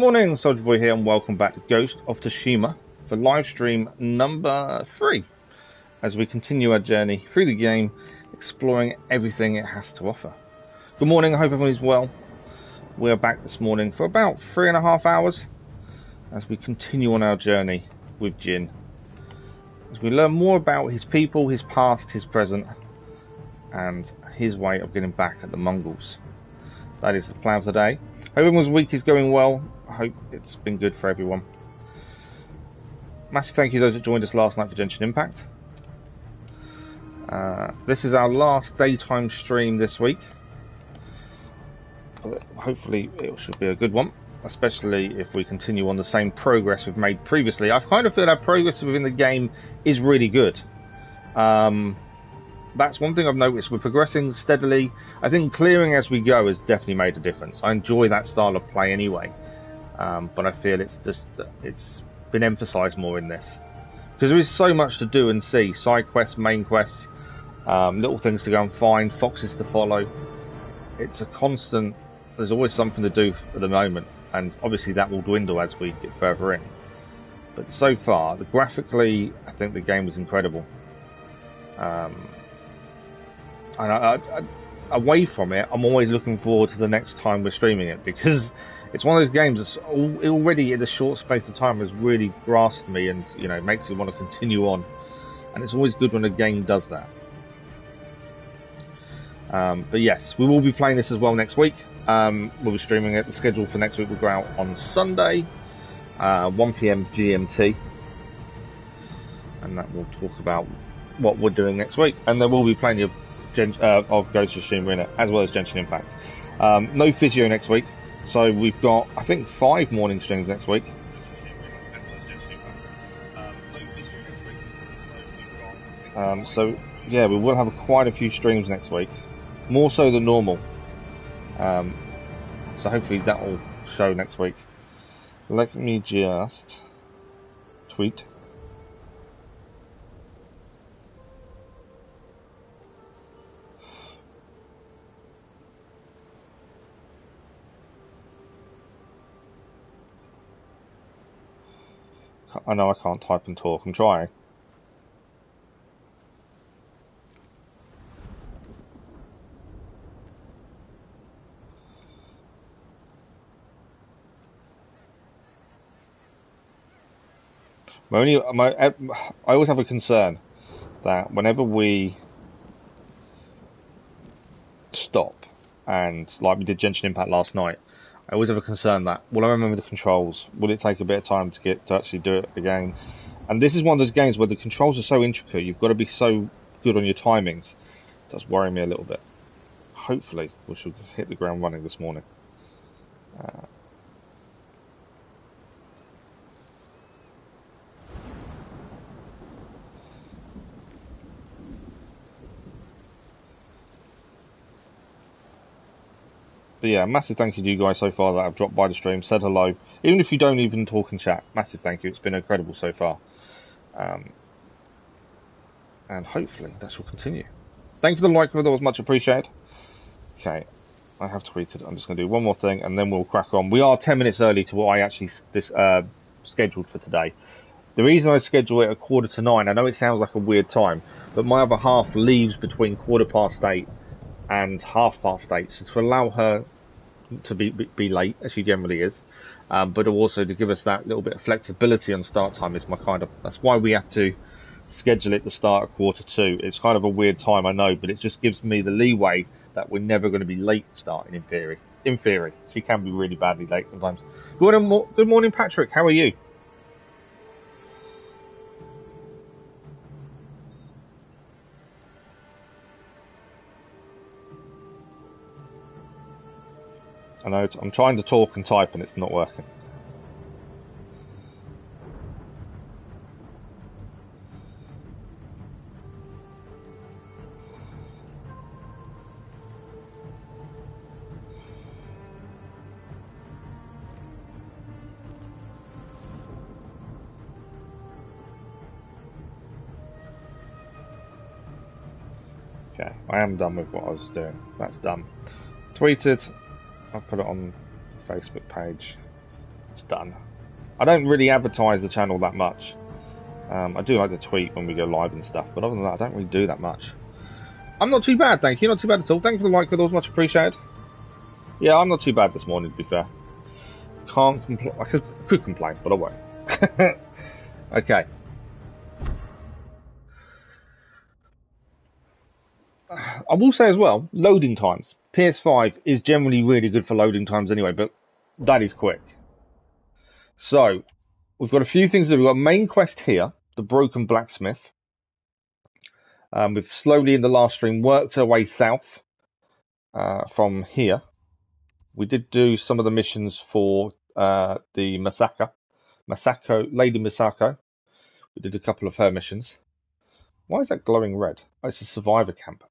Good morning, Soldier Boy here, and welcome back to Ghost of Tsushima for live stream number 3 as we continue our journey through the game, exploring everything it has to offer. Good morning, I hope everyone is well. We are back this morning for about 3.5 hours as we continue on our journey with Jin, as we learn more about his people, his past, his present, and his way of getting back at the Mongols. That is the plan for today. Hope everyone's week is going well. I hope it's been good for everyone. Massive thank you to those that joined us last night for Genshin Impact. This is our last daytime stream this week. Hopefully it should be a good one, especially if we continue on the same progress we've made previously. I kind of feel our progress within the game is really good. That's one thing I've noticed. We're progressing steadily. I think clearing as we go has definitely made a difference. I enjoy that style of play anyway, but I feel it's been emphasised more in this because there is so much to do and see. Side quests, main quests, little things to go and find, foxes to follow. It's a constant. There's always something to do at the moment, and obviously that will dwindle as we get further in. But so far, graphically, I think the game was incredible. And away from it, I'm always looking forward to the next time we're streaming it, because it's one of those games that's already in a short space of time has really grasped me, and makes me want to continue on. And it's always good when a game does that. But yes, we will be playing this as well next week. We'll be streaming it. The schedule for next week will go out on Sunday, 1 PM GMT, and that will talk about what we're doing next week. And there will be plenty of Ghost of Tsushima in it, as well as Genshin Impact. No physio next week, so we've got, I think, 5 morning streams next week. So yeah, we will have quite a few streams next week, more so than normal. So hopefully that will show next week. Let me just tweet. I know I can't type and talk, I'm trying. I always have a concern that whenever we stop, and like we did Genshin Impact last night, I always have a concern that, will I remember the controls? Will it take a bit of time to actually do it again? And this is one of those games where the controls are so intricate, you've got to be so good on your timings. It does worry me a little bit. Hopefully, we should hit the ground running this morning. But yeah, massive thank you to you guys so far that have dropped by the stream, said hello. Even if you don't even talk and chat, massive thank you. It's been incredible so far. And hopefully that will continue. Thank you for the like, that was much appreciated. Okay, I have tweeted. I'm just going to do one more thing and then we'll crack on. We are 10 minutes early to what I actually scheduled for today. The reason I schedule it at 8:45, I know it sounds like a weird time, but my other half leaves between 8:15 and 8:30, so to allow her to be late, as she generally is, but also to give us that little bit of flexibility on start time is that's why we have to schedule it to start at 2:45. It's kind of a weird time, I know, but it just gives me the leeway that we're never going to be late starting in theory. In theory, she can be really badly late sometimes. Good morning, Patrick. How are you? I know I'm trying to talk and type and it's not working. Okay, I am done with what I was doing. That's done. Tweeted. I've put it on the Facebook page. done. I don't really advertise the channel that much. I do like to tweet when we go live and stuff, but other than that, I don't really do that much. I'm not too bad, thank you. Not too bad at all. Thanks for the like, those much appreciated. Yeah, I'm not too bad this morning, to be fair. Can't complain. I could complain, but I won't. Okay. I will say as well, loading times. PS5 is generally really good for loading times anyway, but that is quick. So, we've got a few things to do. We've got a main quest here, the Broken Blacksmith. We've slowly, in the last stream, worked our way south from here. We did do some of the missions for the Lady Masako. We did a couple of her missions. Why is that glowing red? Oh, it's a survivor camp.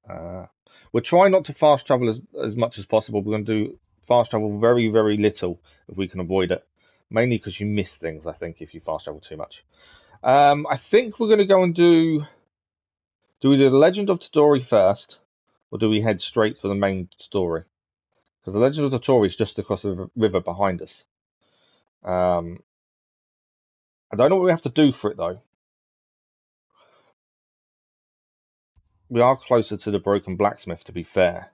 We're trying not to fast travel as much as possible. We're going to do fast travel very, very little if we can avoid it. Mainly because you miss things, I think, if you fast travel too much. I think we're going to go and do... Do we do the Legend of Todori first? Or do we head straight for the main story? Because the Legend of Todori is just across the river behind us. I don't know what we have to do for it, though. We are closer to the Broken Blacksmith, to be fair.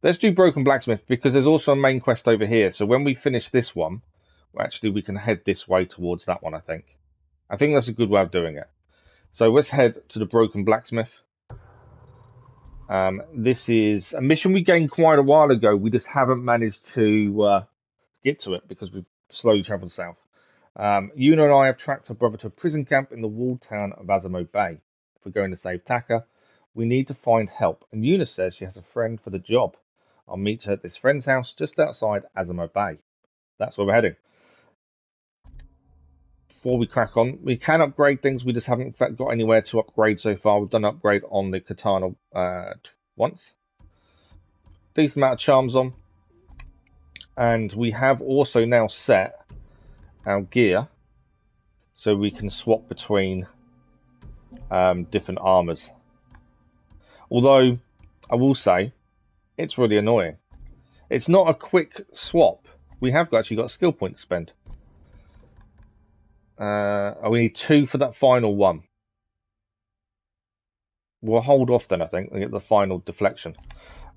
Let's do Broken Blacksmith, because there's also a main quest over here. So when we finish this one, actually we can head this way towards that one, I think. I think that's a good way of doing it. So let's head to the Broken Blacksmith. This is a mission we gained quite a while ago. We just haven't managed to get to it because we've slowly travelled south. Yuna and I have tracked her brother to a prison camp in the walled town of Azamo Bay. If we're going to save Taka, we need to find help. And Yuna says she has a friend for the job. I'll meet her at this friend's house just outside Azamo Bay. That's where we're heading. Before we crack on, we can upgrade things. We just haven't got anywhere to upgrade so far. We've done an upgrade on the katana once. Decent amount of charms on. And we have also now set our gear so we can swap between different armors. Although I will say it's really annoying. It's not a quick swap. We have actually got a skill point to spend. We need 2 for that final one. We'll hold off then, I think, and get the final deflection.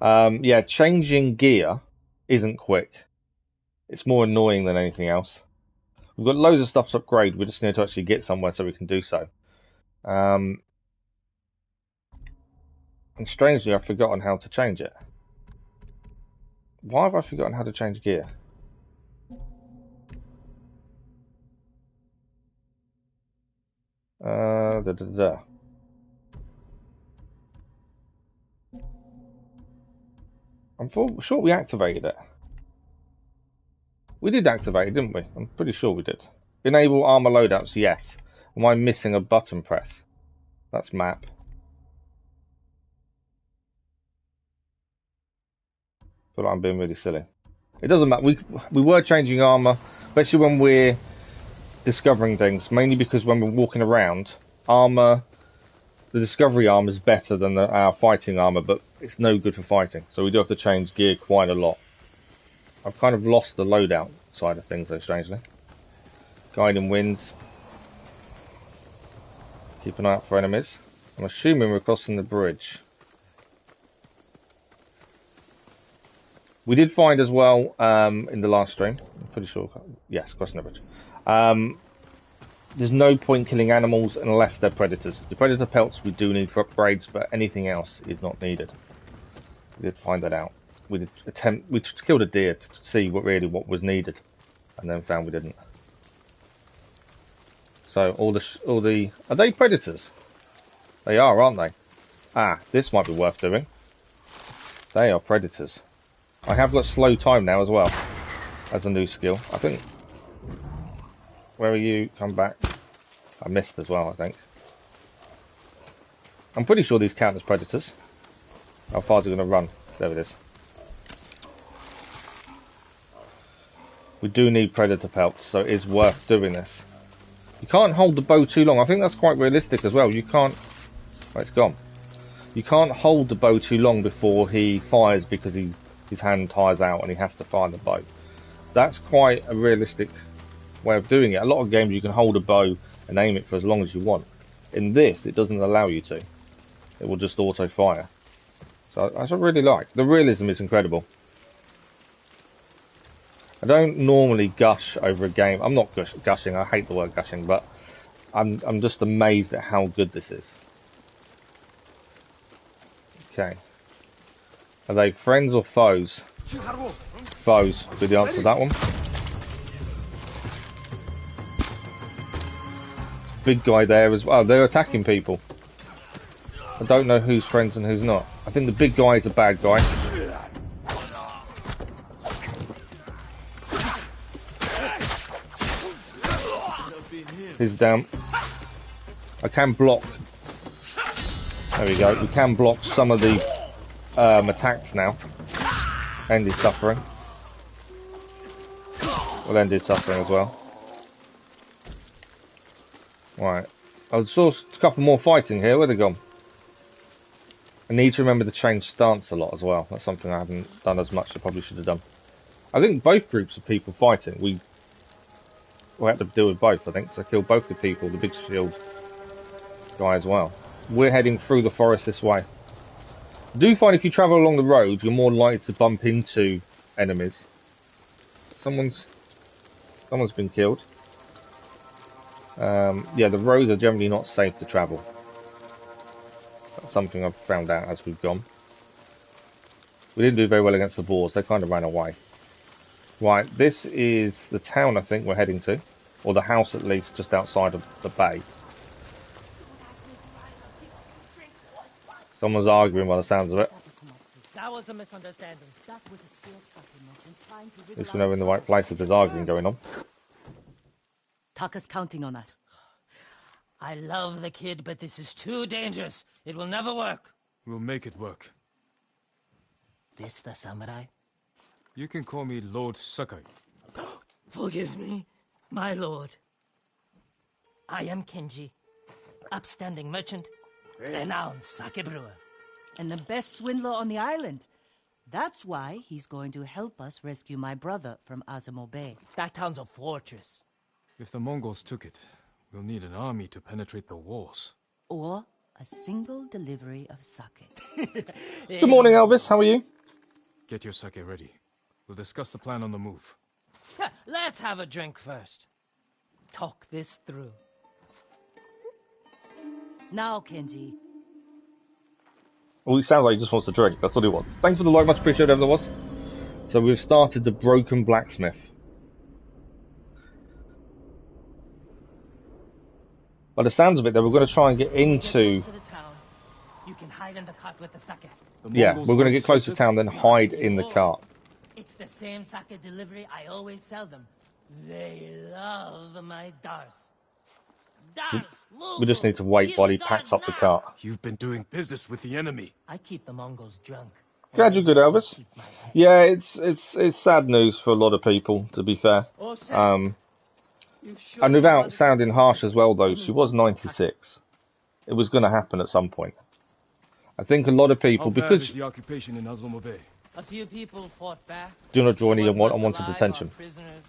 Yeah, changing gear isn't quick. It's more annoying than anything else. We've got loads of stuff to upgrade. We just need to actually get somewhere so we can do so. And strangely, I've forgotten how to change it. Why have I forgotten how to change gear? I'm sure we activated it. We did activate it, didn't we? I'm pretty sure we did. Enable armor loadouts, yes. Am I missing a button press? That's map. I feel like I'm being really silly. It doesn't matter. We were changing armor, especially when we're discovering things. Mainly because when we're walking around, armor, the discovery armor is better than our fighting armor, but it's no good for fighting. So we do have to change gear quite a lot. I've kind of lost the loadout side of things, though, strangely. Guiding winds. Keep an eye out for enemies. I'm assuming we're crossing the bridge. We did find as well, in the last stream, I'm pretty sure, yes, crossing the bridge. There's no point killing animals unless they're predators. The predator pelts we do need for upgrades, but anything else is not needed. We did find that out. We killed a deer to see what was needed, and then found we didn't. So are they predators? They are, aren't they? Ah, this might be worth doing. They are predators. I have got slow time now as well, as a new skill. I think. Where are you? Come back. I missed as well, I think. I'm pretty sure these count as predators. How far is it going to run? There it is. We do need predator pelts, so it is worth doing this. You can't hold the bow too long. I think that's quite realistic as well. You can't... Oh, it's gone. You can't hold the bow too long before he fires because his hand tires out and he has to fire the bow. That's quite a realistic way of doing it. A lot of games you can hold a bow and aim it for as long as you want. In this, it doesn't allow you to. It will just auto fire. So that's what I really like. The realism is incredible. I don't normally gush over a game. I'm not gushing. I hate the word gushing, but I'm just amazed at how good this is. Okay. Are they friends or foes? Foes would be the answer to that one. Big guy there as well. They're attacking people. I don't know who's friends and who's not. I think the big guy is a bad guy. He's down. I can block. There we go. We can block some of the attacks now. End his suffering. We'll end his suffering as well. Right. I saw a couple more fighting here. Where'd they gone? I need to remember to change stance a lot as well. That's something I haven't done as much as I probably should have done. I think both groups of people fighting, we had to deal with both, I think. So I killed both the people, the big shield guy as well. We're heading through the forest this way. I do find if you travel along the road, you're more likely to bump into enemies. Someone's been killed. Yeah, the roads are generally not safe to travel. That's something I've found out as we've gone. We didn't do very well against the boars. They kind of ran away. Right, this is the town I think we're heading to. Or the house at least, just outside of the bay. Someone's arguing by the sounds of it. That was a misunderstanding. At least we know we're in the right place if there's arguing going on. Taka's counting on us. I love the kid, but this is too dangerous. It will never work. We'll make it work. This the samurai? You can call me Lord Sakai. Forgive me, my lord. I am Kenji, upstanding merchant, renowned sake brewer. And the best swindler on the island. That's why he's going to help us rescue my brother from Azamo Bay. That town's a fortress. If the Mongols took it, we'll need an army to penetrate the walls. Or a single delivery of sake. Good morning, Elvis. How are you? Get your sake ready. We'll discuss the plan on the move. Let's have a drink first. Talk this through. Now, Kenji. Well, he sounds like he just wants to drink. That's what he wants. Thanks for the like, much appreciated, whatever that was. So we've started the Broken Blacksmith. By the sounds of it, they were going to try and get into... You can hide in the cart with the sake. Yeah, we're going to get close to town, then hide in the cart. It's the same sake delivery I always sell them. They love my dars. We just need to wait while he packs up the cart. You've been doing business with the enemy. I keep the Mongols drunk. Glad you're good, Elvis. Yeah, it's sad news for a lot of people, to be fair. And without sounding harsh as well, though, she was 96. It was going to happen at some point. I think a lot of people, because the occupation in Azamo Bay. A few people fought back. Do not draw any unwanted attention. Prisoners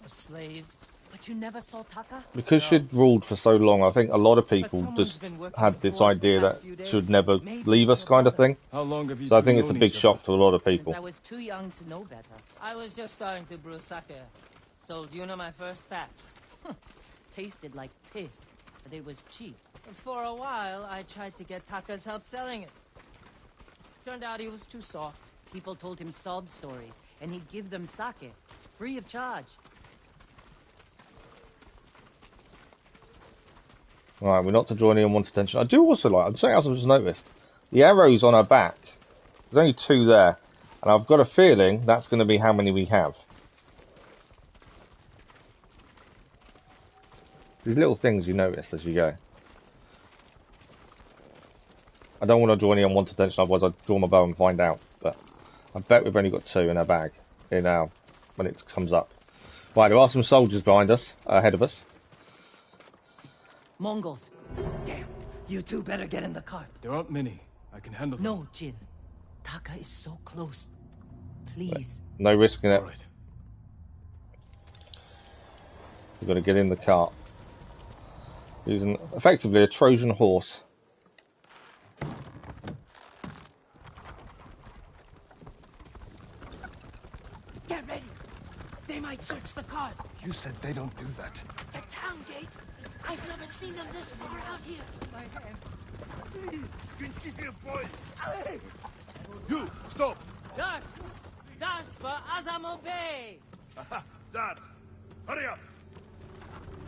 or slaves. But you never saw Taka? Because she'd ruled for so long, I think a lot of people just had this idea that she would never leave us kind of thing. How long have you So I think it's a big shock to a lot of people. Since I was too young to know better. I was just starting to brew sake. Sold you know my first batch. Tasted like piss, but it was cheap. For a while, I tried to get Taka's help selling it. Turned out he was too soft. People told him sob stories, and he'd give them sake, free of charge. Right, we're not to draw any unwanted attention. I do also like, something else I've just noticed. The arrows on her back, there's only 2 there. And I've got a feeling that's going to be how many we have. These little things you notice as you go. I don't want to draw any unwanted attention, otherwise I'd draw my bow and find out. But I bet we've only got 2 in our bag. Here now, when it comes up. Right, there are some soldiers behind us, ahead of us. Mongols. Damn, you two better get in the cart. There aren't many. I can handle them. No, Jin. Taka is so close. Please. No risk in it. All right. We've got to get in the cart. Using effectively a Trojan horse. Get ready. They might search the cart. You said they don't do that. The town gates. I've never seen them this far out here. My hand. Please, can she be a boy? You, stop! Dars! Dars for Azamo Bay! Aha, Dars, hurry up!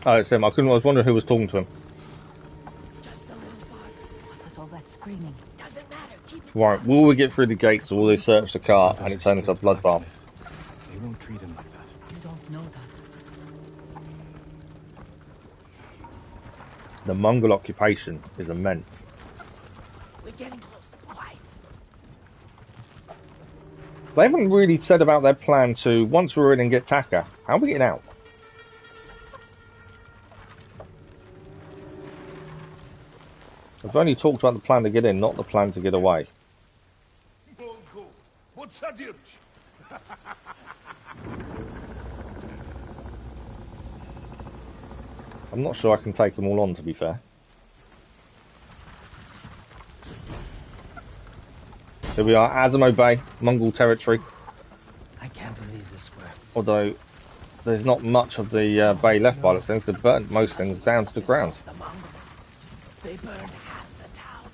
Oh, it's him. I was wondering who was talking to him. Just a little farther. What was all that screaming? Doesn't matter. Keep it Right, will we get through the gates or will they search the cart and it turn into a bloodbath? They won't treat him like that. You don't know that. The Mongol occupation is immense. We're getting closer. Quiet. They haven't really said about their plan to, once we're in and get Taka, how are we getting out? They've only talked about the plan to get in, not the plan to get away. Mongol, what's that dirge? I'm not sure I can take them all on, to be fair. Here we are, Azamo Bay, Mongol territory. I can't believe this worked. Although, there's not much of the bay left by the things. They've burnt most things down to the ground. The Mongols. They burned half the town.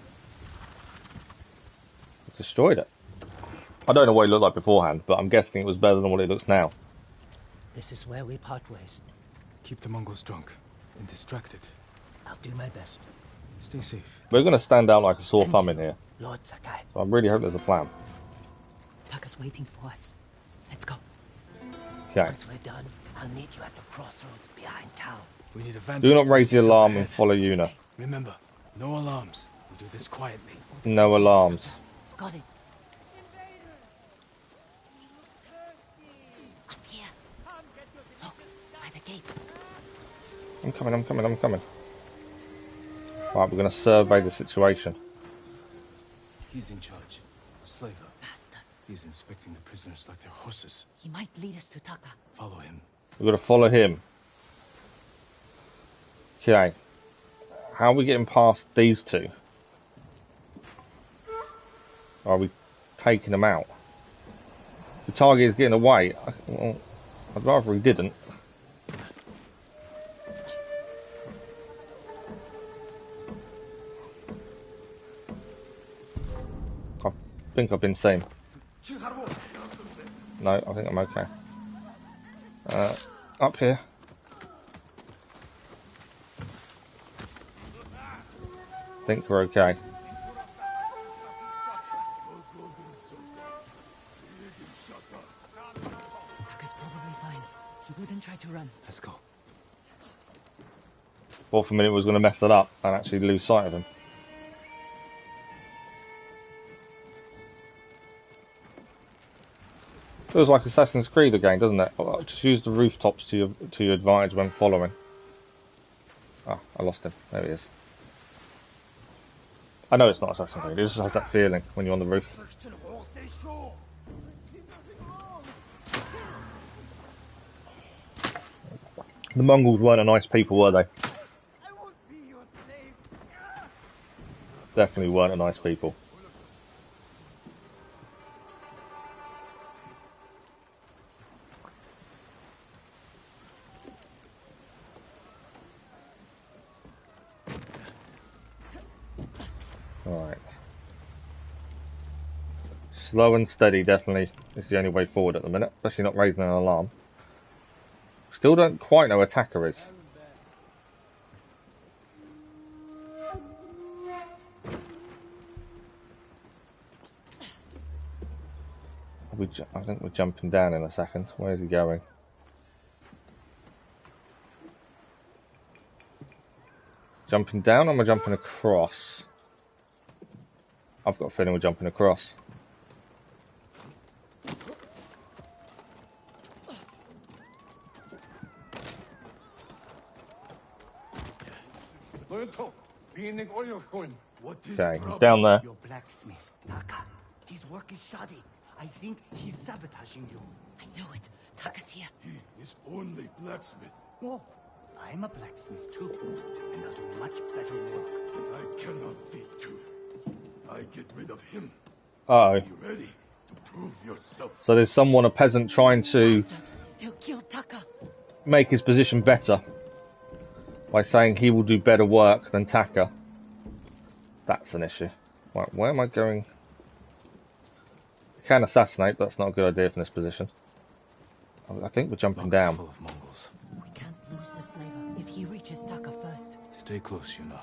Destroyed it. I don't know what it looked like beforehand, but I'm guessing it was better than what it looks now. This is where we part ways. Keep the Mongols drunk and distracted. I'll do my best. Stay safe. We're going to stand out like a sore thumb in here. Lord Sakai. So I really hope there's a plan. Taka's waiting for us. Let's go. Okay. Once we're done, I'll meet you at the crossroads behind town. We need a vantage Do not point raise to the scout alarm ahead. and follow Yuna. Remember, no alarms. We do this quietly. No alarms. Got it. Up here. Look, by the gate. I'm coming, I'm coming, I'm coming. Right, we're going to survey the situation. He's in charge. Slaver. Master, He's inspecting the prisoners like they're horses. he might lead us to Taka. Follow him. We've got to follow him. Okay. How are we getting past these two? Are we taking them out? The target is getting away. Well, I'd rather he didn't. I think I've been seen. No, I think I'm okay. Up here. I think we're okay. Taka's probably fine. He wouldn't try to run. Let's go. Thought for a minute we was going to mess that up and actually lose sight of him. Feels like Assassin's Creed again, doesn't it? Just use the rooftops to your advantage when following. Ah, I lost him. There he is. I know it's not Assassin's Creed. It just has that feeling when you're on the roof. The Mongols weren't a nice people, were they? Definitely weren't a nice people. Alright. Slow and steady definitely is the only way forward at the minute, especially not raising an alarm. Still don't quite know where Taka is. I think we're jumping down in a second. Where is he going? Jumping down or am I jumping across? I've got a feeling we're jumping across. Okay, he's down there. Your blacksmith, Taka. His work is shoddy. I think he's sabotaging you. I knew it. Taka's here. He is only blacksmith. Oh, I'm a blacksmith too, and I'll do much better work. I cannot wait to. I get rid of him. Uh-oh. Be ready to prove yourself. So there's someone, a peasant, trying to Bastard. He'll kill Taka. make his position better by saying he will do better work than Taka. That's an issue. Right, where am I going? I can assassinate, but that's not a good idea from this position. I think we're jumping Log is down. full of Mongols. We can't lose the slaver if he reaches Taka first. Stay close, Yuna.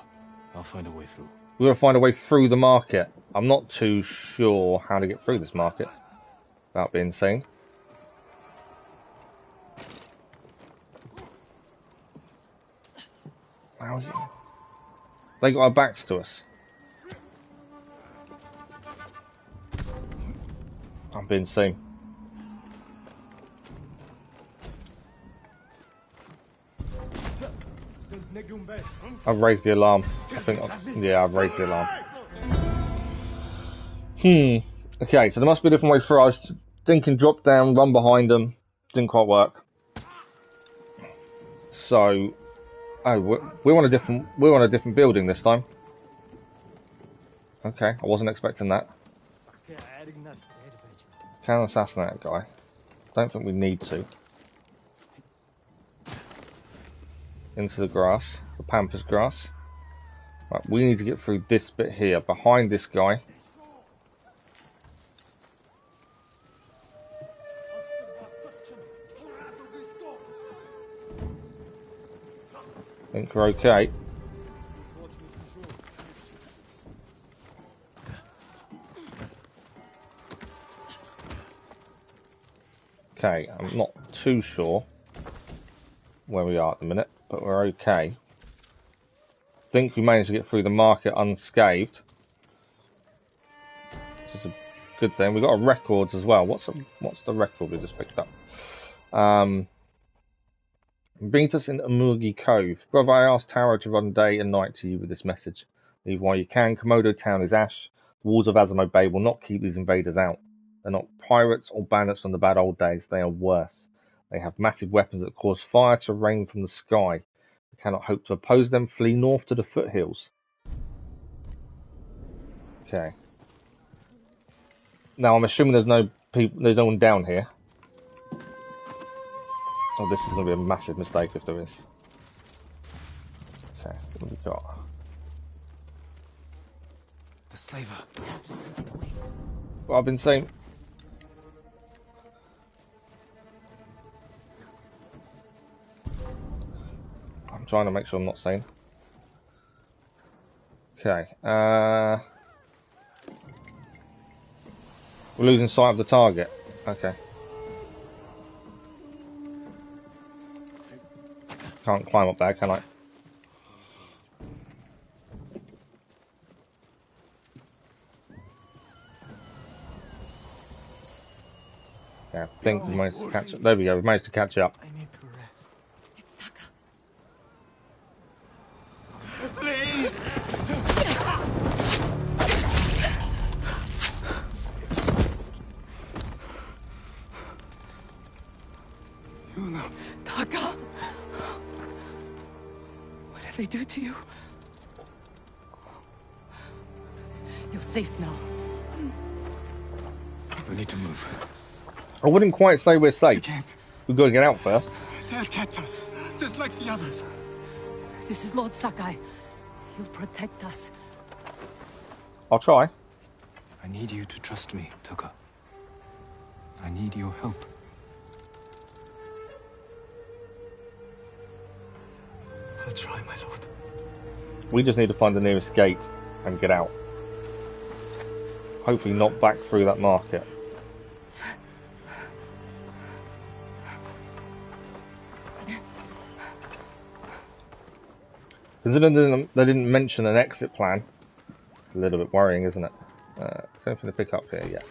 I'll find a way through. We've got to find a way through the market. I'm not too sure how to get through this market without being seen. How you? They got our backs to us. I'm being seen. I've raised the alarm. I think, yeah, I've raised the alarm. Okay, so there must be a different way through. I was thinking drop down, run behind them. Didn't quite work. So, oh, we're on a different building this time. Okay, I wasn't expecting that. Can assassinate a guy. Don't think we need to. Into the grass, the pampas grass. Right, we need to get through this bit here, behind this guy. I think we're okay. Okay, I'm not too sure where we are at the minute, but we're okay. I think we managed to get through the market unscathed, which is a good thing. We got our records as well. What's the record we just picked up? Meet us in Amugi Cove. Brother, I asked Taro to run day and night to you with this message. Leave while you can. Komodo town is ash. The walls of Azamo Bay will not keep these invaders out. They're not pirates or bandits from the bad old days. They are worse. They have massive weapons that cause fire to rain from the sky. We cannot hope to oppose them. Flee north to the foothills. Okay. Now I'm assuming there's no one down here. Oh, this is going to be a massive mistake if there is. Okay, what have we got? The slaver. Well, I've been saying. I'm trying to make sure I'm not saying. Okay. We're losing sight of the target. Okay. Can't climb up there, can I? Yeah, I think we managed to catch up. There we go, we managed to catch up. I need to rest. It's Taka. Please! Yuna. Taka! What did they do to you? You're safe now. We need to move. I wouldn't quite say we're We safe. can't. We've got to get out first. They'll catch us, just like the others. This is Lord Sakai. He'll protect us. I'll try. I need you to trust me, Taka. I need your help. I'll try, my lord. We just need to find the nearest gate and get out. Hopefully not back through that market. Considering they didn't mention an exit plan, it's a little bit worrying, isn't it? Is anything to pick up here? Yes.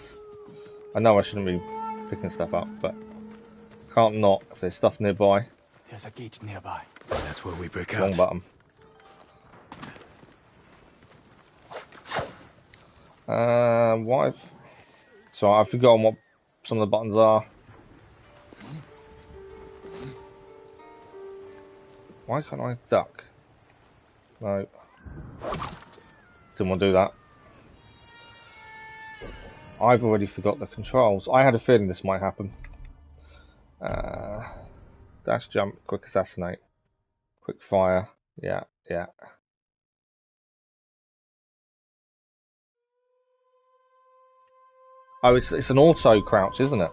I know I shouldn't be picking stuff up, but can't not if there's stuff nearby. There's a gate nearby. That's where we break out. Wrong button. So I've forgotten what some of the buttons are. Why can't I duck? No. Didn't want to do that. I've already forgot the controls. I had a feeling this might happen. Dash, jump, quick assassinate. Quick fire. Yeah, yeah. Oh, it's an auto crouch, isn't it?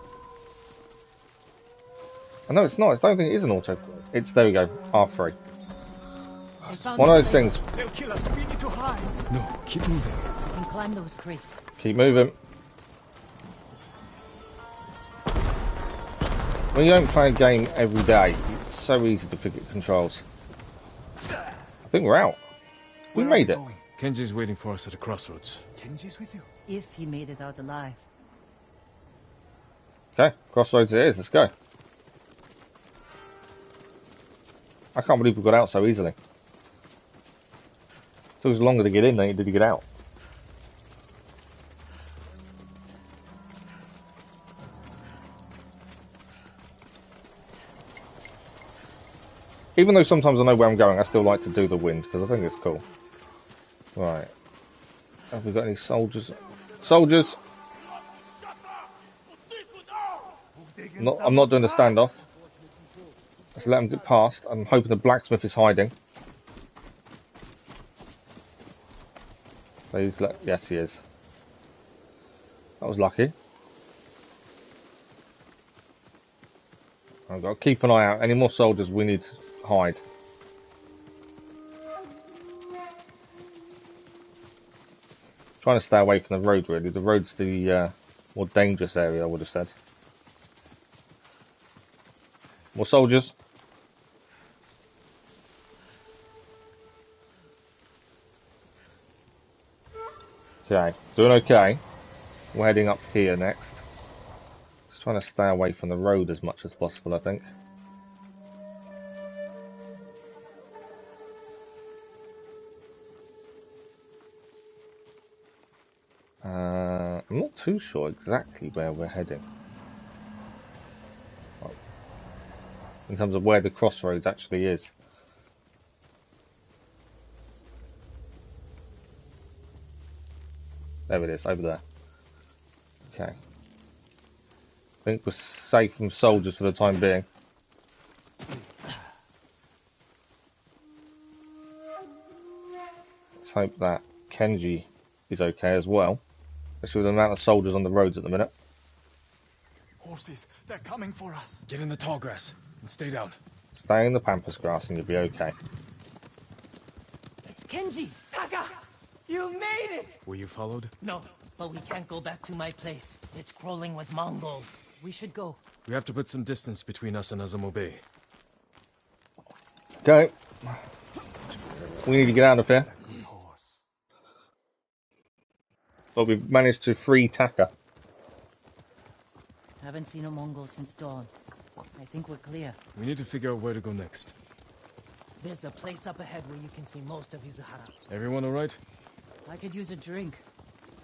Oh, no, it's not. I don't think it is an auto. It's, there we go, R3. One of those things. They'll kill us. We need to hide. No, keep moving. You can climb those crates. Keep moving. When you don't play a game every day, it's so easy to forget controls. I think we're out. We made it. Kenji's waiting for us at the crossroads. Kenji's with you. If he made it out alive. Okay, crossroads it is. Let's go. I can't believe we got out so easily. It took us longer to get in than it did to get out. Even though sometimes I know where I'm going, I still like to do the wind, because I think it's cool. Right. Have we got any soldiers? Soldiers! I'm not doing the standoff. Let's let them get past. I'm hoping the blacksmith is hiding. Please let... Yes, he is. That was lucky. I've got to keep an eye out. Any more soldiers, we need to hide. Trying to stay away from the road, really. The road's the more dangerous area, I would have said. More soldiers. Okay, doing okay. We're heading up here next. Just trying to stay away from the road as much as possible, I think. I'm not too sure exactly where we're heading. In terms of where the crossroads actually is. There it is, over there. Okay. I think we're safe from soldiers for the time being. Let's hope that Kenji is okay as well. Especially with the amount of soldiers on the roads at the minute. Horses, they're coming for us. Get in the tall grass and stay down. Stay in the pampas grass and you'll be okay. It's Kenji! Taka! You made it! Were you followed? No, but we can't go back to my place. It's crawling with Mongols. We should go. We have to put some distance between us and Azamo Bay. Okay. We need to get out of here. But we've managed to free Taka. Haven't seen a Mongol since dawn. I think we're clear. We need to figure out where to go next. There's a place up ahead where you can see most of Izuhara. Everyone alright? I could use a drink.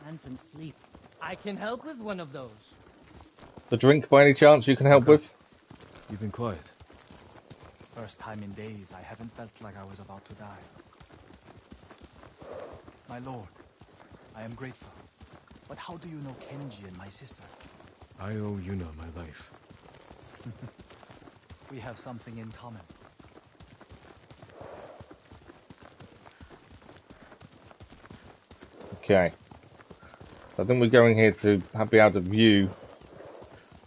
And some sleep. I can help with one of those. The drink, by any chance, you can help with? You've been quiet. First time in days, I haven't felt like I was about to die. My lord, I am grateful. But how do you know Kenji and my sister? I owe Yuna my life. We have something in common. Okay. I think we're going here to be able to view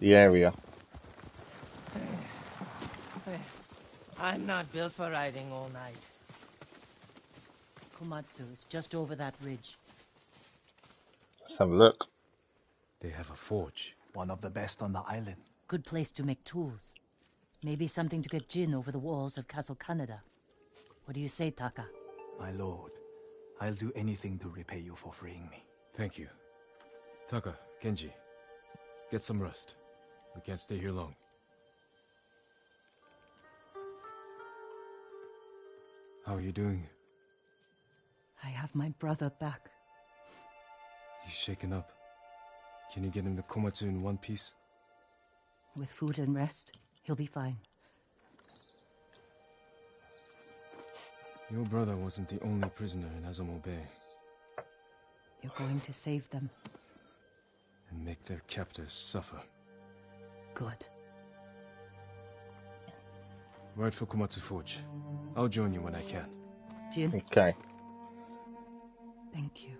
the area. I'm not built for riding all night. Komatsu is just over that ridge. Let's have a look. They have a forge. One of the best on the island. Good place to make tools. Maybe something to get Jin over the walls of Castle Canada. What do you say, Taka? My lord, I'll do anything to repay you for freeing me. Thank you. Taka, Kenji, get some rest. We can't stay here long. How are you doing? I have my brother back. He's shaken up. Can you get him to Komatsu in one piece? With food and rest, he'll be fine. Your brother wasn't the only prisoner in Azamo Bay. You're going to save them. And make their captors suffer. Good. Right for Komatsu Forge. I'll join you when I can. Jin, Okay. thank you.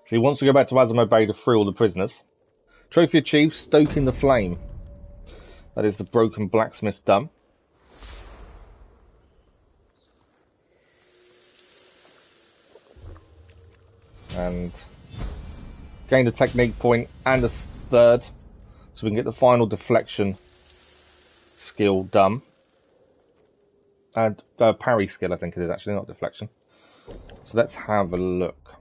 So he wants to go back to Azamo Bay to free all the prisoners. Trophy achieved, Stoking the Flame. That is the broken blacksmith done. And gained a technique point and a third. So we can get the final deflection skill done. And parry skill, I think it is actually, not deflection. So let's have a look.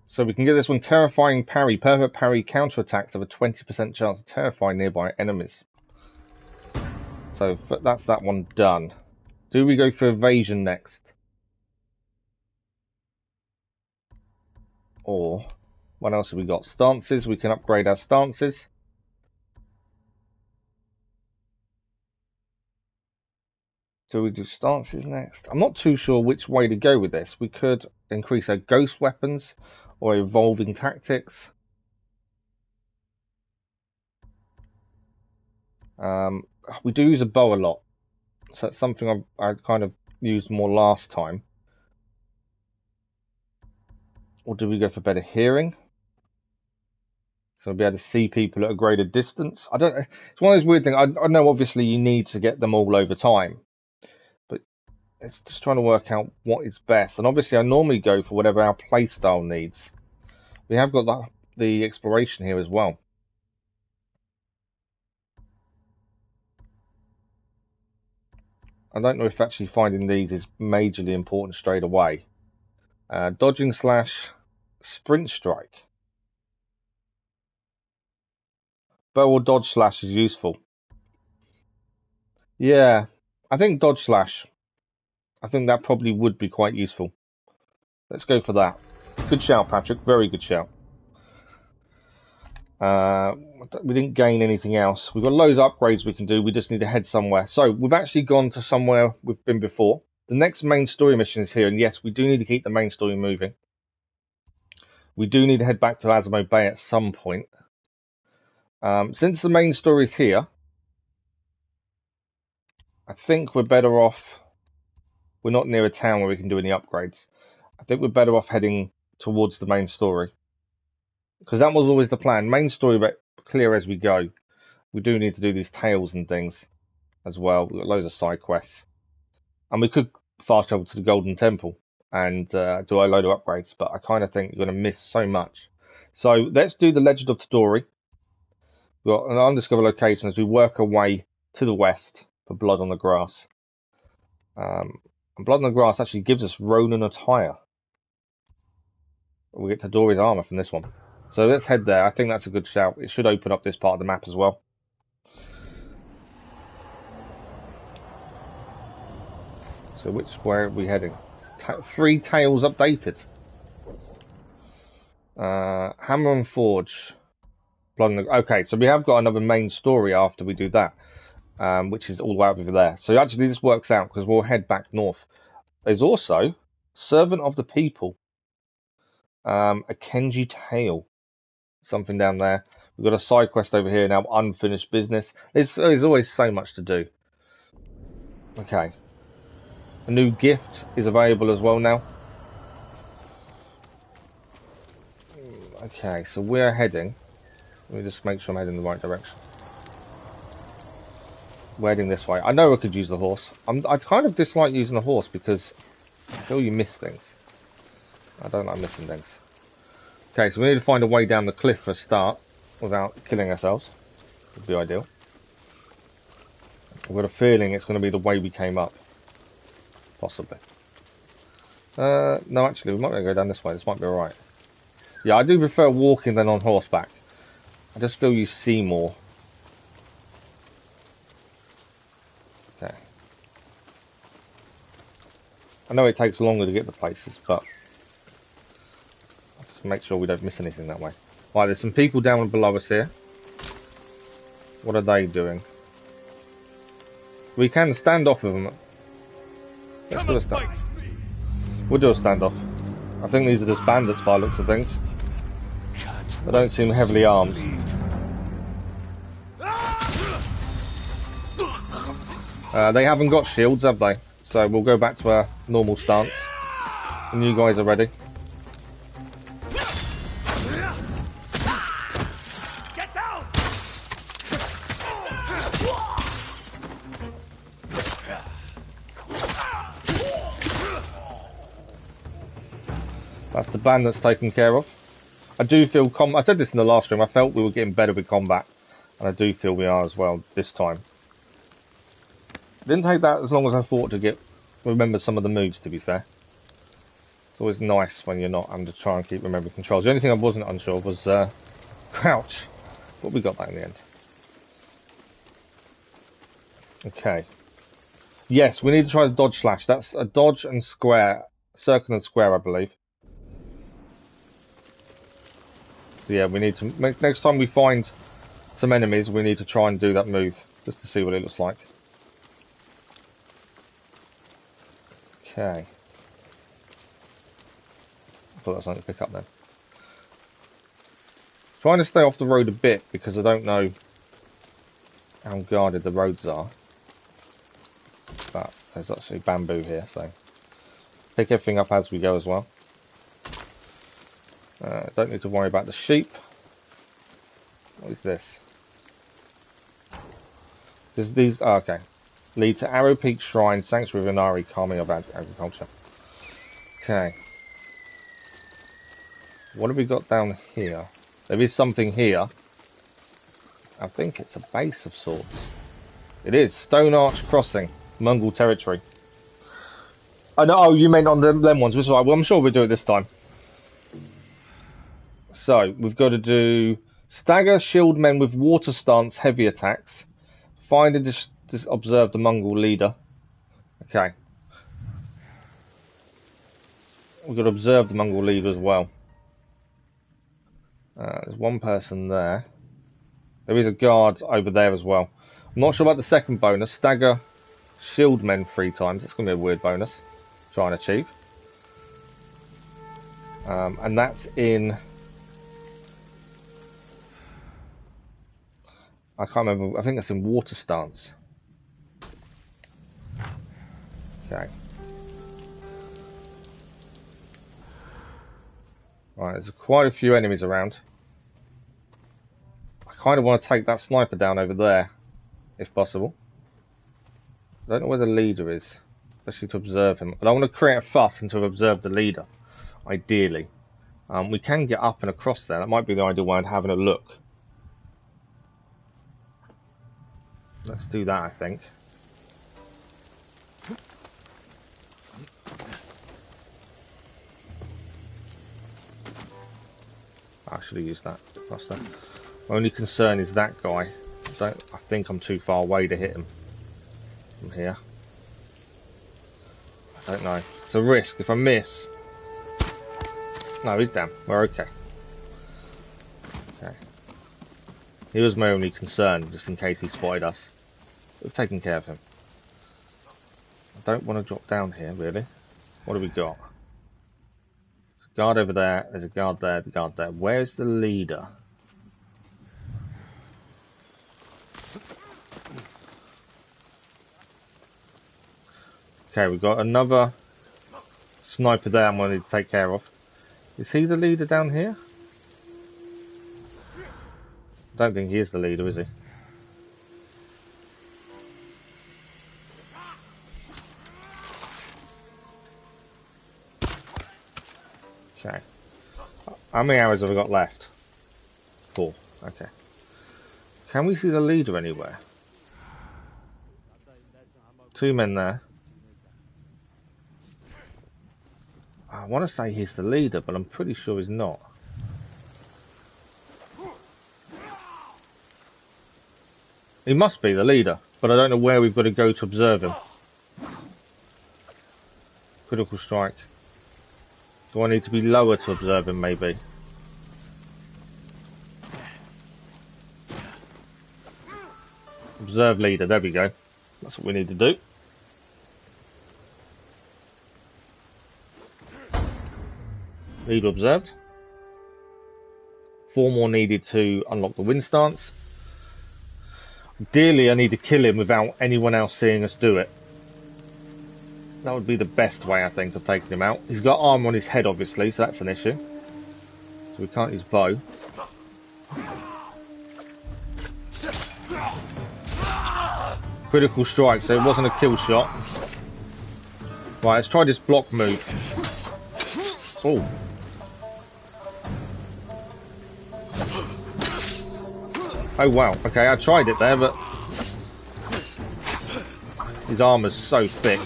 So we can get this one, Terrifying Parry. Perfect Parry counterattacks have a 20% chance to terrify nearby enemies. So that's that one done. Do we go for evasion next? Or what else have we got? Stances, we can upgrade our stances. Do we do stances next? I'm not too sure which way to go with this. We could increase our ghost weapons or evolving tactics. We do use a bow a lot. So that's something I kind of used more last time. Or do we go for better hearing? So we'll be able to see people at a greater distance. I don't know. It's one of those weird things. I know obviously you need to get them all over time. But it's just trying to work out what is best. And obviously I normally go for whatever our playstyle needs. We have got the exploration here as well. I don't know if actually finding these is majorly important straight away. Dodging slash sprint strike. Bow or dodge slash is useful. Yeah, I think dodge slash. I think that probably would be quite useful. Let's go for that. Good shout, Patrick. Very good shout. We didn't gain anything else. We've got loads of upgrades we can do. We just need to head somewhere. So we've actually gone to somewhere we've been before. The next main story mission is here. And yes, we do need to keep the main story moving. We do need to head back to Azamo Bay at some point. Since the main story is here, I think we're better off. We're not near a town where we can do any upgrades. I think we're better off heading towards the main story. Because that was always the plan. Main story, but clear as we go. We do need to do these tales and things as well. We've got loads of side quests. And we could fast travel to the Golden Temple and do a load of upgrades. But I kind of think you're going to miss so much. So let's do the Legend of Tadori. We've got an undiscovered location as we work our way to the west for Blood on the Grass. And Blood on the Grass actually gives us Ronin attire. We get Tadori's armor from this one. So let's head there. I think that's a good shout. It should open up this part of the map as well. So which way are we heading? 3 tales updated. Hammer and Forge. Okay, so we have got another main story after we do that. Which is all the way over there. So actually this works out because we'll head back north. There's also Servant of the People. A Kenji Tale. Something down there. We've got a side quest over here now, unfinished business. There's always so much to do. Okay. A new gift is available as well now. Okay, so we're heading. Let me just make sure I'm heading in the right direction. We're heading this way. I know I could use the horse. I kind of dislike using the horse because I feel you miss things. I don't like missing things. Okay, so we need to find a way down the cliff for a start without killing ourselves. Would be ideal. I've got a feeling it's going to be the way we came up. Possibly. No, actually, we might go down this way. This might be alright. Yeah, I do prefer walking than on horseback. I just feel you see more. Okay. I know it takes longer to get to places, but just make sure we don't miss anything that way. Right, there's some people down below us here. What are they doing? We can stand off with them. Let's do a stand. We'll do a standoff. I think these are just bandits by looks of things. They don't seem heavily armed. They haven't got shields, have they? So we'll go back to our normal stance. And you guys are ready. Get down! That's the bandits taken care of. I do feel I said this in the last stream, I felt we were getting better with combat. And I do feel we are as well this time. Didn't take that as long as I thought to remember some of the moves, to be fair. It's always nice when you're not having to try and keep remembering controls. The only thing I wasn't unsure of was crouch. But we got that in the end. Okay. Yes, we need to try the dodge slash. That's a dodge and square. Circle and square, I believe. So yeah, we need to... Next time we find some enemies, we need to try and do that move. Just to see what it looks like. Okay. I thought that was something to pick up then. Trying to stay off the road a bit because I don't know how guarded the roads are. But there's actually bamboo here, so pick everything up as we go as well. Don't need to worry about the sheep. What is this? These okay. Lead to Arrow Peak Shrine, Sanctuary of Inari, Calming of Agriculture. Okay. What have we got down here? There is something here. I think it's a base of sorts. It is. Stone Arch Crossing, Mongol territory. Oh, no, oh, you meant on them ones, which is right. Well, I'm sure we'll do it this time. So, we've got to do Stagger, shield men with water stance, heavy attacks. Find and observe the Mongol leader. Okay. We've got to observe the Mongol leader as well. There's one person there. There is a guard over there as well. I'm not sure about the second bonus. Stagger, shield men 3 times. That's going to be a weird bonus. Try and achieve. And that's in... I can't remember. I think that's in water stance. Okay. Right, there's quite a few enemies around. I kind of want to take that sniper down over there, if possible. I don't know where the leader is, especially to observe him. But I want to create a fuss and to observe the leader, ideally. We can get up and across there. That might be the ideal way of having a look. Let's do that, I think. I should have used that faster. My only concern is that guy. I think I'm too far away to hit him from here. I don't know. It's a risk. If I miss... No, he's down. We're okay. Okay. He was my only concern, just in case he spotted us. We've taken care of him. I don't want to drop down here, really. What do we got? There's a guard over there. There's a guard there. There's a guard there. Where's the leader? Okay, we've got another sniper there I'm going to need to take care of. Is he the leader down here? I don't think he is the leader, is he? Okay. How many arrows have we got left? 4. Okay. Can we see the leader anywhere? 2 men there. I want to say he's the leader, but I'm pretty sure he's not. He must be the leader, but I don't know where we've got to go to observe him. Critical strike. Do I need to be lower to observe him, maybe? Observe leader, there we go. That's what we need to do. Leader observed. 4 more needed to unlock the wind stance. Ideally, I need to kill him without anyone else seeing us do it. That would be the best way, I think, of taking him out. He's got armor on his head, obviously, so that's an issue. So we can't use bow. Critical strike, so it wasn't a kill shot. Right, let's try this block move. Oh. Oh wow, okay, I tried it there, but his armor's so thick.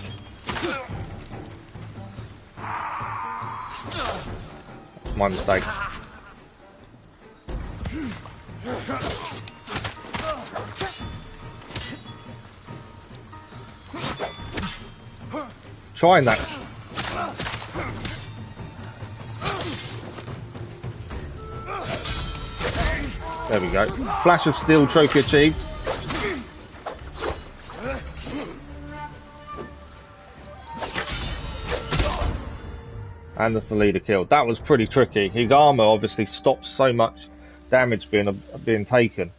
That's my mistake. Trying that. There we go. Flash of Steel trophy achieved. And that's the leader killed. That was pretty tricky. His armor obviously stopped so much damage being taken.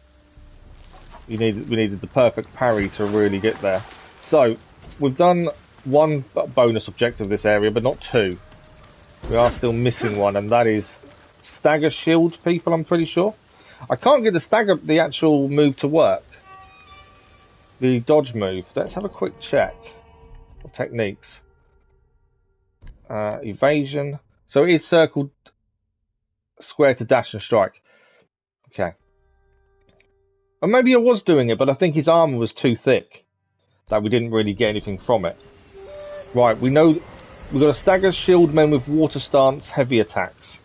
We needed the perfect parry to really get there. So we've done 1 bonus objective this area, but not 2. We are still missing one, and that is Stagger shield people, I'm pretty sure. I can't get the actual move to work. The dodge move. Let's have a quick check of techniques. Evasion. So it is circled square to dash and strike. Okay. Or maybe I was doing it, but I think his armor was too thick that we didn't really get anything from it. Right, we know we've got a Stagger shield men with water stance, heavy attacks.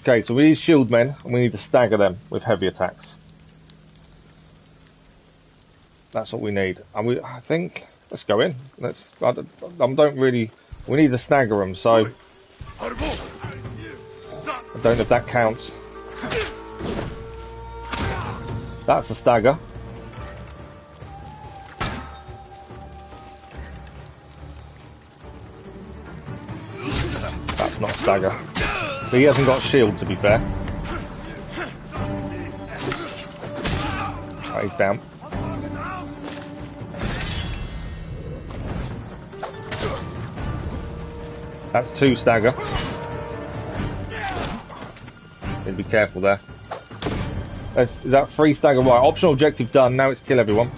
Okay, so we need shield men, and we need to stagger them with heavy attacks. That's what we need. And I think, let's go in. I don't really, we need to stagger them, so I don't know if that counts. That's a stagger. That's not a stagger. But he hasn't got shield, to be fair. Oh, he's down. That's 2 stagger. Need to be careful there. Is that 3 stagger? Right, optional objective done. Now it's kill everyone.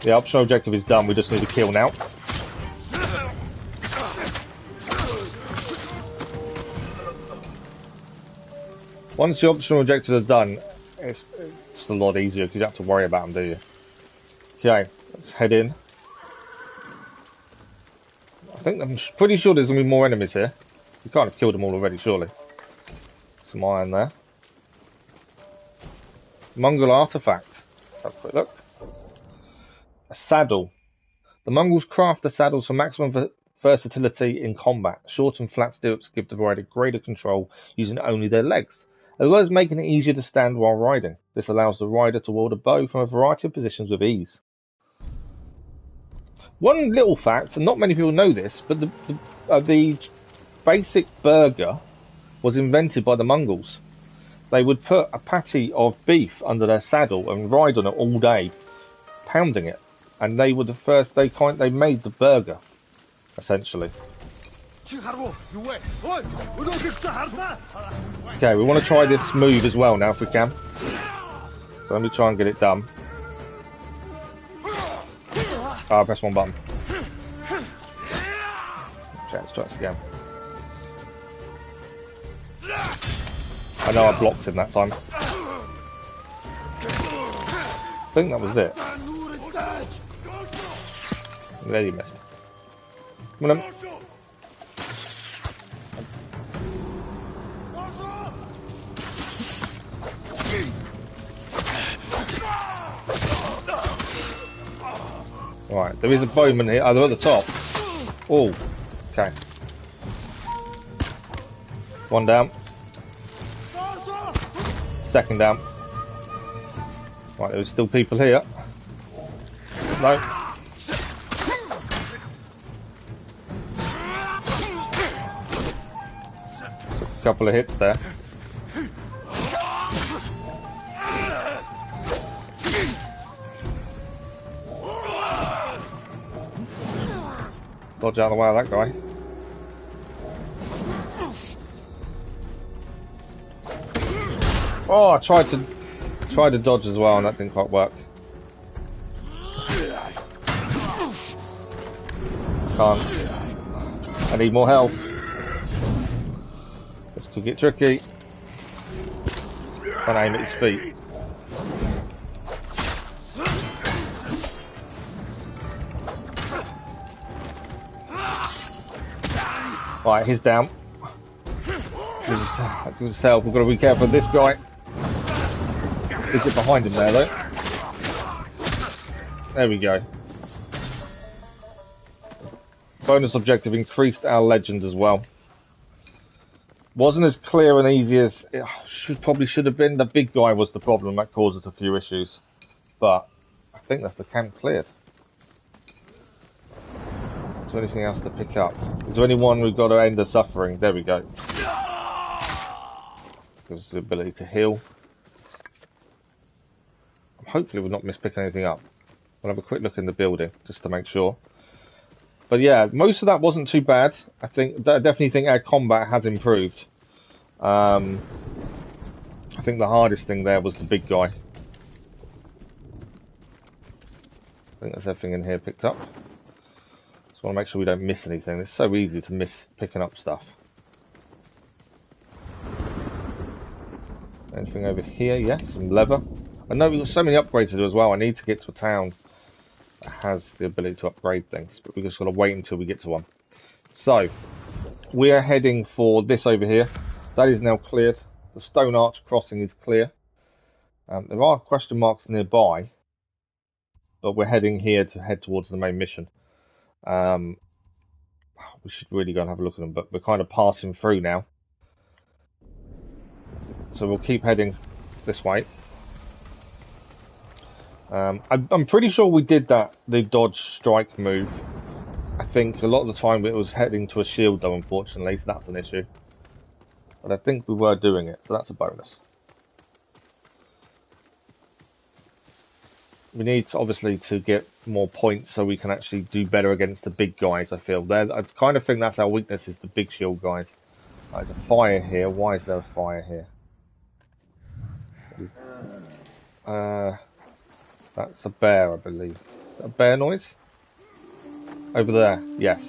The optional objective is done. We just need to kill now. Once the optional objectives are done, it's a lot easier because you don't have to worry about them, do you? Okay, let's head in. I'm pretty sure there's going to be more enemies here. We can't have killed them all already, surely. Some iron there. Mongol artifact. Let's have a quick look. A saddle. The Mongols craft the saddles for maximum versatility in combat. Short and flat stirrups give the rider greater control using only their legs, as well as making it easier to stand while riding. This allows the rider to wield a bow from a variety of positions with ease. One little fact, and not many people know this, but the basic burger was invented by the Mongols. They would put a patty of beef under their saddle and ride on it all day, pounding it. And they were the first, they made the burger, essentially. Okay, we want to try this move as well now if we can. So let me try and get it done. I pressed 1 button. Okay, let's try this again. I know I blocked him that time. I think that was it. There you missed. Come on. Right, there is a bowman here. Oh, they're at the top. Oh, okay. 1 down. 2nd down. Right, there's still people here. No. A couple of hits there. Dodge out of the way of that guy. Oh, I tried to dodge as well, and that didn't quite work. Can't. I need more health. This could get tricky. Can't aim at his feet. Right, he's down. Give us help. We've got to be careful of this guy. Is it behind him there, though? There we go. Bonus objective increased our legend as well. Wasn't as clear and easy as it probably should have been. The big guy was the problem that caused us a few issues. But I think that's the camp cleared. Is there anything else to pick up? Is there anyone we've got to end the suffering? There we go. Gives us the ability to heal. Hopefully we've not mispicked anything up. We'll have a quick look in the building just to make sure. But yeah, most of that wasn't too bad. I definitely think our combat has improved. I think the hardest thing there was the big guy. I think that's everything in here picked up. Just want to make sure we don't miss anything. It's so easy to miss picking up stuff. Anything over here? Yes, some leather. I know we've got so many upgrades to do as well. I need to get to a town that has the ability to upgrade things, but we've just got to wait until we get to one. So, we are heading for this over here. That is now cleared. The Stone Arch crossing is clear. There are question marks nearby, but we're heading here to head towards the main mission. We should really go and have a look at them, but we're kind of passing through now. So we'll keep heading this way. I'm pretty sure we did the dodge strike move. I think a lot of the time it was heading to a shield though, unfortunately, so that's an issue. But I think we were doing it, so that's a bonus. We need obviously to get more points so we can actually do better against the big guys, I feel. I kind of think that's our weakness, is the big shield guys. There's a fire here. Why is there a fire here? That's a bear, I believe. Is that a bear noise? Over there, yes.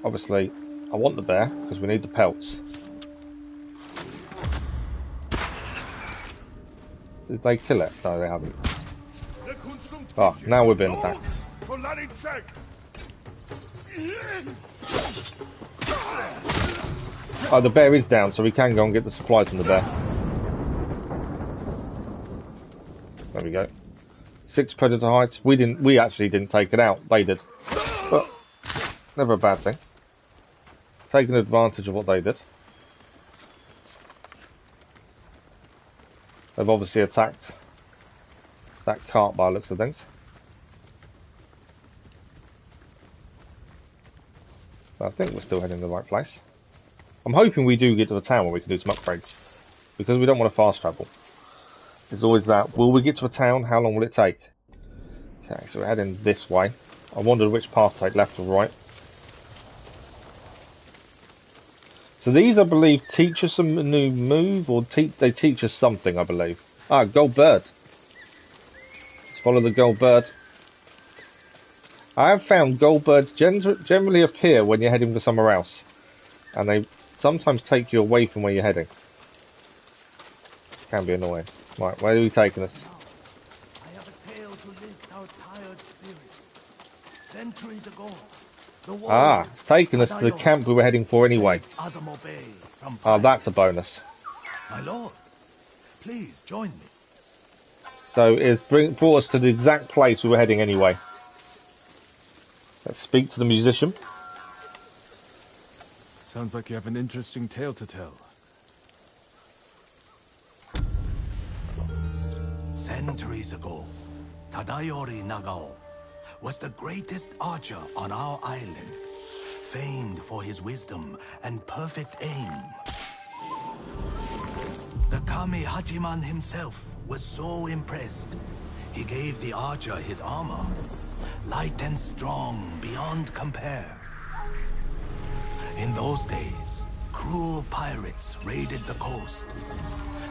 Obviously, I want the bear, because we need the pelts. Did they kill it? No, they haven't. Oh, now we're being attacked. Oh, the bear is down, so we can go and get the supplies from the bear. There we go. 6 predator hides. We actually didn't take it out. They did. But never a bad thing. Taking advantage of what they did. They've obviously attacked that cart by the looks of things. So I think we're still heading in the right place. I'm hoping we do get to the town where we can do some upgrades, because we don't want to fast travel. There's always that. Will we get to a town? How long will it take? Okay, so we're heading this way. I wondered which path to take, left or right. So these, I believe, teach us a new move, or they teach us something, I believe. Ah, gold bird. Let's follow the gold bird. I have found gold birds generally appear when you're heading for somewhere else. And they sometimes take you away from where you're heading. Can be annoying. Right, where are we taking us? I have a tale to lift our tired spirits. Centuries ago, the it's taking us to the camp we were heading for anyway. Ah, that's a bonus. My lord, please join me. So it's brought us to the exact place we were heading anyway. Let's speak to the musician. Sounds like you have an interesting tale to tell. Centuries ago, Tadayori Nagao was the greatest archer on our island, famed for his wisdom and perfect aim. The Kami Hachiman himself was so impressed, he gave the archer his armor, light and strong beyond compare. In those days, cruel pirates raided the coast.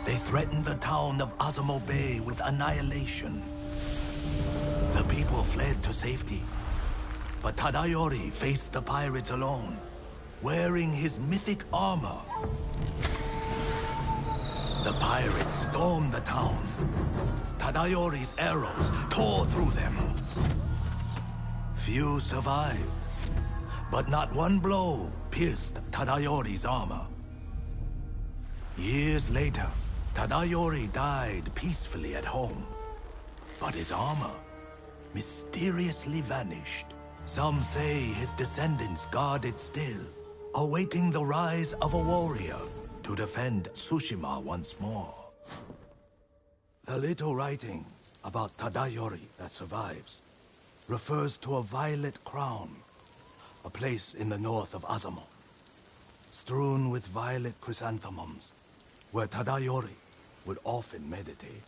They threatened the town of Azamo Bay with annihilation. The people fled to safety, but Tadayori faced the pirates alone, wearing his mythic armor. The pirates stormed the town. Tadayori's arrows tore through them. Few survived, but not one blow pierced Tadayori's armor. Years later, Tadayori died peacefully at home, but his armor mysteriously vanished. Some say his descendants guard it still, awaiting the rise of a warrior to defend Tsushima once more. The little writing about Tadayori that survives refers to a violet crown, a place in the north of Azamo, strewn with violet chrysanthemums, where Tadayori would often meditate.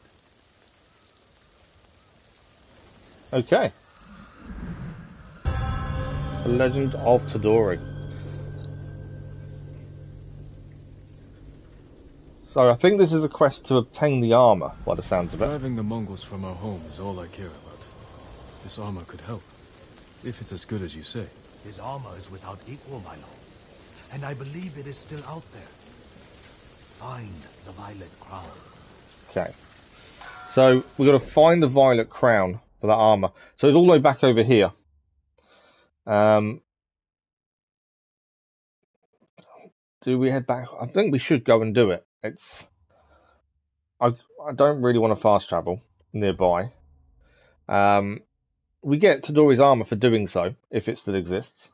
Okay. The Legend of Tadori. So I think this is a quest to obtain the armor, by the sounds of it. Driving the Mongols from our home is all I care about. This armor could help, if it's as good as you say. His armor is without equal, my lord, and I believe it is still out there. Find the violet crown. Okay. So we've got to find the violet crown for that armor. So it's all the way back over here. Do we head back? I think we should go and do it. I don't really want to fast travel nearby. We get Tadori's armor for doing so, if it still exists.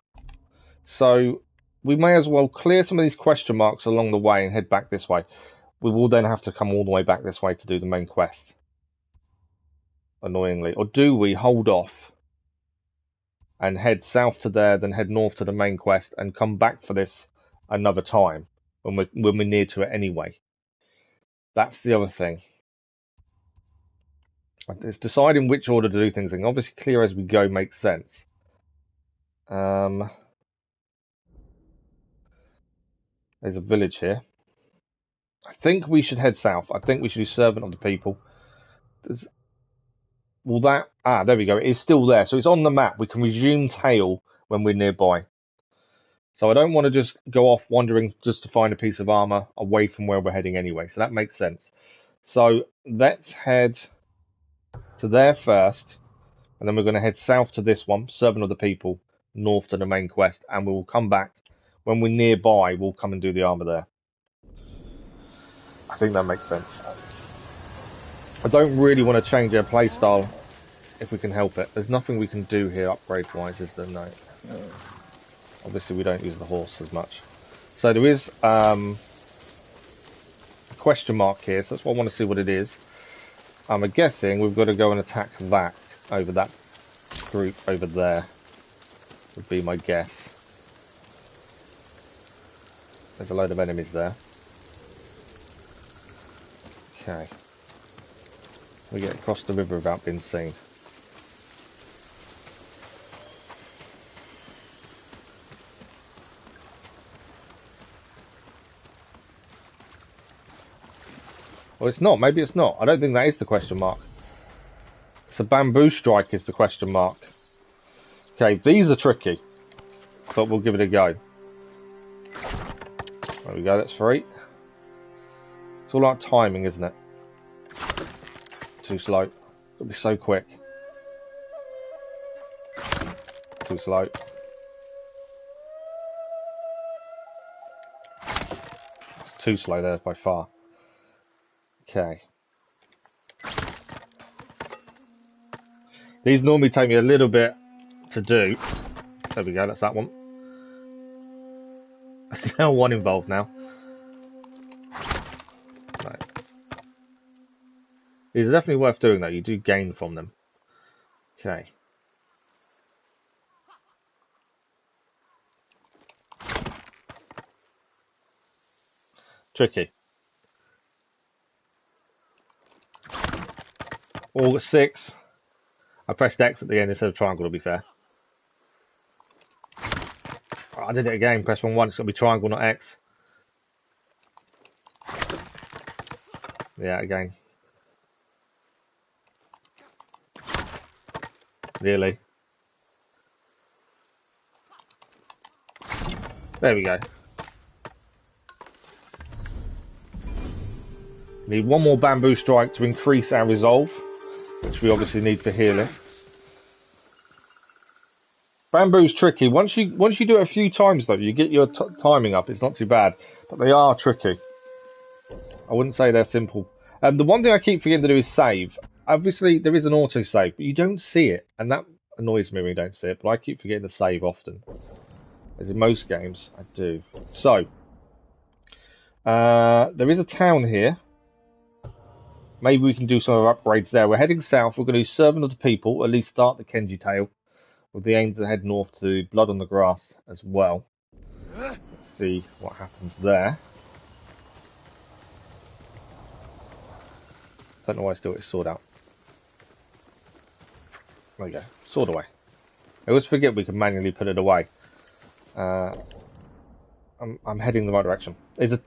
So we may as well clear some of these question marks along the way and head back this way. We will then have to come all the way back this way to do the main quest. Annoyingly. Or do we hold off and head south to there, then head north to the main quest and come back for this another time when we're near to it anyway? That's the other thing. It's deciding which order to do things in. Obviously, clear as we go makes sense. There's a village here. I think we should head south. I think we should do Servant of the People. Will that... Ah, there we go. It is still there. So it's on the map. We can resume Tale when we're nearby. So I don't want to just go off wandering just to find a piece of armor away from where we're heading anyway. So that makes sense. So let's head to there first. And then we're going to head south to this one, Servant of the People, north to the main quest. And we will come back. When we're nearby, we'll come and do the armor there. I think that makes sense. I don't really want to change our playstyle if we can help it. There's nothing we can do here upgrade-wise, is there? No. Obviously, we don't use the horse as much. So there is a question mark here, so that's why I want to see what it is. I'm guessing we've got to go and attack that over that group over there, would be my guess. There's a load of enemies there. Okay. We get across the river without being seen. Well, it's not. Maybe it's not. I don't think that is the question mark. It's a bamboo strike is the question mark. Okay, these are tricky, but we'll give it a go. There we go, that's 3. It's all about timing, isn't it? Too slow. It'll be so quick. Too slow. It's too slow there by far. Okay. These normally take me a little bit to do. There we go, that's that one. I see now one involved now. Right. These are definitely worth doing, though. You do gain from them. Okay. Tricky. All 6. I pressed X at the end instead of triangle, to be fair. Oh, I did it again. Press 1 once. It's going to be triangle, not X. Yeah, again. Really? There we go. Need one more bamboo strike to increase our resolve, which we obviously need for healing. Bamboo's tricky. Once you do it a few times, though, you get your timing up. It's not too bad, but they are tricky. I wouldn't say they're simple. The one thing I keep forgetting to do is save. Obviously, there is an auto save, but you don't see it, and that annoys me when you don't see it. But I keep forgetting to save often, as in most games I do. So there is a town here. Maybe we can do some of our upgrades there. We're heading south. We're going to do Servant of the People, at least start the Kenji tale, with the aim to head north to Blood on the Grass as well. Let's see what happens there. Don't know why I still get his sword out. There we go. Sword away. I always forget we can manually put it away. I'm heading in the right direction.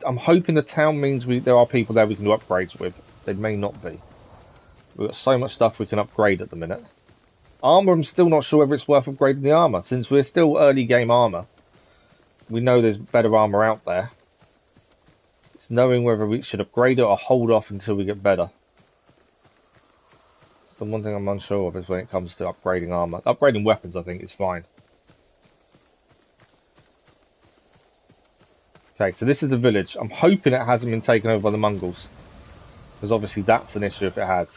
I'm hoping the town means there are people there we can do upgrades with. They may not be. We've got so much stuff we can upgrade at the minute. Armour, I'm still not sure whether it's worth upgrading the armour. Since we're still early game armour, we know there's better armour out there. It's knowing whether we should upgrade it or hold off until we get better. So one thing I'm unsure of is when it comes to upgrading armour. Upgrading weapons, I think, is fine. Okay, so this is the village. I'm hoping it hasn't been taken over by the Mongols, because obviously that's an issue if it has.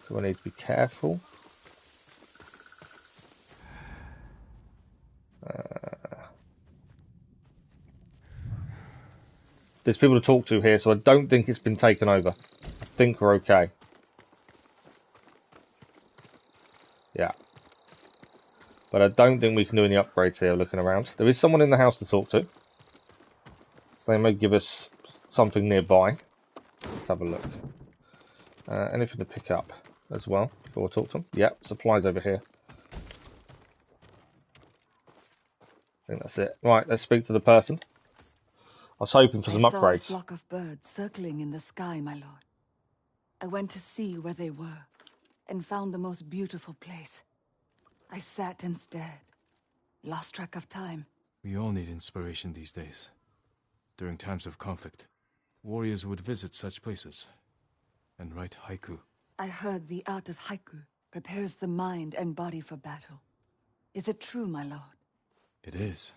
So I need to be careful. There's people to talk to here, so I don't think it's been taken over. I think we're okay. Yeah. But I don't think we can do any upgrades here looking around. There is someone in the house to talk to. So they may give us something nearby. Let's have a look. Anything to pick up as well before we talk to them? Yep, supplies over here. I think that's it. Right, let's speak to the person. I was hoping for some upgrades. I saw a flock of birds circling in the sky, my lord. I went to see where they were, and found the most beautiful place. I sat and stared, lost track of time. We all need inspiration these days. During times of conflict, warriors would visit such places and write haiku. I heard the art of haiku prepares the mind and body for battle. Is it true, my lord? It is.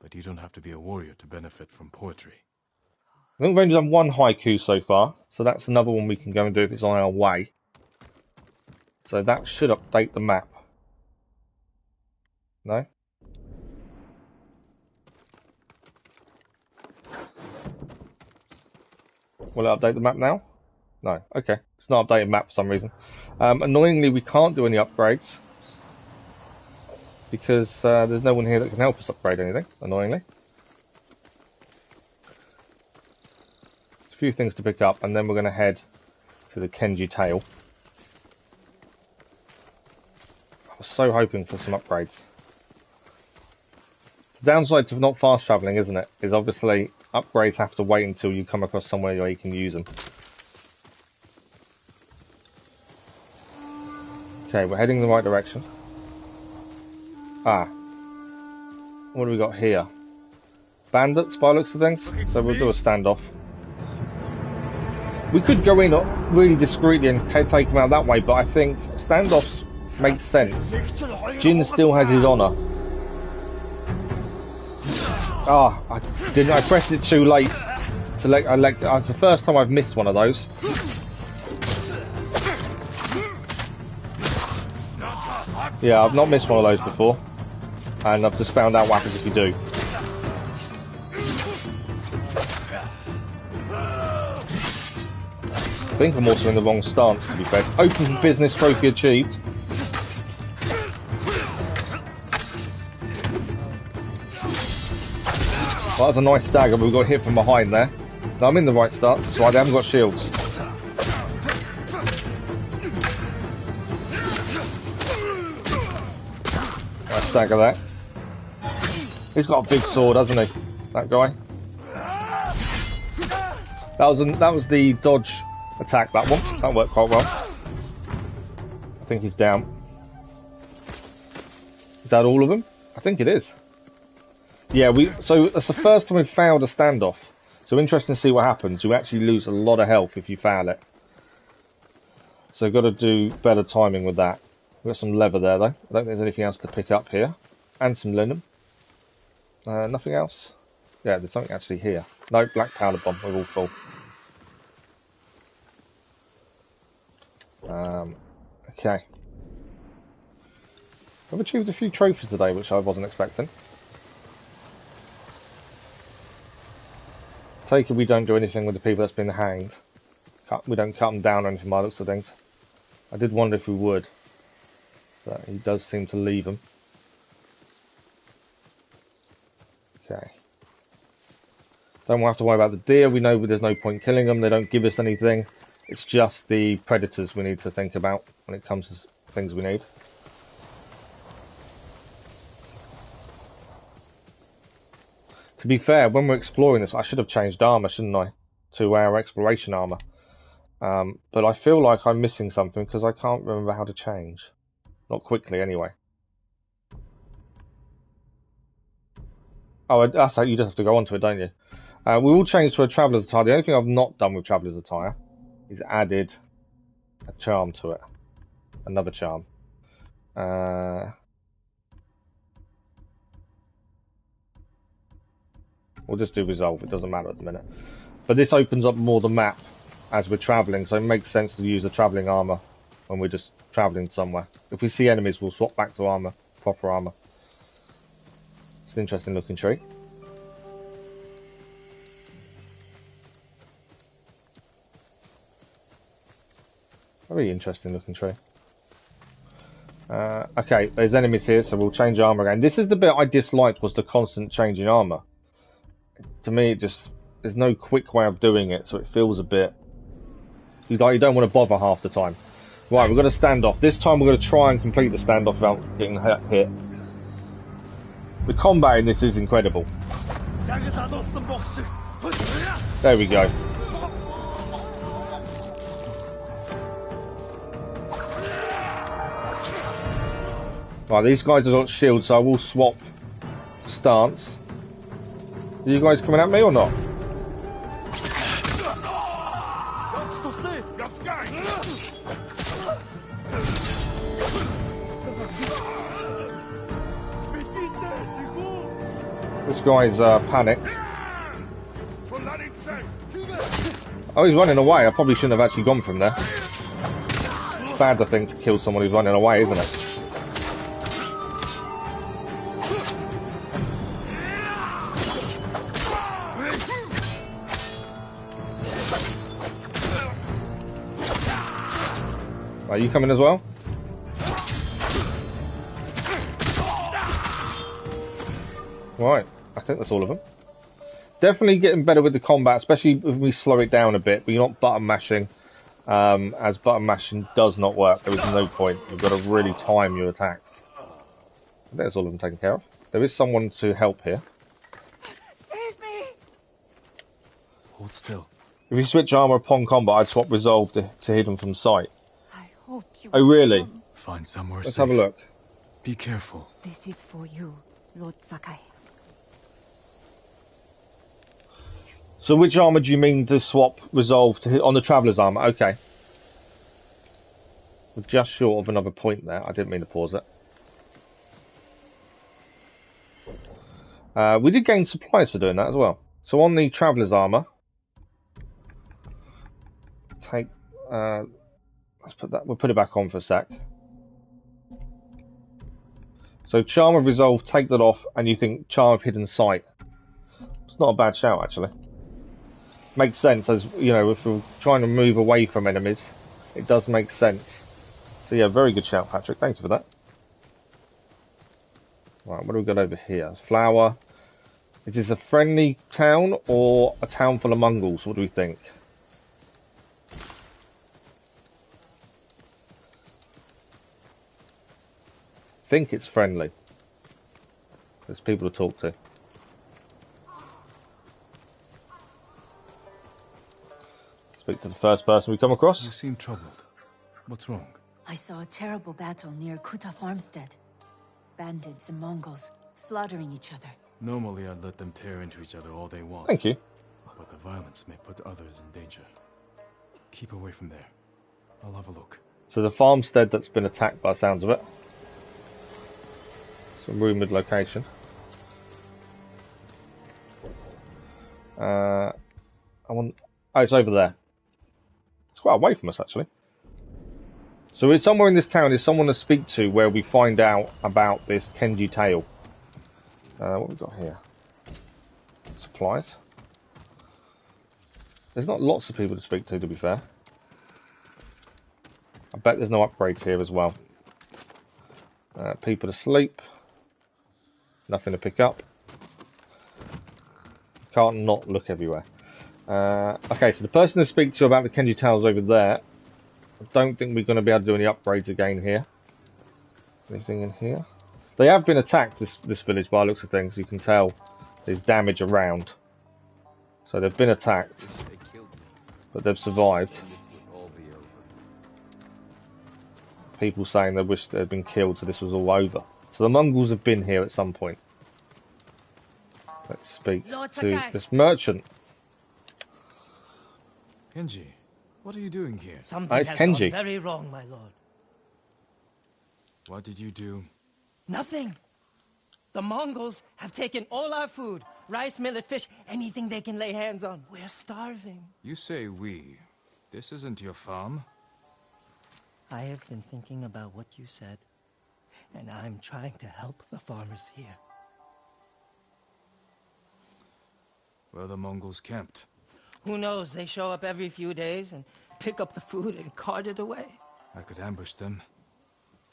But you don't have to be a warrior to benefit from poetry. I think we've only done one haiku so far, so that's another one we can go and do if it's on our way. So that should update the map. No? Will it update the map now? No. Okay. It's not updated map for some reason. Annoyingly, we can't do any upgrades, because there's no one here that can help us upgrade anything, annoyingly. A few things to pick up, and then we're going to head to the Kenji Tale. I was so hoping for some upgrades. The downside to not fast travelling, isn't it, is obviously upgrades have to wait until you come across somewhere where you can use them. Okay, we're heading in the right direction. Ah. What do we got here? Bandits, by the looks of things. So we'll do a standoff. We could go in really discreetly and take him out that way, but I think standoffs make sense. Jin still has his honour. Ah, I pressed it too late. It's the first time I've missed one of those. Yeah, I've not missed one of those before. And I've just found out what happens if you do. I think I'm also in the wrong stance, to be fair. Open for business, trophy achieved. Well, that was a nice stagger, but we got hit from behind there. No, I'm in the right stance, that's why they haven't got shields. Nice stagger there. He's got a big sword, hasn't he? That guy. That was the dodge attack, that one. That worked quite well. I think he's down. Is that all of them? I think it is. Yeah, so that's the first time we've failed a standoff. So interesting to see what happens. You actually lose a lot of health if you fail it. So got to do better timing with that. We've got some leather there though. I don't think there's anything else to pick up here. And some linen. Nothing else? Yeah, there's something actually here. No, black powder bomb. We're all full. Okay. I've achieved a few trophies today, which I wasn't expecting. Take it we don't do anything with the people that's been hanged. We don't cut them down or anything by the looks of things. I did wonder if we would. But he does seem to leave them. Okay. Don't have to worry about the deer. We know there's no point killing them. They don't give us anything. It's just the predators we need to think about when it comes to things we need. To be fair, when we're exploring this, I should have changed armor, shouldn't I? To our exploration armor. But I feel like I'm missing something because I can't remember how to change. Not quickly, anyway. Oh, that's how you just have to go onto it, don't you? We will change to a traveller's attire. The only thing I've not done with traveller's attire is added a charm to it. Another charm. We'll just do resolve. It doesn't matter at the minute. But this opens up more the map as we're travelling, so it makes sense to use a travelling armour when we're just travelling somewhere. If we see enemies, we'll swap back to armour, proper armour. It's an interesting looking tree. Very interesting looking tree. Okay, there's enemies here, so we'll change armour again. This is the bit I disliked, was the constant change in armour. To me, it just, there's no quick way of doing it, so it feels a bit, you don't want to bother half the time. Right, we've got a standoff. This time we're going to try and complete the standoff without getting hit. The combat in this is incredible. There we go. Right, these guys have got shields, so I will swap stance. Are you guys coming at me or not? This guy's panicked. Oh, he's running away. I probably shouldn't have actually gone from there. It's bad, I think, to kill someone who's running away, isn't it? Are you coming as well? Right, I think that's all of them. Definitely getting better with the combat, especially if we slow it down a bit, but you're not button mashing, as button mashing does not work. There is no point. You've got to really time your attacks. There's all of them taken care of. There is someone to help here. Save me! Hold still. If you switch armor upon combat, I'd swap resolve to hidden from sight. I hope you Oh, really? come. Find somewhere Let's safe. have a look. Be careful. This is for you, Lord Sakai. So which armor do you mean to swap resolve to hit on the traveller's armor? Okay. We're just short of another point there. I didn't mean to pause it. We did gain supplies for doing that as well. So on the traveller's armor, take. Let's put that. We'll put it back on for a sec. So charm of resolve, take that off, and you think charm of hidden sight. It's not a bad shout actually. makes sense, as you know, if we're trying to move away from enemies, it does make sense. So yeah, very good shout, Patrick. Thank you for that. Right, what do we got over here? Flower. Is this a friendly town or a town full of Mongols? What do we think? I think it's friendly. There's people to talk to. Speak to the first person we come across. You seem troubled. What's wrong? I saw a terrible battle near Kuta farmstead. Bandits and Mongols slaughtering each other. Normally I'd let them tear into each other all they want. Thank you. But the violence may put others in danger. Keep away from there. I'll have a look. So the farmstead that's been attacked by the sounds of it. Some rumoured location. I want. Oh, it's over there. It's quite away from us, actually. So it's somewhere in this town. Is someone to speak to where we find out about this Kenji tale. What have we got here? Supplies. There's not lots of people to speak to be fair. I bet there's no upgrades here as well. People asleep. Nothing to pick up. Can't not look everywhere. Okay, so the person to speak to about the Kenji tale is over there. I don't think we're going to be able to do any upgrades again here. Anything in here? They have been attacked, this village, by the looks of things. You can tell there's damage around. So they've been attacked, but they've survived. People saying they wish they had been killed, so this was all over. So the Mongols have been here at some point. Let's speak to this merchant. Kenji, what are you doing here? Something it's has Kenji. gone very wrong, my lord. What did you do? Nothing. The Mongols have taken all our food. Rice, millet, fish, anything they can lay hands on. We're starving. You say we. This isn't your farm. I have been thinking about what you said, and I'm trying to help the farmers here. Where the Mongols camped? Who knows? They show up every few days and pick up the food and cart it away. I could ambush them.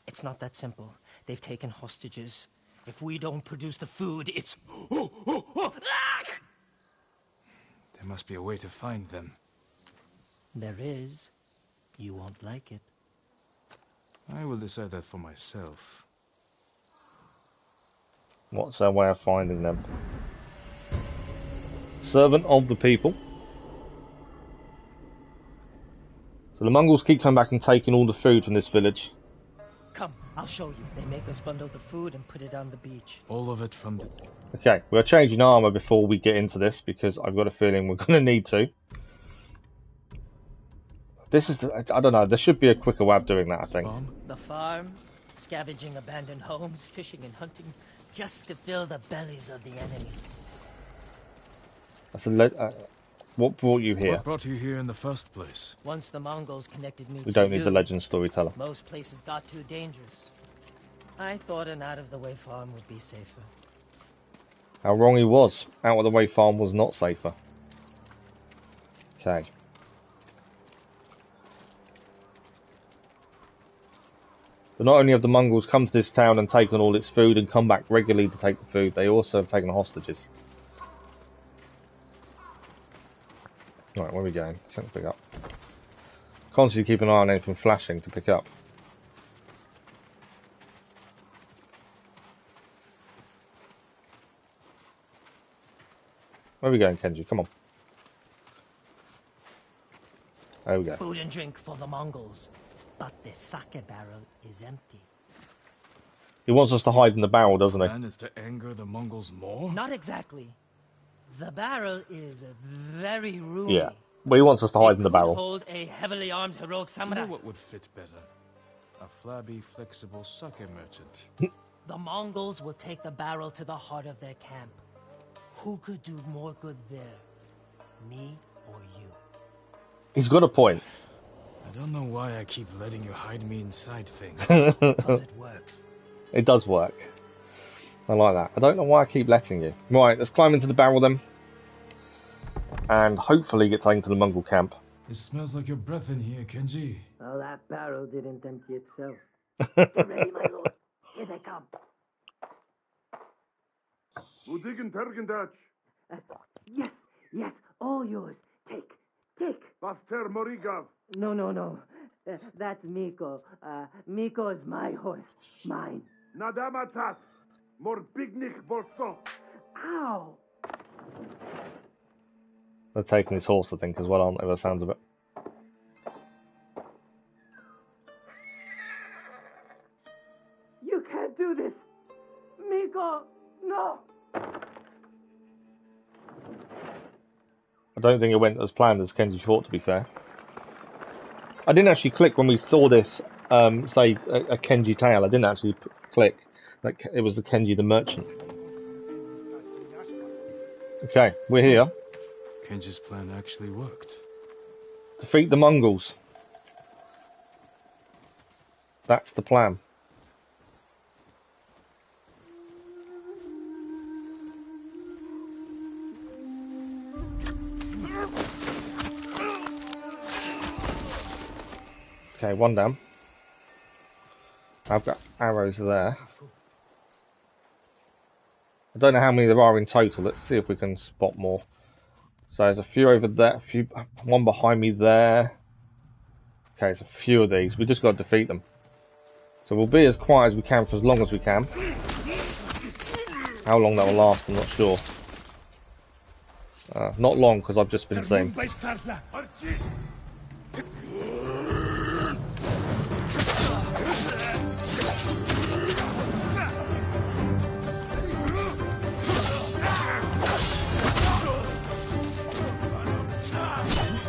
It's not that simple. They've taken hostages. If we don't produce the food, it's... There must be a way to find them. There is. You won't like it. I will decide that for myself. What's their way of finding them? Servant of the people. So the Mongols keep coming back and taking all the food from this village. Come, I'll show you. They make us bundle the food and put it on the beach. All of it from the... Okay, we're changing armour before we get into this because I've got a feeling we're going to need to. This is, I don't know, there should be a quicker way of doing that, I think. The farm, scavenging abandoned homes, fishing and hunting, just to fill the bellies of the enemy. What brought you here? What brought you here in the first place? Once the Mongols connected me We to don't need you, the legend storyteller. most places got too dangerous. I thought an out-of-the-way farm would be safer. How wrong he was. Out-of-the-way farm was not safer. Okay. But not only have the Mongols come to this town and taken all its food and come back regularly to take the food, they also have taken hostages. Right, where are we going? Something to pick up. Constantly keep an eye on anything flashing to pick up. Where are we going, Kenji? Come on. There we go. Food and drink for the Mongols, but the sake barrel is empty. He wants us to hide in the barrel, doesn't he? Plan is to anger the Mongols more? Not exactly. The barrel is very roomy. Yeah. But he wants us to hide in the It could barrel. hold a heavily armed heroic You samurai. know what would fit better? A flabby, flexible sake merchant. The Mongols will take the barrel to the heart of their camp. Who could do more good there? Me or you? He's got a point. I don't know why I keep letting you hide me inside things. Because it works. It does work. I like that. I don't know why I keep letting you. Right, let's climb into the barrel then. and hopefully get taken to the Mongol camp. It smells like your breath in here, Kenji. Well, that barrel didn't empty itself. Get ready, my lord. Here they come. Yes, yes, all yours. Take. No. That's Miko. Miko is my horse. Mine. Ow! They're taking his horse, I think, as well, aren't they? By the sounds of it. You can't do this! Miko! No! I don't think it went as planned as Kenji thought, to be fair. I didn't actually click when we saw this, say, a Kenji tale. I didn't actually click that it was the Kenji the merchant. Okay, we're here. Kenji's plan actually worked. Defeat the Mongols. That's the plan. Okay, one down. I've got arrows there. I don't know how many there are in total. Let's see if we can spot more. So there's a few over there, one behind me there. Okay, there's a few of these. We just got to defeat them. So we'll be as quiet as we can for as long as we can. How long that will last, I'm not sure. Not long, because I've just been seen.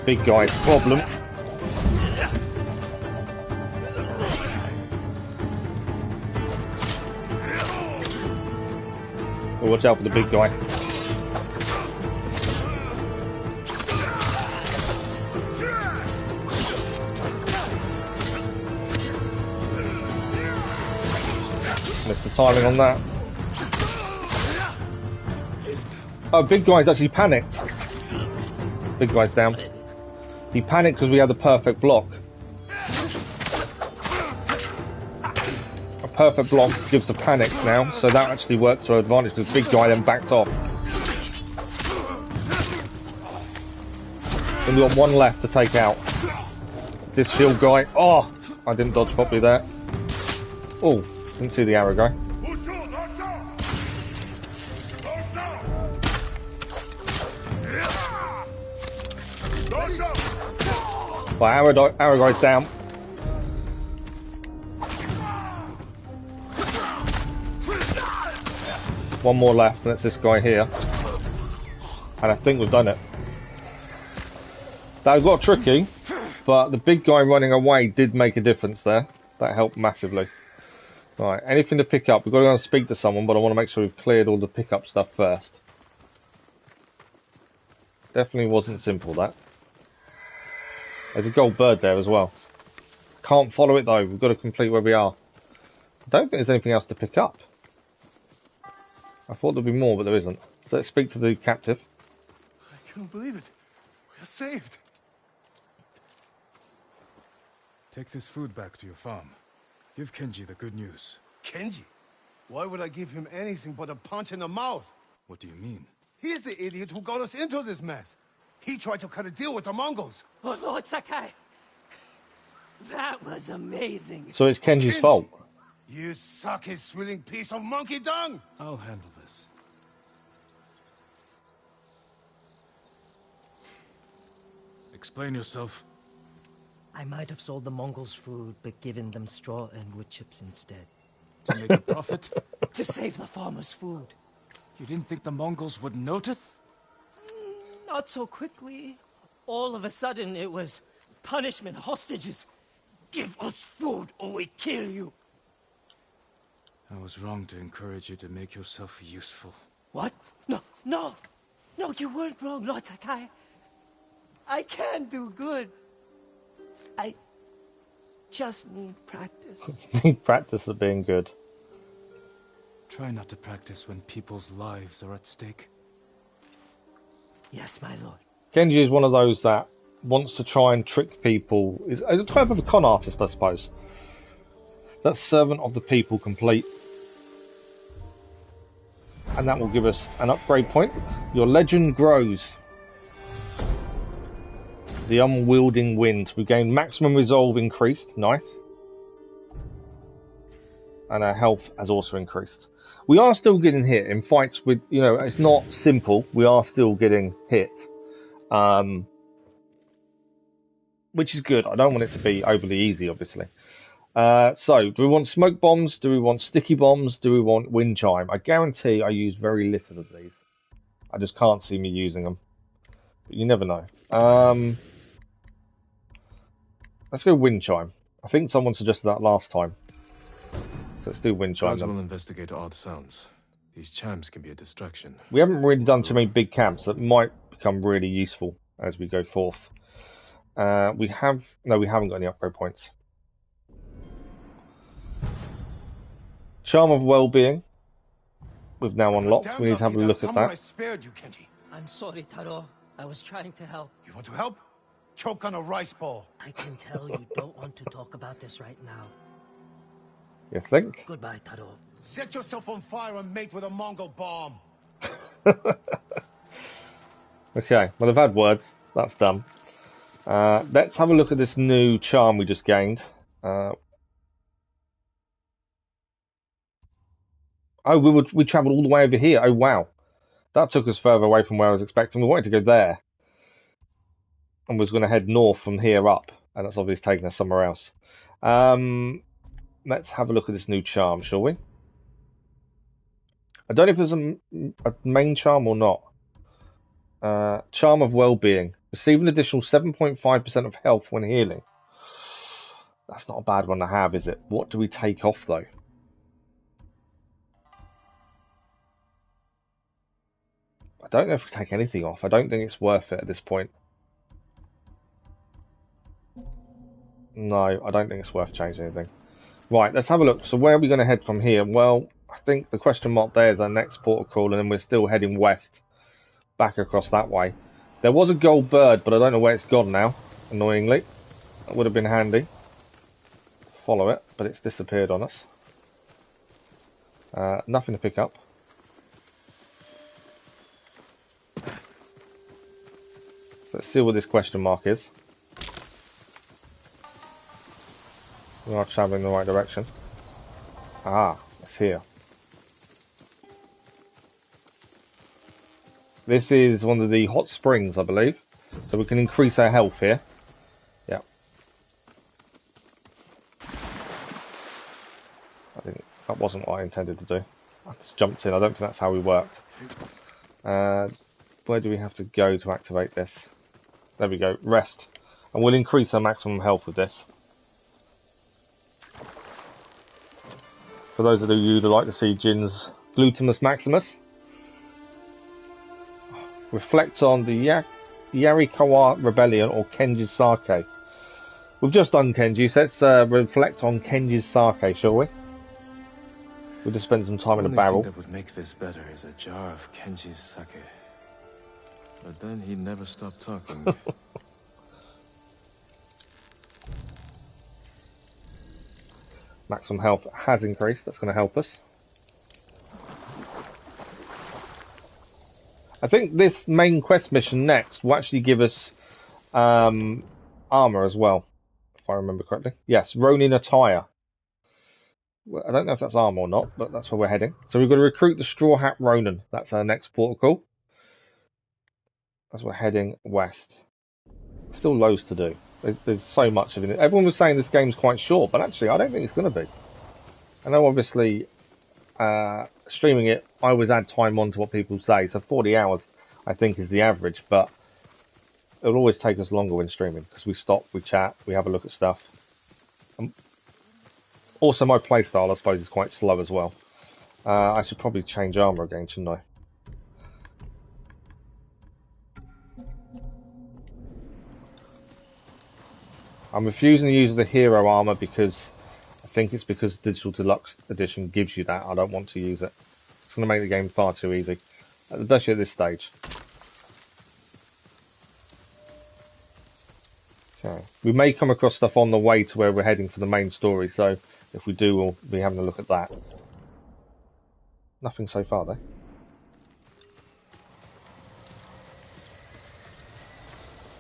Big guy's problem. Oh, watch out for the big guy. Missed the timing on that. Oh, big guy's actually panicked. Big guy's down. He panicked because we had the perfect block. A perfect block gives a panic now, so that actually worked to our advantage because the big guy then backed off. And we've got one left to take out. This shield guy. Oh, I didn't dodge properly there. Oh, didn't see the arrow guy. Right, arrow guy's down. One more left, and it's this guy here. And I think we've done it. That got tricky, but the big guy running away did make a difference there. That helped massively. Right, anything to pick up? We've got to go and speak to someone, but I want to make sure we've cleared all the pickup stuff first. Definitely wasn't simple, that. There's a gold bird there as well. Can't follow it though, we've got to complete where we are. I don't think there's anything else to pick up. I thought there'd be more, but there isn't. So let's speak to the captive. I can't believe it. We're saved. Take this food back to your farm. Give Kenji the good news. Kenji? Why would I give him anything but a punch in the mouth? What do you mean? He's the idiot who got us into this mess. He tried to cut a deal with the Mongols. Oh, Lord Sakai! That was amazing! So it's Kenji's fault. You sake-swilling piece of monkey dung! I'll handle this. Explain yourself. I might have sold the Mongols food, but given them straw and wood chips instead. To make a profit? To save the farmers' food. You didn't think the Mongols would notice? Not so quickly. All of a sudden, it was punishment, hostages. Give us food or we kill you. I was wrong to encourage you to make yourself useful. What? No, you weren't wrong, Lord Takai. I can do good. I just need practice. Need practice at being good. Try not to practice when people's lives are at stake. Yes, my lord. Genji is one of those that wants to try and trick people. Is a type of a con artist, I suppose. That's servant of the people complete. And that will give us an upgrade point. Your legend grows. The unwielding wind. We gain maximum resolve increased. Nice. And our health has also increased. We are still getting hit in fights with, you know, it's not simple. We are still getting hit. Which is good. I don't want it to be overly easy, obviously. So, do we want smoke bombs? Do we want sticky bombs? Do we want wind chime? I guarantee I use very little of these. I just can't see me using them. But you never know. Let's go wind chime. I think someone suggested that last time. So let's do wind chime. Guards will investigate odd sounds. These chimes can be a distraction. We haven't really done too many big camps that might become really useful as we go forth. We haven't got any upgrade points. Charm of Well-Being. We've now unlocked. We need to have a look at that. I spared you, Kenji. I'm sorry, Taro. I was trying to help. You want to help? Choke on a rice ball. I can tell you don't want to talk about this right now. You think? Goodbye, Taro. Set yourself on fire and mate with a Mongol bomb. Okay, well, I've had words. That's done. Let's have a look at this new charm we just gained. Oh, we travelled all the way over here. Oh, wow. That took us further away from where I was expecting. We wanted to go there. And was going to head north from here up. And that's obviously taking us somewhere else. Let's have a look at this new charm, shall we? I don't know if there's a main charm or not. Charm of Well-Being. Receive an additional 7.5% of health when healing. That's not a bad one to have, is it? What do we take off, though? I don't know if we take anything off. I don't think it's worth it at this point. No, I don't think it's worth changing anything. Right, let's have a look. So where are we going to head from here? Well, I think the question mark there is our next port of call, and then we're still heading west. Back across that way. There was a gold bird, but I don't know where it's gone now, annoyingly. That would have been handy. Follow it, but it's disappeared on us. Nothing to pick up. Let's see what this question mark is. We are travelling in the right direction. Ah, it's here. This is one of the hot springs, I believe. So we can increase our health here. Yeah. I think that wasn't what I intended to do. I just jumped in. I don't think that's how we worked. Where do we have to go to activate this? There we go. Rest. And we'll increase our maximum health with this. For those of you who'd like to see Jin's Glutamus Maximus. Reflect on the Yarikawa Rebellion or Kenji's Sake. We've just done Kenji, so let's reflect on Kenji's Sake, shall we? We'll just spend some time in a barrel. The only thing that would make this better is a jar of Kenji's sake. But then he never stopped talking. Maximum health has increased. That's going to help us. I think this main quest mission next will actually give us armor as well, if I remember correctly. Yes, Ronin attire. Well, I don't know if that's armor or not, but that's where we're heading. So we've got to recruit the Straw Hat Ronin. That's our next port of call. As we're heading west. Still loads to do. There's so much of it. Everyone was saying this game's quite short, but actually I don't think it's going to be. I know obviously streaming it, I always add time on to what people say, so 40 hours I think is the average, but it'll always take us longer when streaming, because we stop, we chat, we have a look at stuff. Also my playstyle I suppose is quite slow as well. I should probably change armour again, shouldn't I? I'm refusing to use the hero armour because I think it's because Digital Deluxe Edition gives you that. I don't want to use it. It's going to make the game far too easy, especially at this stage. Okay. We may come across stuff on the way to where we're heading for the main story, so if we do, we'll be having a look at that. Nothing so far, though.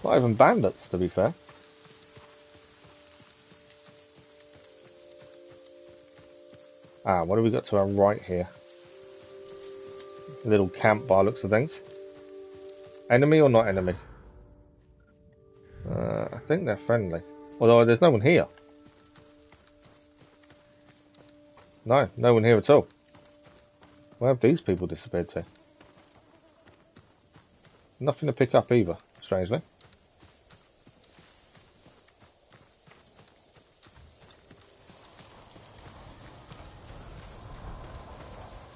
Not even bandits, to be fair. Ah, what have we got to our right here? A little camp by looks of things. Enemy or not enemy? I think they're friendly. Although there's no one here. No, no one here at all. Where have these people disappeared to? Nothing to pick up either, strangely.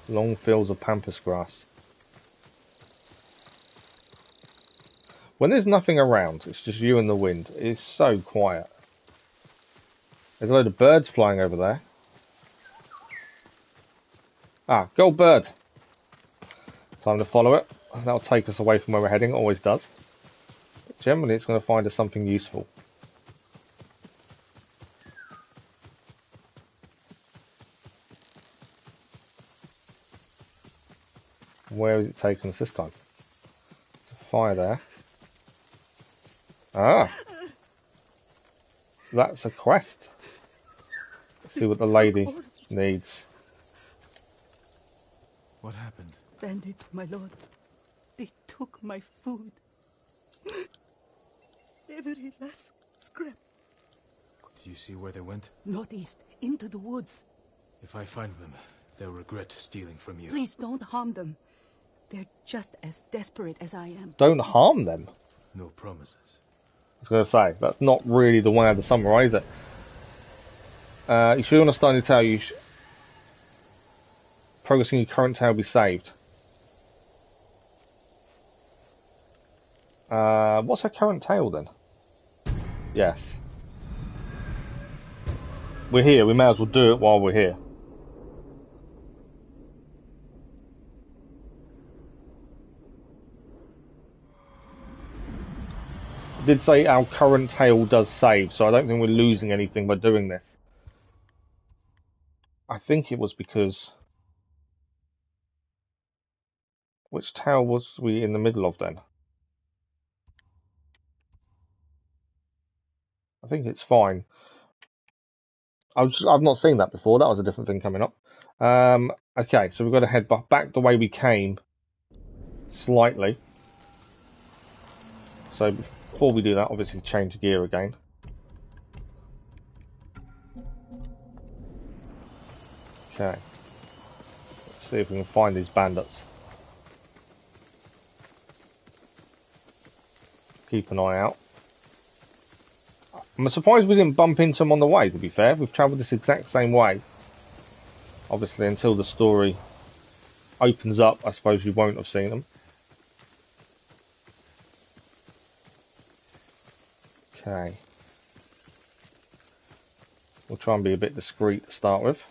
Long fields of pampas grass. When there's nothing around, it's just you and the wind. It's so quiet. There's a load of birds flying over there. Ah, gold bird. Time to follow it. That'll take us away from where we're heading. It always does. But generally, it's going to find us something useful. Where is it taking us this time? Fire there. Ah! That's a quest. Let's see what the lady needs. What happened? Bandits, my lord. They took my food. Every last scrap. Do you see where they went? Northeast, into the woods. If I find them, they'll regret stealing from you. Please don't harm them. They're just as desperate as I am. Don't harm them. No promises. I was going to say, that's not really the way to summarise it. You should on a stony tale, progressing your current tale will be saved. What's our current tale then? Yes. We're here, we may as well do it while we're here. I did say our current tale does save, so I don't think we're losing anything by doing this. I think it was because... Which tale was we in the middle of then? I think it's fine. I've not seen that before. That was a different thing coming up. Okay, so we've got to head back the way we came. Slightly. So before we do that, obviously change gear again. Okay. Let's see if we can find these bandits. Keep an eye out. I'm surprised we didn't bump into them on the way, to be fair. We've travelled this exact same way. Obviously, until the story opens up, I suppose you won't have seen them. Okay. We'll try and be a bit discreet to start with.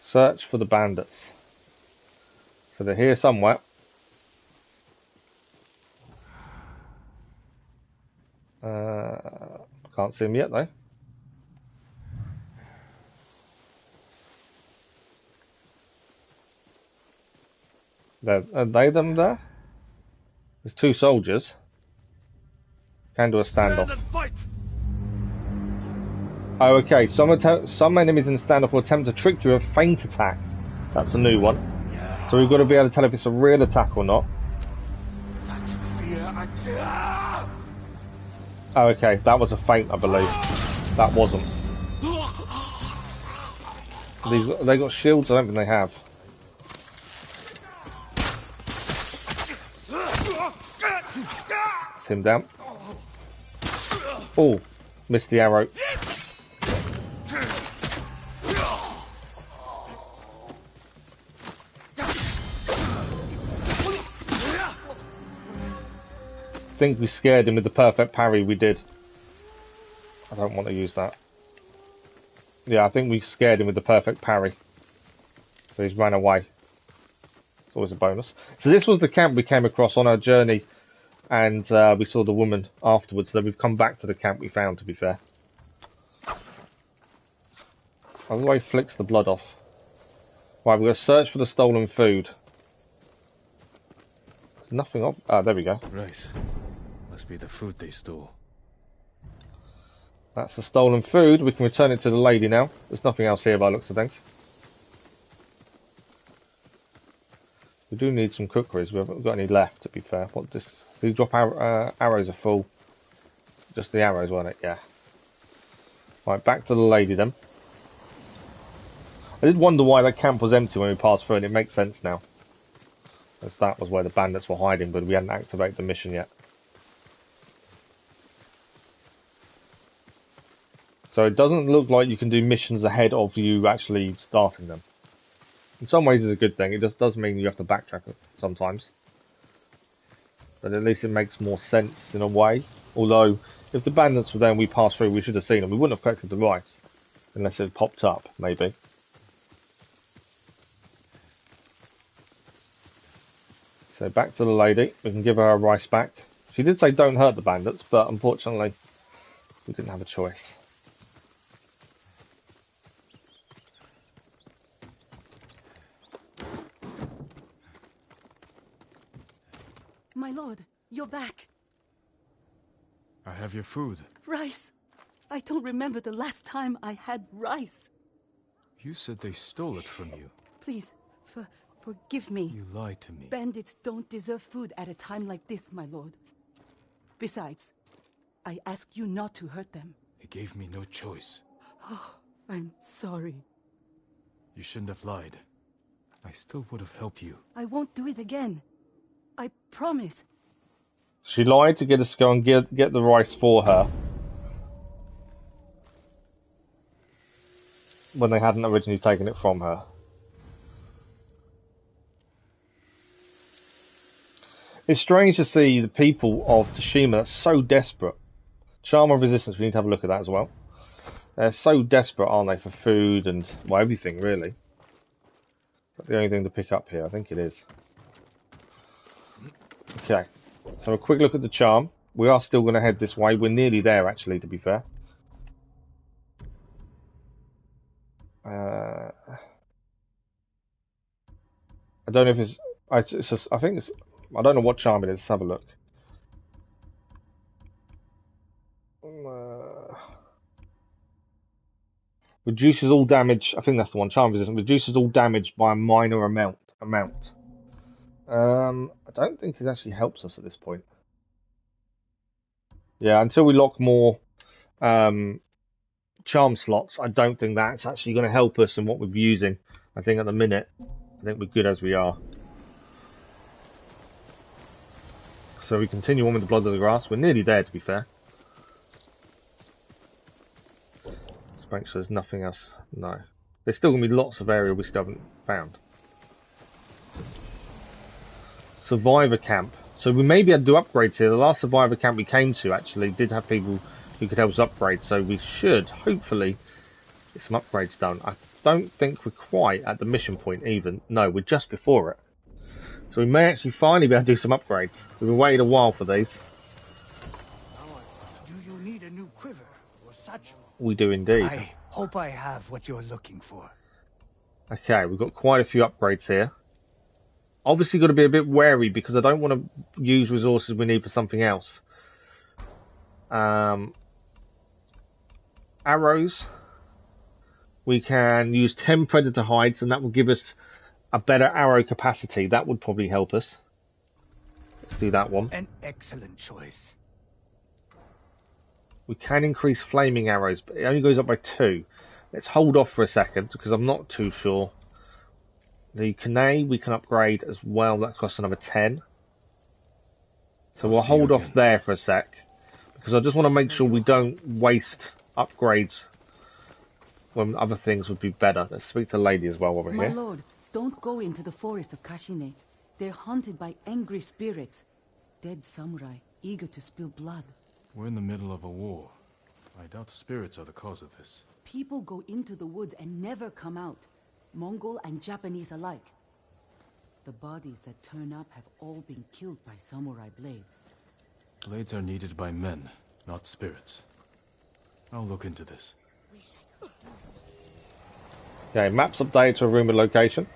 Search for the bandits. So they're here somewhere. Can't see them yet though. Are they them there? There's two soldiers. Can do a standoff. Oh, okay. Some enemies in standoff will attempt to trick you with a feint attack. That's a new one. So we've got to be able to tell if it's a real attack or not. That fear Oh, okay. That was a feint, I believe. That wasn't. They got shields? I don't think they have. It's him down. Oh, missed the arrow. I think we scared him with the perfect parry we did. I don't want to use that. Yeah, I think we scared him with the perfect parry. So he's ran away. It's always a bonus. So this was the camp we came across on our journey and we saw the woman afterwards. So we've come back to the camp we found, to be fair. Other way flicks the blood off. Right, we're going to search for the stolen food. There's nothing off. Ah, there we go. Rice. Must be the food they stole. That's the stolen food. We can return it to the lady now. There's nothing else here by the looks of things. We do need some cookeries. We haven't got any left, to be fair. What this? Do you drop arrows are full? Just the arrows, weren't it? Yeah. Right, back to the lady then. I did wonder why that camp was empty when we passed through, and it makes sense now. As that was where the bandits were hiding, but we hadn't activated the mission yet. So it doesn't look like you can do missions ahead of you actually starting them. In some ways it's a good thing. It just does mean you have to backtrack sometimes. But at least it makes more sense in a way. Although, if the bandits were there and we passed through, we should have seen them. We wouldn't have collected the rice. Unless it popped up, maybe. So back to the lady. We can give her her rice back. She did say don't hurt the bandits, but unfortunately we didn't have a choice. My lord, you're back. I have your food. Rice. I don't remember the last time I had rice. You said they stole it from you. Please, forgive me. You lied to me. Bandits don't deserve food at a time like this, my lord. Besides, I asked you not to hurt them. He gave me no choice. Oh, I'm sorry. You shouldn't have lied. I still would have helped you. I won't do it again. I promise. She lied to get us to go and get the rice for her. When they hadn't originally taken it from her. It's strange to see the people of Tsushima that's so desperate. Charm of Resistance, we need to have a look at that as well. They're so desperate, aren't they, for food and, well, everything, really. Is that the only thing to pick up here? I think it is. Okay, so a quick look at the charm. We are still going to head this way. We're nearly there, actually, to be fair. I don't know if it's just, I think it's, I don't know what charm it is. Let's have a look. Reduces all damage. I think that's the one. Charm resistant. Reduces all damage by a minor amount. I don't think it actually helps us at this point. Yeah, until we lock more charm slots, I don't think that's actually going to help us in what we're using. I think at the minute, I think we're good as we are. So we continue on with the Blood of the Grass. We're nearly there, to be fair. Let's make sure there's nothing else. No. There's still going to be lots of area we still haven't found. Survivor camp. So we may be able to do upgrades here. The last survivor camp we came to actually did have people who could help us upgrade. So we should, hopefully, get some upgrades done. I don't think we're quite at the mission point even. No, we're just before it. So we may actually finally be able to do some upgrades. We've been waiting a while for these. Do you need a new quiver or satchel? We do indeed. I hope I have what you're looking for. Okay, we've got quite a few upgrades here. Obviously got to be a bit wary because I don't want to use resources we need for something else. Arrows. We can use 10 predator hides and that will give us a better arrow capacity. That would probably help us. Let's do that one. An excellent choice. We can increase flaming arrows, but it only goes up by 2. Let's hold off for a second because I'm not too sure. The Kane we can upgrade as well. That costs another 10. So we'll hold off there for a sec because I just want to make sure we don't waste upgrades when other things would be better. Let's speak to the lady as well while we're My here. lord, don't go into the forest of Kashine. They're haunted by angry spirits. Dead samurai, eager to spill blood. We're in the middle of a war. I doubt spirits are the cause of this. People go into the woods and never come out. Mongol and Japanese alike. The bodies that turn up have all been killed by samurai blades. Blades are needed by men, not spirits. I'll look into this. Okay, maps updated to a rumored location.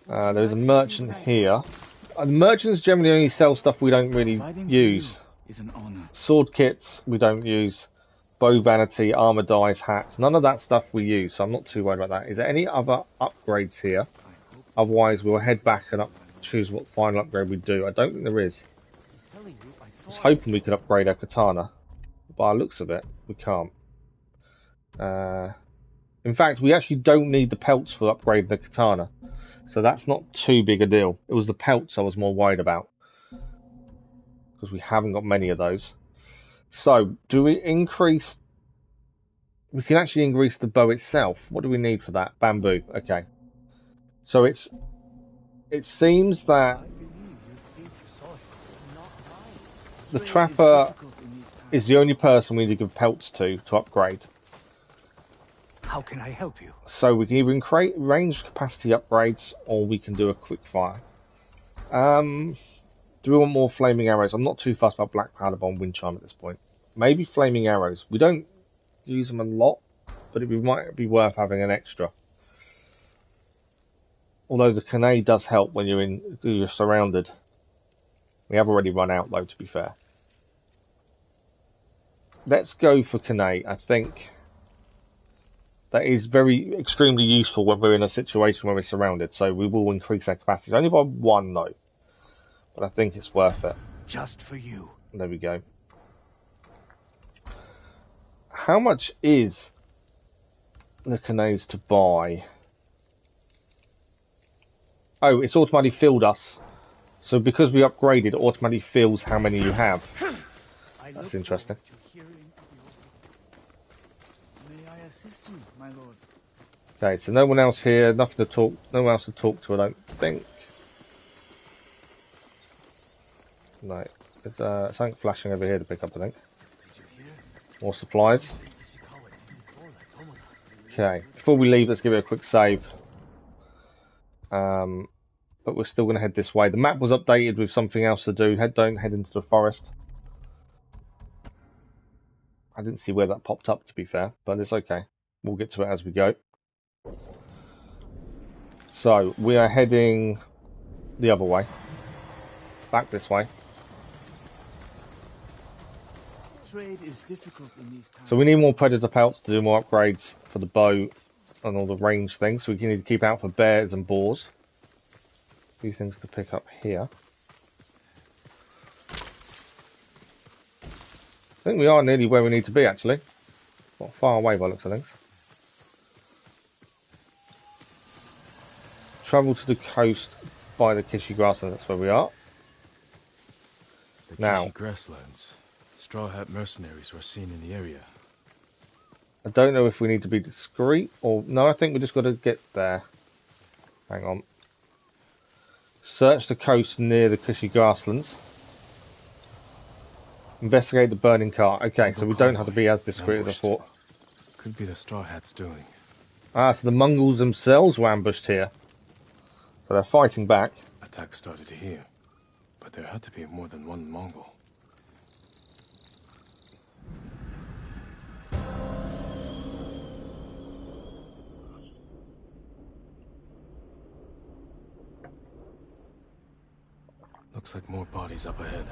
There's a merchant here. The merchants generally only sell stuff we don't really use. Is an honor. Sword kits we don't use. Bow vanity, armor dies, hats. None of that stuff we use, so I'm not too worried about that. Is there any other upgrades here? Otherwise, we'll head back and choose what final upgrade we do. I don't think there is. I was hoping we could upgrade our katana. By the looks of it, we can't. In fact, we actually don't need the pelts for upgrading the katana. So that's not too big a deal. It was the pelts I was more worried about. Because we haven't got many of those. So, do we increase... We can actually increase the bow itself. What do we need for that? Bamboo. Okay. So it seems that the trapper is the only person we need to give pelts to upgrade. How can I help you? So we can either create range capacity upgrades, or we can do a quick fire. Do we want more flaming arrows? I'm not too fussed about black powder bomb, wind chime at this point. Maybe flaming arrows. We don't use them a lot, but it might be worth having an extra. Although the Kane does help when you're surrounded. We have already run out though, to be fair. Let's go for Kane. I think that is extremely useful when we're in a situation where we're surrounded. So we will increase our capacity. Only by 1 though. But I think it's worth it. Just for you. There we go. How much is the Kanaes to buy? Oh, it's automatically filled us. So because we upgraded, it automatically fills how many you have. That's interesting. May I assist you, my lord? Okay, so no one else here, nothing to talk, no one else to talk to, I don't think. No, there's something flashing over here to pick up, I think. More supplies. Okay, before we leave, let's give it a quick save. But we're still going to head this way. The map was updated with something else to do. Don't head into the forest. I didn't see where that popped up, to be fair, but it's okay. We'll get to it as we go. So, we are heading the other way. Back this way. Trade is difficult in these times. So we need more predator pelts to do more upgrades for the bow and all the range things. So we need to keep out for bears and boars. These things to pick up here. I think we are nearly where we need to be, actually. Not far away by the looks of things. Travel to the coast by the Kishi grasslands. That's where we are. The Now, Kishi grasslands. Straw Hat mercenaries were seen in the area. I don't know if we need to be discreet or... No, I think we just got to get there. Hang on. Search the coast near the Kishi grasslands. Investigate the burning cart. Okay, so we don't have to be as discreet as I thought. Could be the Straw Hats doing. Ah, so the Mongols themselves were ambushed here. So they're fighting back. Attacks started here, but there had to be more than one Mongol. Looks like more bodies up ahead.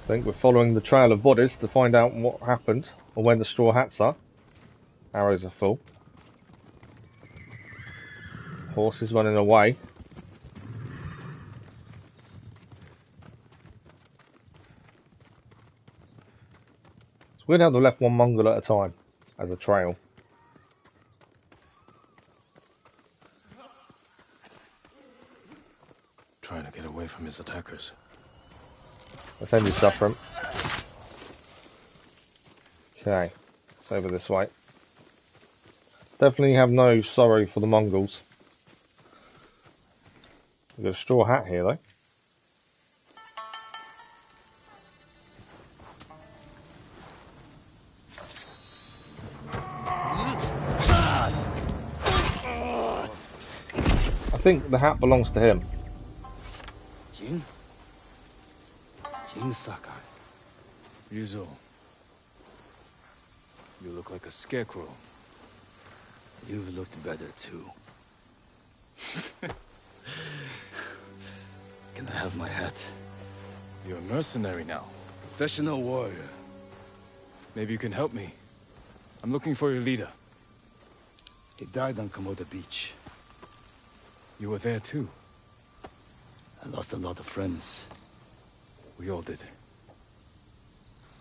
I think we're following the trail of bodies to find out what happened, or when the straw hats are. Arrows are full. Horses running away. It's weird how they left one Mongol at a time as a trail. Trying to get away from his attackers. Let's end his suffering. Okay, it's over this way. Definitely have no sorrow for the Mongols. We've got a straw hat here though. I think the hat belongs to him. King Sakai. Rizzu, you look like a scarecrow. You've looked better too. Can I have my hat? You're a mercenary now. Professional warrior. Maybe you can help me. I'm looking for your leader. He died on Komoda Beach. You were there too. I lost a lot of friends. We all did.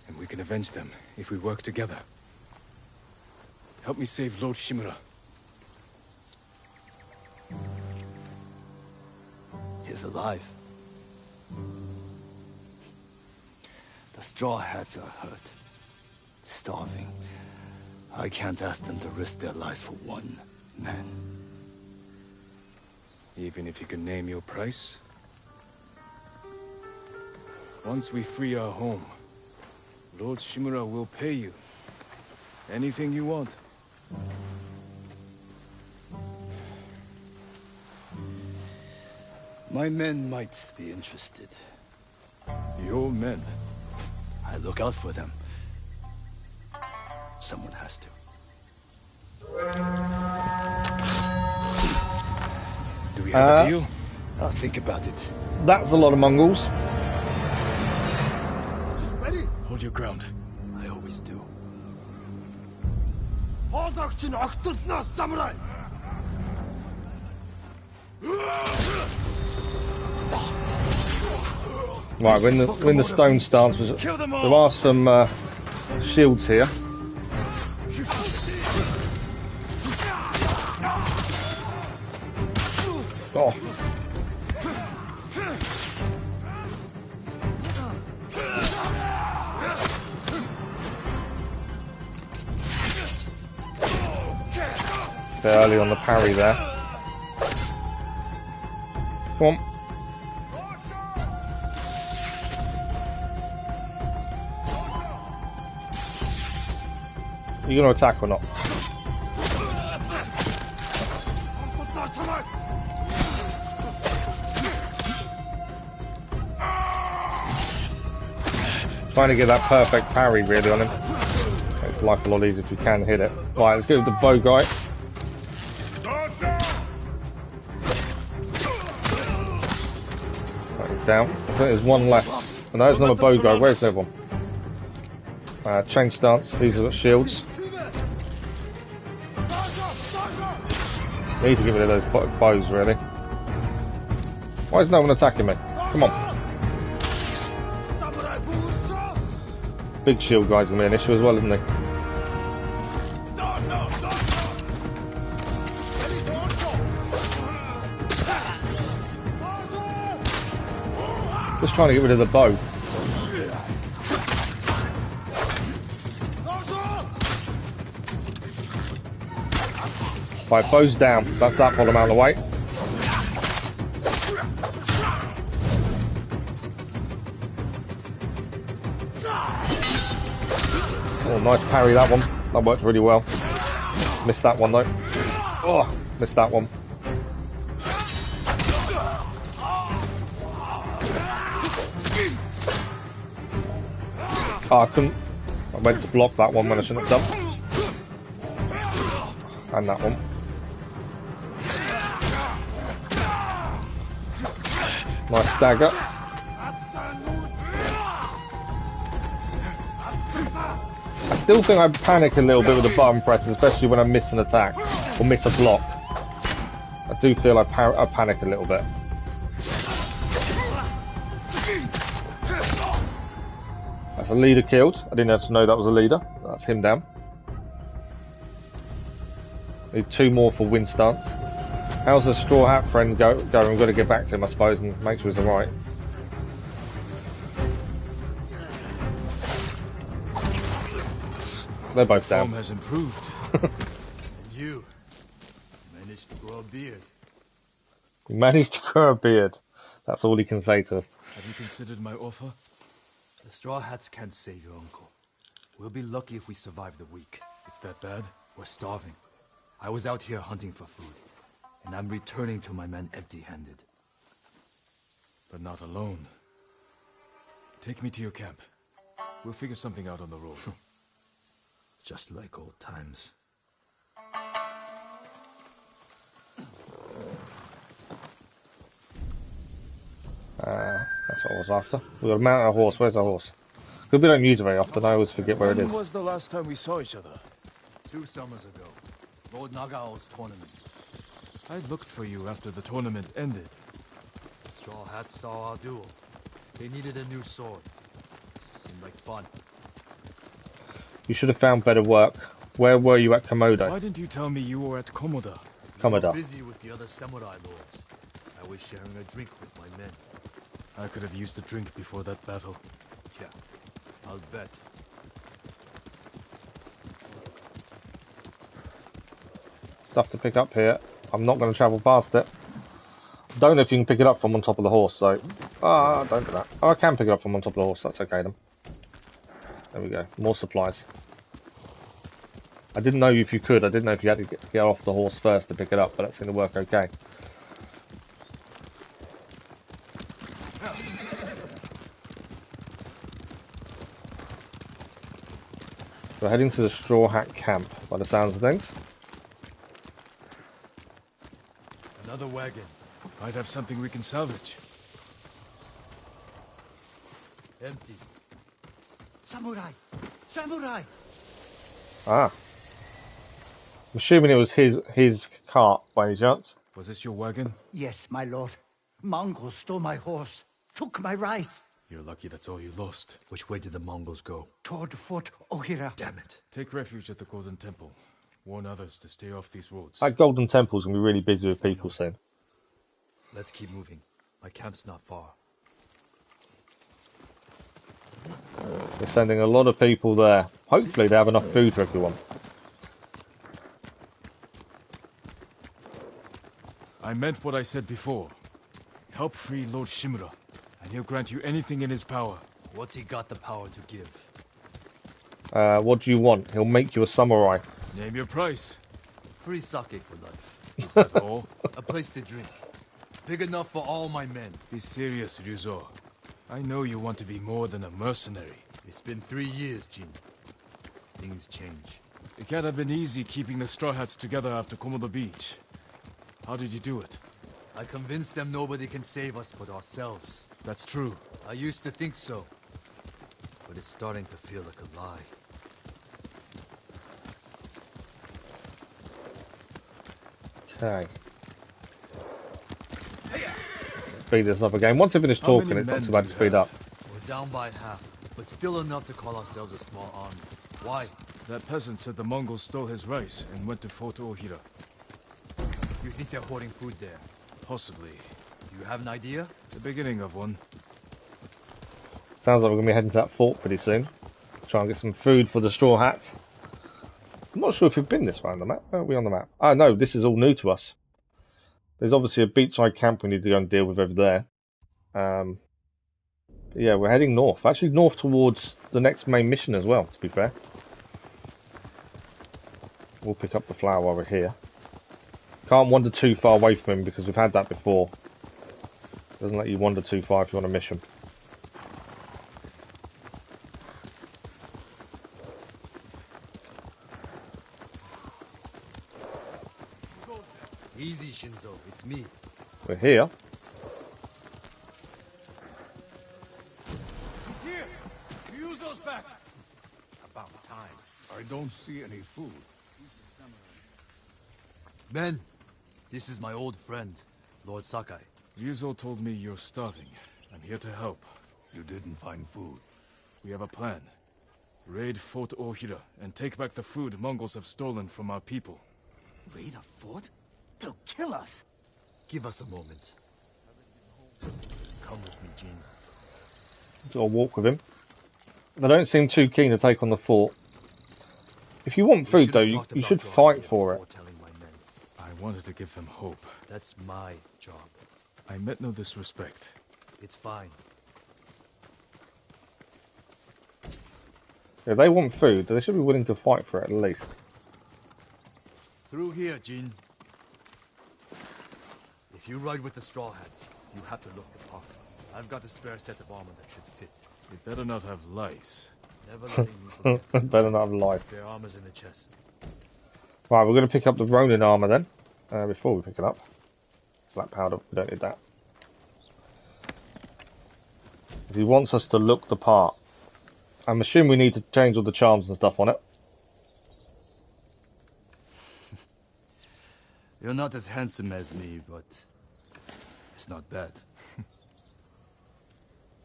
And we can avenge them if we work together. Help me save Lord Shimura. He's alive. The Straw Hats are hurt. Starving. I can't ask them to risk their lives for one man. Even if you can name your price? Once we free our home, Lord Shimura will pay you. Anything you want. My men might be interested. Your men? I look out for them. Someone has to. Do we have a deal? I'll think about it. That's a lot of Mongols. Hold your ground. I always do. Right, we're in the stone stance. There are some shields here. Oh. Bit early on the parry there. Come on. You gonna attack or not? Trying to get that perfect parry really on him. Makes life a lot easier if you can hit it. Right, let's go with the bow guy. Right, he's down. I think there's one left. Oh, no, there's another bow guy. Where's the other one? Change stance. These are shields. Need to get rid of those bows, really. Why is no one attacking me? Come on. Big shield guy's gonna be an issue as well, isn't he? Just trying to get rid of the bow. Right, bow's down. That's that problem out of the way. Oh, nice parry that one. That worked really well. Missed that one though. Oh, missed that one. Oh, I couldn't. I went to block that one when I shouldn't have done. And that one. Nice stagger. I still think I panic a little bit with the button presses, especially when I miss an attack or miss a block. I do feel I panic a little bit. That's a leader killed. I didn't have to know that was a leader. That's him down. Need 2 more for win stance. How's the straw hat friend going? We've got to get back to him, I suppose, and make sure he's alright. They're both down. Form has improved. You managed to grow a beard. He managed to grow a beard. That's all he can say to us. Have you considered my offer? The Straw Hats can't save your uncle. We'll be lucky if we survive the week. It's that bad? We're starving. I was out here hunting for food, and I'm returning to my men empty-handed. But not alone. Take me to your camp. We'll figure something out on the road. Just like old times. That's what I was after. We've got to mount our horse. Where's our horse? Because we don't use it very often, I always forget where it is. When was the last time we saw each other? 2 summers ago. Lord Nagao's tournament. I looked for you after the tournament ended. Straw Hats saw our duel. They needed a new sword. Seemed like fun. You should have found better work. Where were you at Komodo? Why didn't you tell me you were at Komoda? We were Komoda. busy with the other samurai lords. I was sharing a drink with my men. I could have used a drink before that battle. Yeah, I'll bet. Stuff to pick up here. I'm not going to travel past it. Don't know if you can pick it up from on top of the horse, so... don't do that. Oh, I can pick it up from on top of the horse, that's okay then. There we go, more supplies. I didn't know if you could, I didn't know if you had to get off the horse first to pick it up, but that seemed to work okay. We're heading to the Straw Hat Camp, by the sounds of things. Another wagon. Might have something we can salvage. Empty. Samurai! Samurai! Ah. I'm assuming it was his cart, by any chance. Was this your wagon? Yes, my lord. Mongols stole my horse, took my rice. You're lucky that's all you lost. Which way did the Mongols go? Toward Fort Ohira. Damn it. Take refuge at the Golden Temple. Warn others to stay off these roads. That Golden Temple's going to be really busy with people soon. Let's keep moving. My camp's not far. We're sending a lot of people there. Hopefully they have enough food for everyone. I meant what I said before. Help free Lord Shimura, and he'll grant you anything in his power. What's he got the power to give? What do you want? He'll make you a samurai. Name your price. Free sake for life. Is that all? A place to drink. Big enough for all my men. Be serious, Rizzu. I know you want to be more than a mercenary. It's been 3 years, Jin. Things change. It can't have been easy keeping the Straw Hats together after Komodo Beach. How did you do it? I convinced them nobody can save us but ourselves. That's true. I used to think so. But it's starting to feel like a lie. Okay. Speed this up again. Once I finish talking, it's not too bad to speed up. We're down by half, but still enough to call ourselves a small army. Why? That peasant said the Mongols stole his rice and went to Fort Ohira. You think they're hoarding food there? Possibly. Do you have an idea? The beginning of one. Sounds like we're going to be heading to that fort pretty soon. Try and get some food for the Straw Hats. I'm not sure if we've been this way on the map. Where are we on the map? Oh no, this is all new to us. There's obviously a beachside camp we need to go and deal with over there. Yeah, we're heading north. Actually north towards the next main mission as well, to be fair. We'll pick up the flower while we're here. Can't wander too far away from him because we've had that before. Doesn't let you wander too far if you're on a mission. Easy, Shinzo. It's me. We're here. He's here! Ryuzo's back! About time. I don't see any food. Men, this is my old friend, Lord Sakai. Ryuzo told me you're starving. I'm here to help. You didn't find food. We have a plan. Raid Fort Ohira and take back the food Mongols have stolen from our people. Raid a fort? They'll kill us. Give us a moment. Come with me, Jin. I'll walk with him. They don't seem too keen to take on the fort. If you want food though, you should fight for it. I wanted to give them hope. That's my job. I meant no disrespect. It's fine. If they want food, they should be willing to fight for it at least. Through here, Jin. If you ride with the Straw Hats, you have to look the part. I've got a spare set of armor that should fit. You better not have lice. Never letting me forget. Better not have life. Their armor's in the chest. Right, we're going to pick up the Ronin armor then. Before we pick it up. Black powder, we don't need that. He wants us to look the part. I'm assuming we need to change all the charms and stuff on it. You're not as handsome as me, but it's not bad.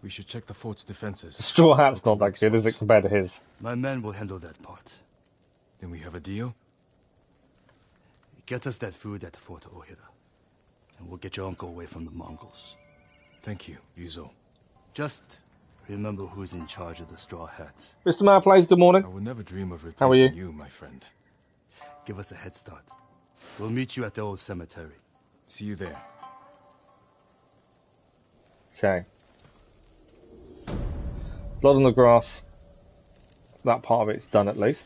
We should check the fort's defenses. The straw hat's Look for not that weak good, is it, spots. compared to his? My men will handle that part. Then we have a deal? Get us that food at Fort Ohira, and we'll get your uncle away from the Mongols. Thank you, Rizzu. Just remember who's in charge of the straw hats. Mr. Marplays, good morning. I would never dream of How are you? replacing you, my friend. Give us a head start. We'll meet you at the old cemetery. See you there. Okay. Blood on the grass. That part of it's done at least.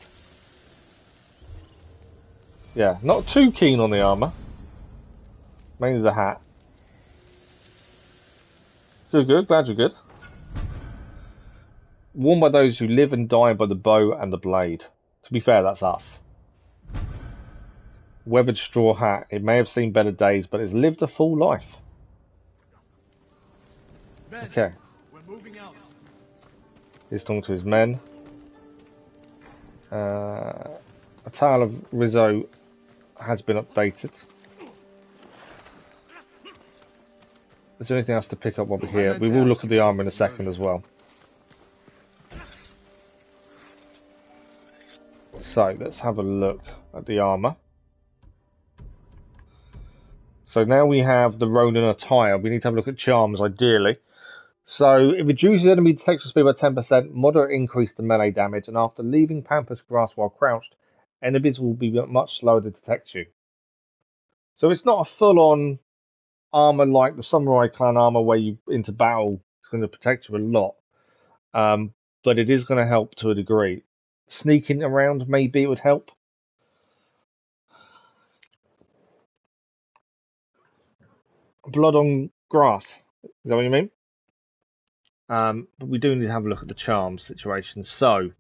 Yeah, not too keen on the armour. Mainly the hat. Good, glad you're good. Worn by those who live and die by the bow and the blade. To be fair, that's us. Weathered straw hat. It may have seen better days, but it's lived a full life. Okay. We're moving out. He's talking to his men. A Tale of Rizzu has been updated. Is there anything else to pick up while we're here? We will look at the armour in a second as well. So, let's have a look at the armour. So now we have the Ronin attire. We need to have a look at charms, ideally. So, it reduces enemy detection speed by 10%, moderate increase to melee damage, and after leaving Pampas grass while crouched, enemies will be much slower to detect you. So it's not a full-on armour like the Samurai Clan armour where you into battle, it's going to protect you a lot. But it is going to help to a degree. Sneaking around, maybe it would help. Blood on grass, is that what you mean? But we do need to have a look at the charm situation. So,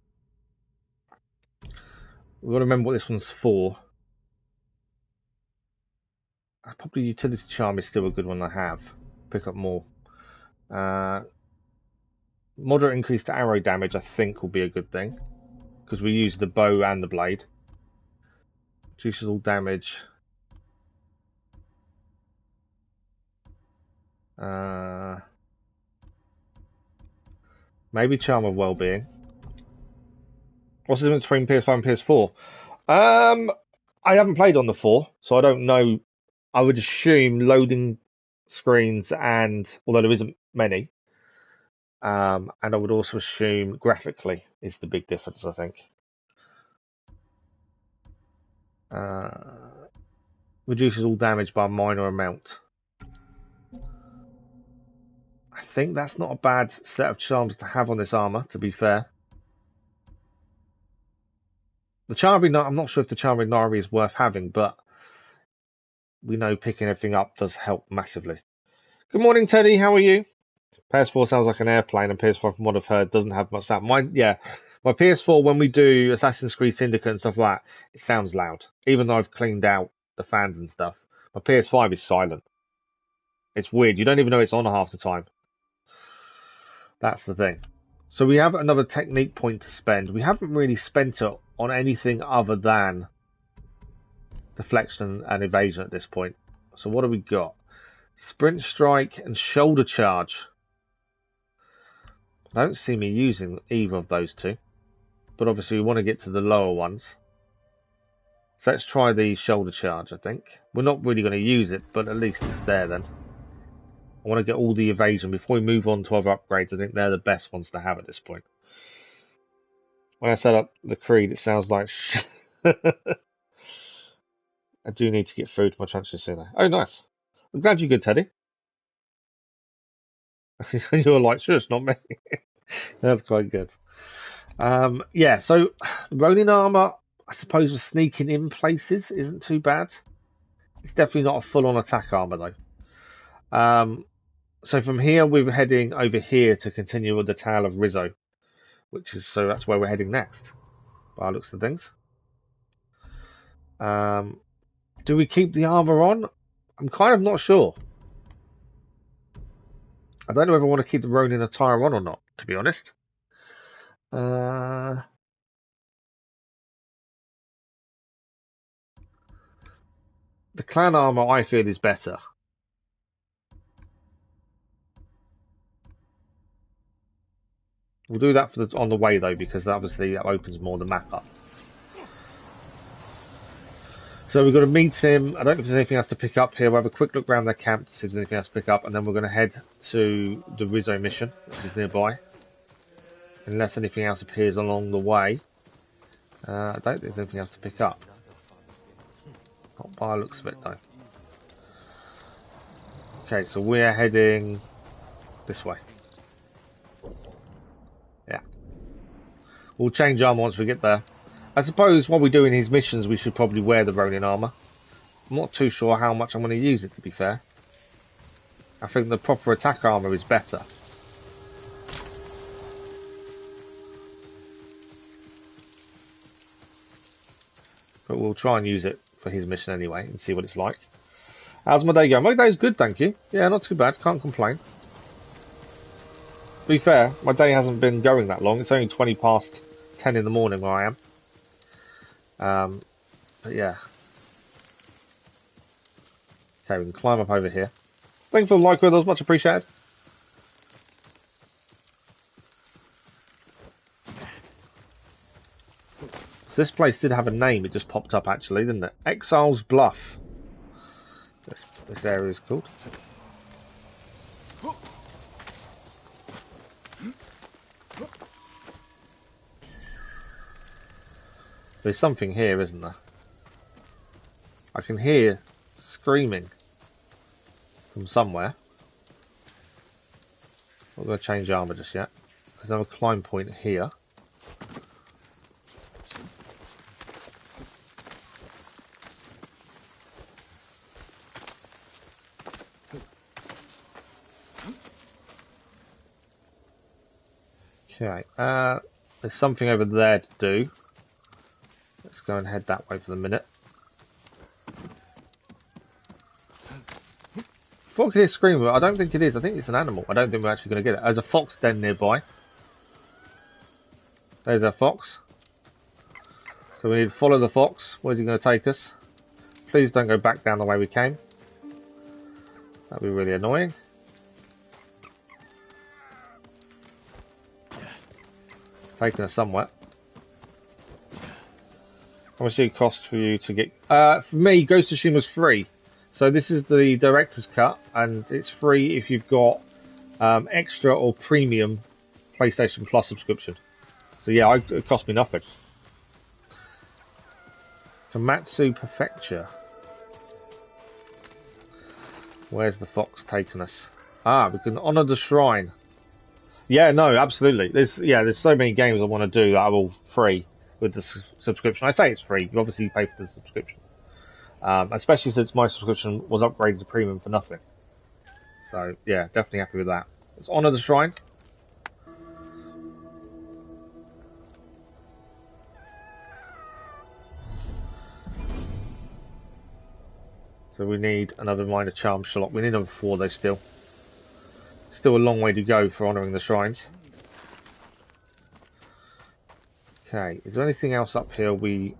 we've got to remember what this one's for. Probably utility charm is still a good one to have. Pick up more. Moderate increase to arrow damage, I think, will be a good thing. Because we use the bow and the blade. Reduces all damage. Maybe charm of well-being. What's the difference between PS5 and PS4? I haven't played on the 4, so I don't know. I would assume loading screens and, although there isn't many, and I would also assume graphically is the big difference, I think. Reduces all damage by a minor amount. I think that's not a bad set of charms to have on this armour, to be fair. The Charmy, I'm not sure if the Charmy Nari is worth having, but we know picking everything up does help massively. Good morning, Teddy. How are you? PS4 sounds like an airplane, and PS5, from what I've heard, doesn't have much sound. My PS4, when we do Assassin's Creed Syndicate and stuff like that, it sounds loud. Even though I've cleaned out the fans and stuff. My PS5 is silent. It's weird. You don't even know it's on half the time. That's the thing. So we have another technique point to spend. We haven't really spent it on anything other than deflection and evasion at this point. So what have we got? Sprint strike and shoulder charge. I don't see me using either of those two. But obviously we want to get to the lower ones. So let's try the shoulder charge, I think. We're not really going to use it, but at least it's there then. I want to get all the evasion before we move on to other upgrades. I think they're the best ones to have at this point. When I set up the Creed, it sounds like I do need to get food for my transfer sooner. Oh, nice. I'm glad you're good, Teddy. You were like, sure, it's not me. That's quite good. Yeah, so Ronin armor, I suppose, sneaking in places isn't too bad. It's definitely not a full-on attack armor, though. So from here, we're heading over here to continue with the Tale of Rizzu, so that's where we're heading next, by the looks of things. Do we keep the armor on? I'm kind of not sure. I don't know if I want to keep the Ronin attire on or not, to be honest. The clan armor, I feel, is better. We'll do that on the way, though, because obviously that opens more the map up. So we've got to meet him. I don't know if there's anything else to pick up here. We'll have a quick look around their camp to see if there's anything else to pick up, and then we're going to head to the Rizzu mission, which is nearby. Unless anything else appears along the way. I don't think there's anything else to pick up. Not by the looks of it, though. Okay, so we're heading this way. Yeah. We'll change armor once we get there. I suppose while we're doing his missions, we should probably wear the Ronin armor. I'm not too sure how much I'm going to use it, to be fair. I think the proper attack armor is better. But we'll try and use it for his mission anyway and see what it's like. How's my day going? My day's good, thank you. Yeah, not too bad. Can't complain. To be fair, my day hasn't been going that long. It's only 20 past 10 in the morning where I am. But yeah. Okay, we can climb up over here. Thank you for the like, that was much appreciated. So this place did have a name, it just popped up actually, didn't it? Exile's Bluff. This area is called. There's something here, isn't there? I can hear screaming from somewhere. Not going to change armor just yet. There's another climb point here. Okay, there's something over there to do. Let's go and head that way for the minute. I thought I could hear screaming, but I don't think it is. I think it's an animal. I don't think we're actually going to get it. There's a fox den nearby. There's our fox. So we need to follow the fox. Where's he going to take us? Please don't go back down the way we came. That'd be really annoying. Taking us somewhere. How much did it cost for you to get... for me, Ghost of Tsushima's free. So this is the director's cut, and it's free if you've got extra or premium PlayStation Plus subscription. So yeah, it cost me nothing. Komatsu Prefecture. Where's the fox taking us? Ah, we can honour the shrine. Yeah, no, absolutely. There's so many games I want to do that are all free with the subscription. I say it's free. You obviously pay for the subscription. Especially since my subscription was upgraded to premium for nothing. So, yeah, definitely happy with that. Let's honour the shrine. So we need another minor charm shallot. We need number 4 though still. Still a long way to go for honouring the shrines. Okay, is there anything else up here? We're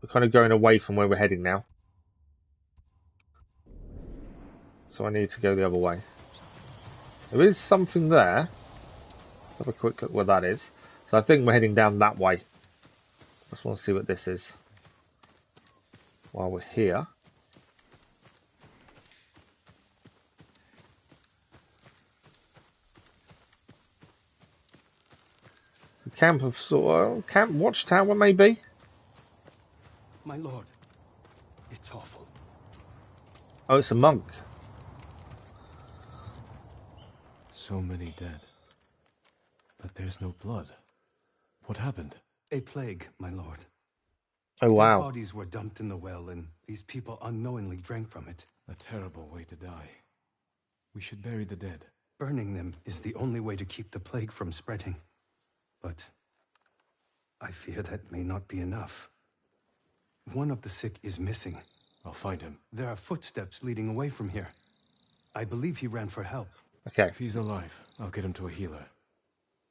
kind of going away from where we're heading now. So I need to go the other way. There is something there. Let's have a quick look what that is. So I think we're heading down that way. Just want to see what this is. While we're here. Camp of camp watchtower maybe? My lord, it's awful. Oh, it's a monk. So many dead. But there's no blood. What happened? A plague, my lord. Oh wow. Dead bodies were dumped in the well, and these people unknowingly drank from it. A terrible way to die. We should bury the dead. Burning them is the only way to keep the plague from spreading. But I fear that may not be enough. One of the sick is missing. I'll find him. There are footsteps leading away from here. I believe he ran for help. Okay. If he's alive, I'll get him to a healer.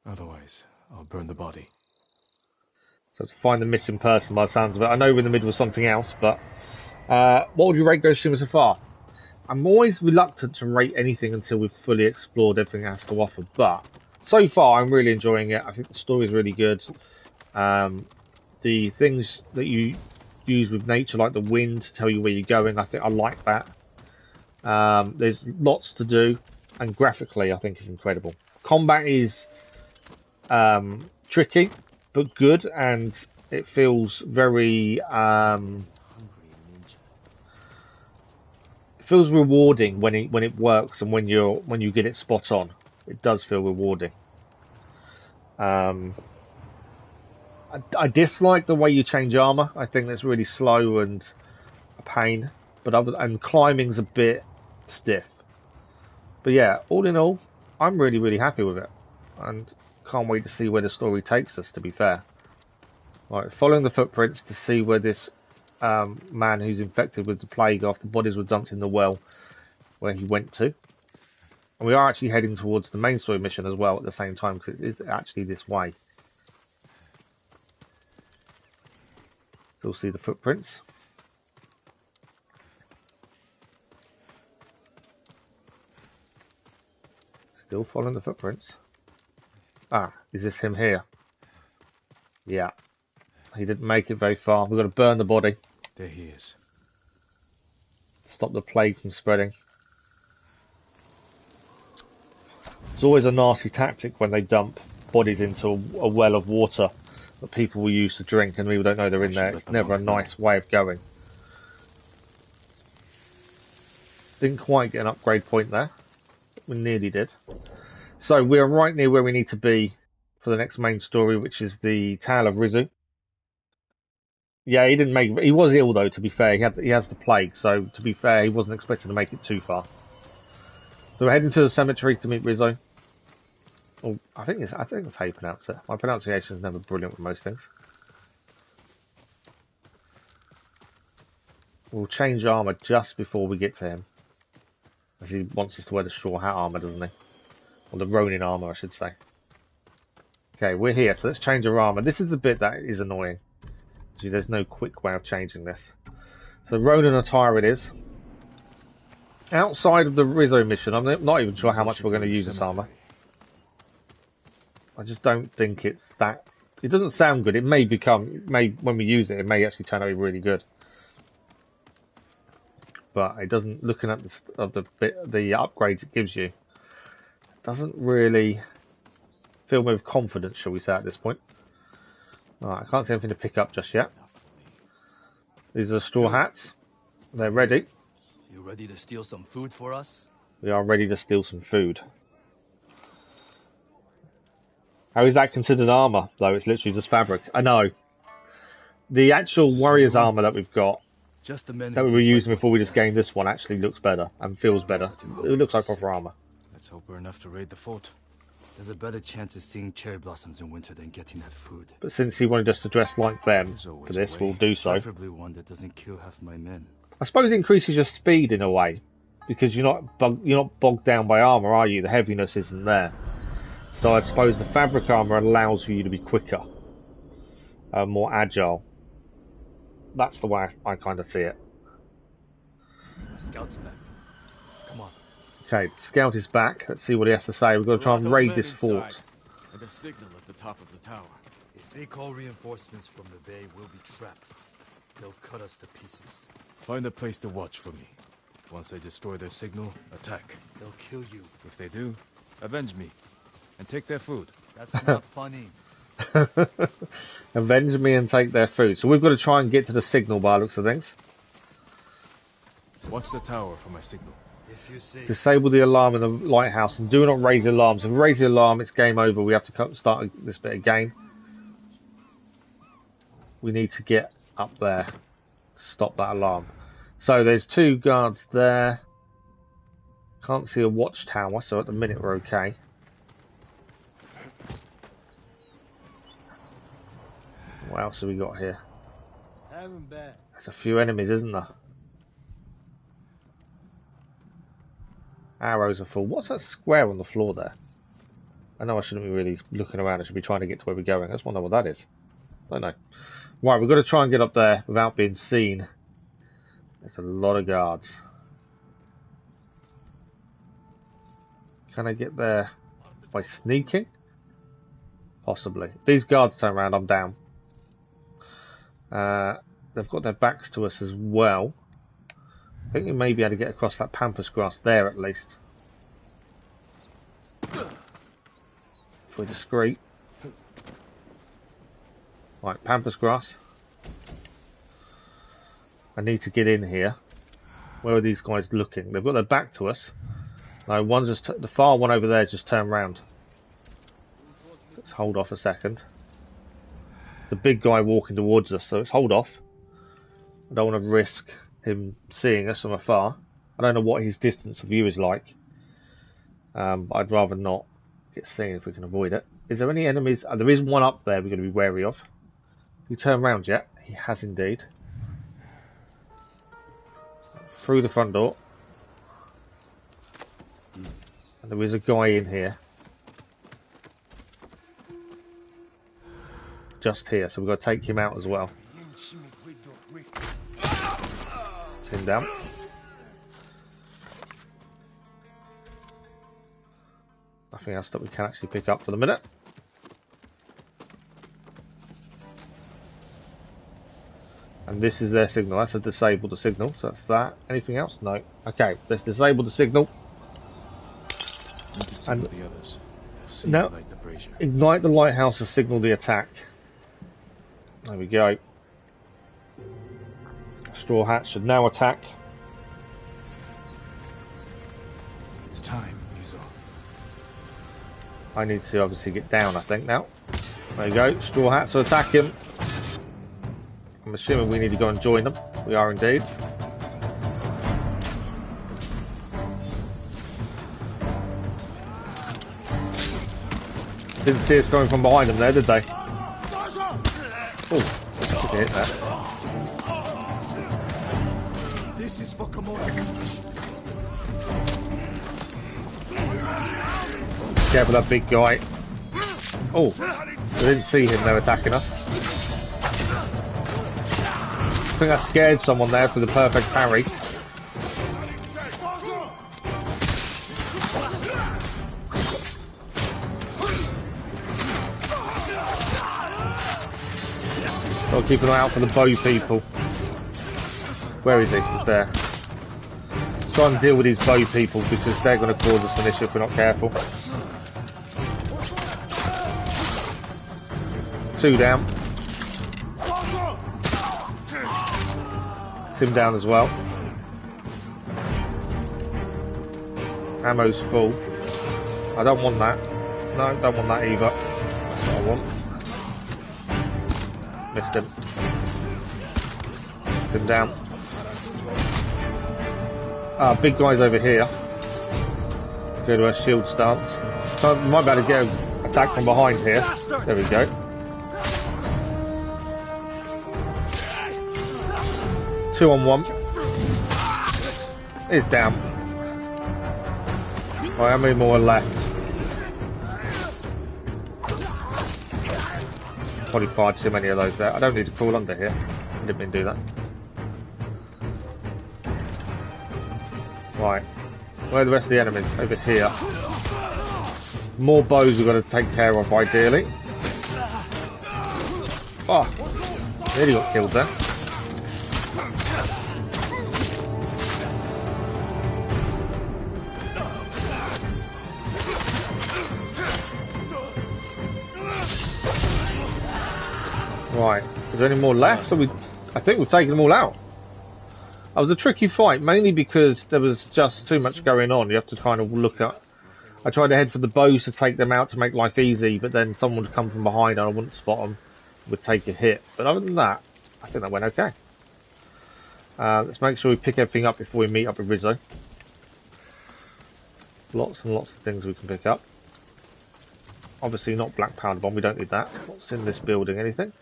Otherwise, I'll burn the body. So to find the missing person by the sounds of it. I know we're in the middle of something else, but what would you rate Ghost of Tsushima so far? I'm always reluctant to rate anything until we've fully explored everything it has to offer, but so far I'm really enjoying it. I think the story is really good. The things that you use with nature, like the wind to tell you where you're going, I think I like that. There's lots to do, and graphically I think it's incredible. Combat is tricky but good, and it feels very feels rewarding when it works, and when you get it spot on. It does feel rewarding. I dislike the way you change armor. I think that's really slow and a pain. And climbing's a bit stiff. But yeah, all in all, I'm really happy with it, and can't wait to see where the story takes us. To be fair, right, following the footprints to see where this man who's infected with the plague after bodies were dumped in the well, where he went to. And we are actually heading towards the main story mission as well at the same time, because it is actually this way. Still see the footprints. Still following the footprints. Ah, is this him here? Yeah. He didn't make it very far. We've got to burn the body. There he is. Stop the plague from spreading. It's always a nasty tactic when they dump bodies into a well of water that people will use to drink, and people don't know they're in there. It's never a nice way of going. Didn't quite get an upgrade point there. We nearly did. So we're right near where we need to be for the next main story, which is the Tale of Rizzu. Yeah, he didn't make. He was ill though. To be fair, he has the plague. So to be fair, he wasn't expected to make it too far. So we're heading to the cemetery to meet Rizzo. Oh, I think that's how you pronounce it. My pronunciation is never brilliant with most things. We'll change armor just before we get to him, as he wants us to wear the straw hat armor, doesn't he? Or the Ronin armor, I should say. Okay, we're here, so let's change our armor. This is the bit that is annoying. See, there's no quick way of changing this. So Ronin attire it is. Outside of the Rizzo mission, I'm not even sure how much we're going to use this armor. I just don't think it's that. It doesn't sound good. It may when we use it, it may actually turn out to be really good. But it doesn't. Looking at the upgrades it gives you, it doesn't really fill me with confidence, shall we say, at this point. Alright, I can't see anything to pick up just yet. These are the straw hats. They're ready. You ready to steal some food for us? We are ready to steal some food. How is that considered armor, though? It's literally just fabric. I know. The actual warrior's armor that we've got, that we were using before we just gained this one, actually looks better and feels better. It looks like proper armor. Let's hope we're enough to raid the fort. There's a better chance of seeing cherry blossoms in winter than getting that food. But since he wanted us to dress like them for this, we'll do so. Preferably one that doesn't kill half my men. I suppose it increases your speed in a way, because you're not bogged down by armor, are you? The heaviness isn't there. So I suppose the fabric armor allows for you to be quicker, more agile. That's the way I kind of see it. Scout's back. Come on. Okay, the scout is back. Let's see what he has to say. We've got to try and raid this fort. And a signal at the top of the tower. If they call reinforcements from the bay, we'll be trapped. They'll cut us to pieces. Find a place to watch for me. Once they destroy their signal, attack. They'll kill you. If they do, avenge me. And take their food. That's not funny. Avenge me and take their food. So we've got to try and get to the signal by the looks of things. Watch the tower for my signal. If you say disable the alarm in the lighthouse and do not raise the alarms. If we raise the alarm, it's game over. We have to start this bit again. We need to get up there to stop that alarm. So there's two guards there. Can't see a watchtower, so at the minute we're okay. What else have we got here? There's a few enemies, isn't there? Arrows are full. What's that square on the floor there? I know I shouldn't be really looking around. I should be trying to get to where we're going. I just want to know what that is. Don't know. Right, we've got to try and get up there without being seen. There's a lot of guards. Can I get there by sneaking? Possibly. If these guards turn around, I'm down. They've got their backs to us as well. I think we may be able to get across that pampas grass there at least. If we're discreet. Right, pampas grass. I need to get in here. Where are these guys looking? They've got their back to us. No, one's just the far one over there just turned round. Let's hold off a second. It's the big guy walking towards us, so let's hold off. I don't want to risk him seeing us from afar. I don't know what his distance of view is like. But I'd rather not get seen if we can avoid it. Is there any enemies? There is one up there we're going to be wary of. Have you turned round yet? He has indeed. Through the front door. And there is a guy in here. Just here, so we've got to take him out as well. It's him down. Nothing else that we can actually pick up for the minute. And this is their signal. That's a disable the signal. So that's that. Anything else? No. Okay, let's disable the signal. And the others. Now, ignite the lighthouse to signal the attack. There we go. Straw Hats should now attack. It's time, Rizzu. I need to obviously get down, I think, now. There you go. Straw Hats will attack him. I'm assuming we need to go and join them. We are indeed. Didn't see us coming from behind them there, did they? Oh, I hit that. This is for commodity. Careful that big guy. Oh, we didn't see him. They're attacking us. I think I scared someone there for the perfect parry. I'll keep an eye out for the bow people. Where is he? He's there. Let's try and deal with these bow people because they're going to cause us an issue if we're not careful. 2 down. It's him down as well. Ammo's full. I don't want that. No, don't want that either. That's what I want. Missed him. Missed him down. Big guy's over here. Let's go to our shield stance. So we might be able to get an attack from behind here. There we go. 2 on 1. He's down. Right, how many more are left? Probably far too many of those there. I don't need to crawl under here. I didn't mean to do that. Right. Where are the rest of the enemies? Over here. More bows we've got to take care of, ideally. Oh! Nearly got killed there. Right, is there any more left? So I think we've taken them all out. That was a tricky fight, mainly because there was just too much going on. You have to kind of look at... I tried to head for the bows to take them out to make life easy, but then someone would come from behind and I wouldn't spot them, would take a hit. But other than that, I think that went okay. Let's make sure we pick everything up before we meet up with Rizzu. Lots and lots of things we can pick up. Obviously not black powder bomb, we don't need that. What's in this building? Anything?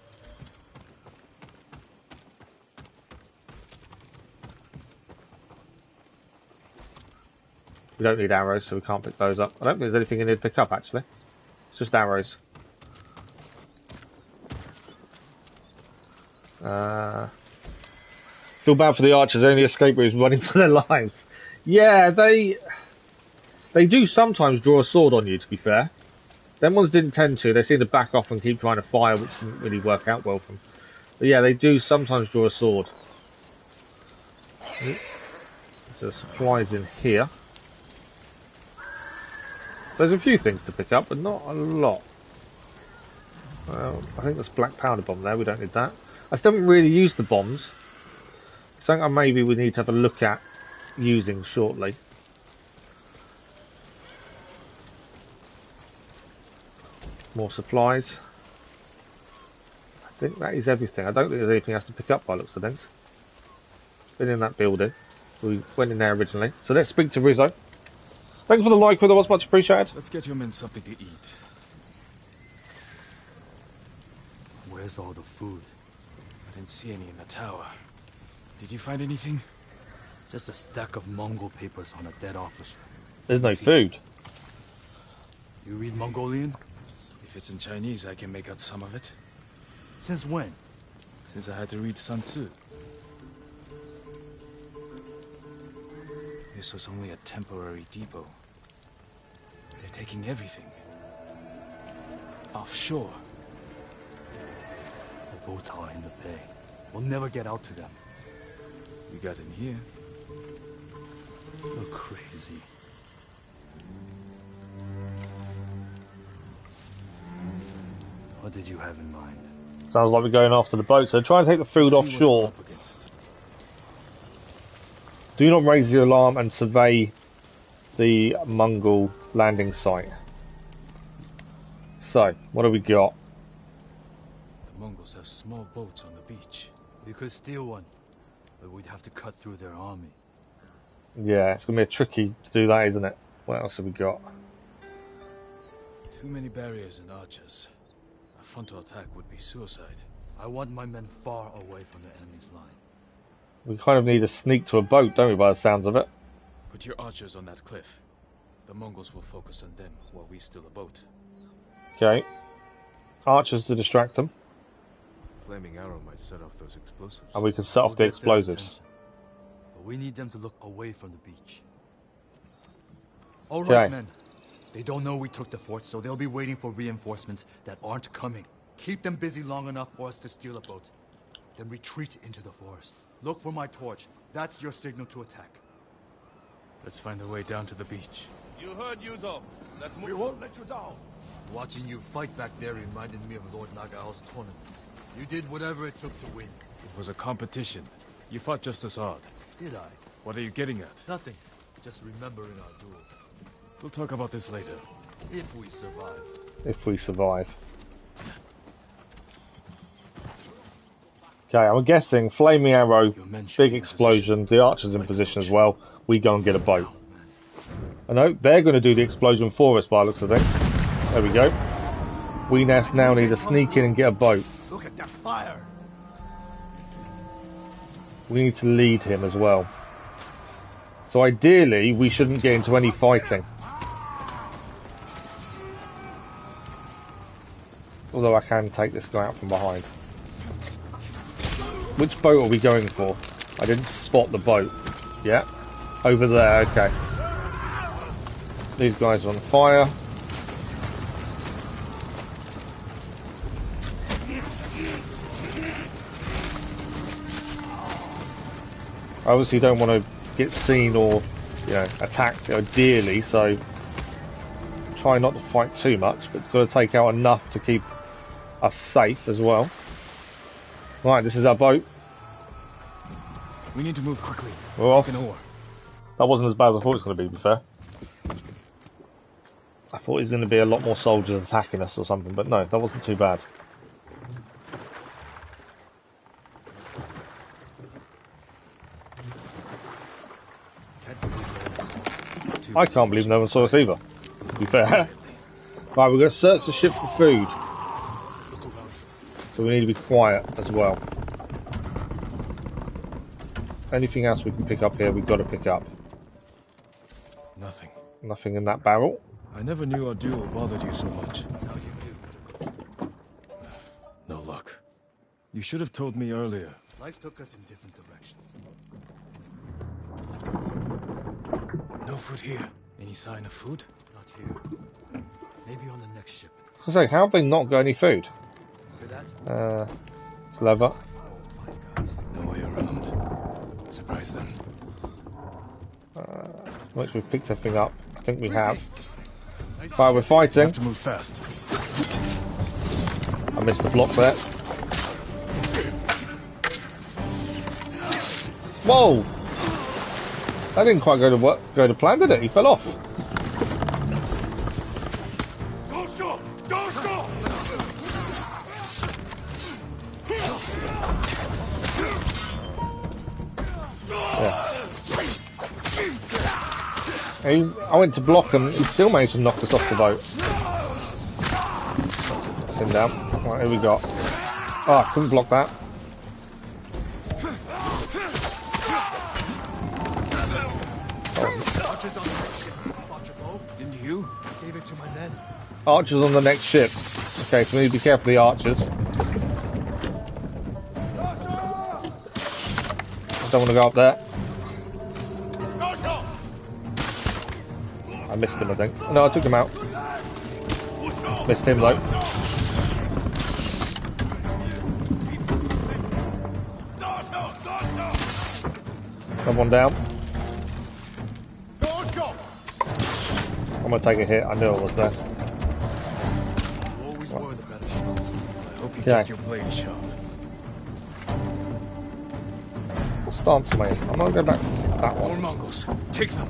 We don't need arrows, so we can't pick those up. I don't think there's anything in here to pick up, actually. It's just arrows. Feel bad for the archers, only escape routes running for their lives. Yeah, they do sometimes draw a sword on you, to be fair. Them ones didn't tend to. They seem to back off and keep trying to fire, which didn't really work out well for them. But yeah, they do sometimes draw a sword. So supplies in here. There's a few things to pick up, but not a lot. Well, I think there's black powder bomb there. We don't need that. I still haven't really used the bombs. Something maybe we need to have a look at using shortly. More supplies. I think that is everything. I don't think there's anything else to pick up by looks of things. Been in that building. We went in there originally. So let's speak to Rizzu. Thanks for the like, that was much appreciated. Let's get your men something to eat. Where's all the food? I didn't see any in the tower. Did you find anything? Just a stack of Mongol papers on a dead officer. There's no food. You read Mongolian? If it's in Chinese, I can make out some of it. Since when? Since I had to read Sun Tzu. This was only a temporary depot. They're taking everything. Offshore. The boats are in the bay. We'll never get out to them. We got in here. You're crazy. What did you have in mind? Sounds like we're going after the boat, so try and take the food offshore. Do not raise the alarm and survey the Mongol landing site. So, what have we got? The Mongols have small boats on the beach. We could steal one, but we'd have to cut through their army. Yeah, it's going to be tricky to do that, isn't it? What else have we got? Too many barriers and archers. A frontal attack would be suicide. I want my men far away from the enemy's line. We kind of need a sneak to a boat, don't we, by the sounds of it? Put your archers on that cliff. The Mongols will focus on them while we steal a boat. Okay. Archers to distract them. Flaming arrow might set off those explosives. And we can set off the explosives. But we need them to look away from the beach. All right, men. They don't know we took the fort, so they'll be waiting for reinforcements that aren't coming. Keep them busy long enough for us to steal a boat. Then retreat into the forest. Look for my torch. That's your signal to attack. Let's find a way down to the beach. You heard Yuzo. Let's move. We won't let you down. Watching you fight back there reminded me of Lord Nagao's tournaments. You did whatever it took to win. It was a competition. You fought just as hard. Did I? What are you getting at? Nothing. Just remembering our duel. We'll talk about this later. If we survive. If we survive. Okay, I'm guessing flaming arrow, big explosion, the archers in position as well. We go and get a boat. I know they're going to do the explosion for us by the looks of things. There we go. We now need to sneak in and get a boat. Look at that fire. We need to lead him as well. So ideally, we shouldn't get into any fighting. Although I can take this guy out from behind. Which boat are we going for? I didn't spot the boat. Yeah. Over there, okay. These guys are on fire. I obviously don't want to get seen or, you know, attacked ideally, so try not to fight too much, but got to take out enough to keep us safe as well. Right, this is our boat. We need to move quickly. We're off. An oar. That wasn't as bad as I thought it was going to be fair. I thought it was going to be a lot more soldiers attacking us or something, but no, that wasn't too bad. I can't believe no one saw us either, to be fair. Right, we're going to search the ship for food. So we need to be quiet as well. Anything else we can pick up here, we've got to pick up. Nothing. Nothing in that barrel. I never knew our duel bothered you so much. Now you do. No luck. You should have told me earlier. Life took us in different directions. No food here. Any sign of food? Not here. Maybe on the next ship. I was like, how have they not got any food? Hear that? It's leather. 4 or 5 guys. No way around. Surprise them. Once we've picked everything up, I think we have. Right, we're fighting. Have to move fast. I missed the block there. Whoa! That didn't quite go to plan, did it? He fell off. I went to block him, he still managed to knock us off the boat. That's him down. Right, here we go. Oh, I couldn't block that. Didn't you? Gave it to my men. Archers on the next ship. Okay, so we need to be careful of the archers. I don't want to go up there. I missed him, I think. No, I took him out. Missed him, though. Someone down. I'm gonna take a hit. I knew it was there. Always were the better. I hope you Okay. kept your blade sharp. Stance me. I'm gonna go back to that More one. Mongols. Take them.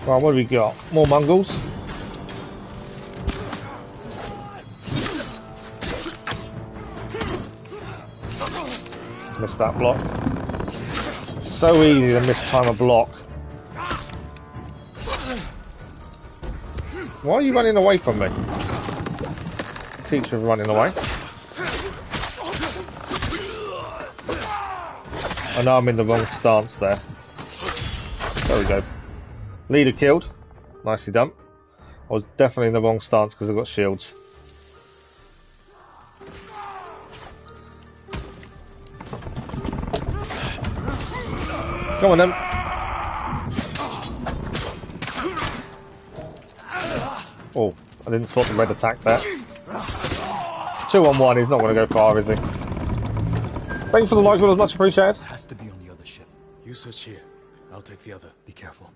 Right, what do we got? More Mongols. Missed that block. So easy to mistime a block. Why are you running away from me? Teacher running away. I know I'm in the wrong stance there. There we go. Leader killed. Nicely done. I was definitely in the wrong stance because I've got shields. Come on then. Oh, I didn't spot the red attack there. 2 on 1, he's not going to go far, is he? Thanks for the like, it was much appreciated. Has to be on the other ship. You search here. I'll take the other. Be careful.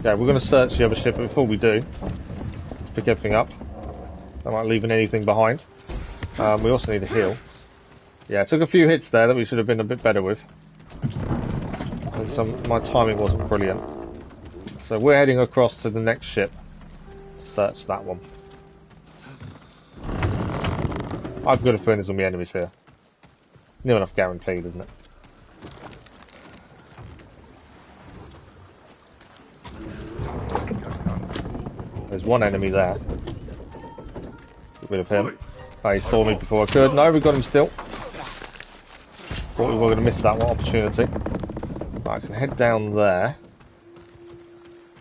Yeah, we're going to search the other ship, but before we do, let's pick everything up. I'm not leaving anything behind. We also need a heal. Yeah, I took a few hits there that we should have been a bit better with. And my timing wasn't brilliant. So we're heading across to the next ship. Search that one. I've got a feeling there's going to be enemies here. Near enough guaranteed, isn't it? There's one enemy there. Get rid of him. Oh, he saw me before I could. No, we got him still. Thought we were going to miss that one opportunity. Right, I can head down there.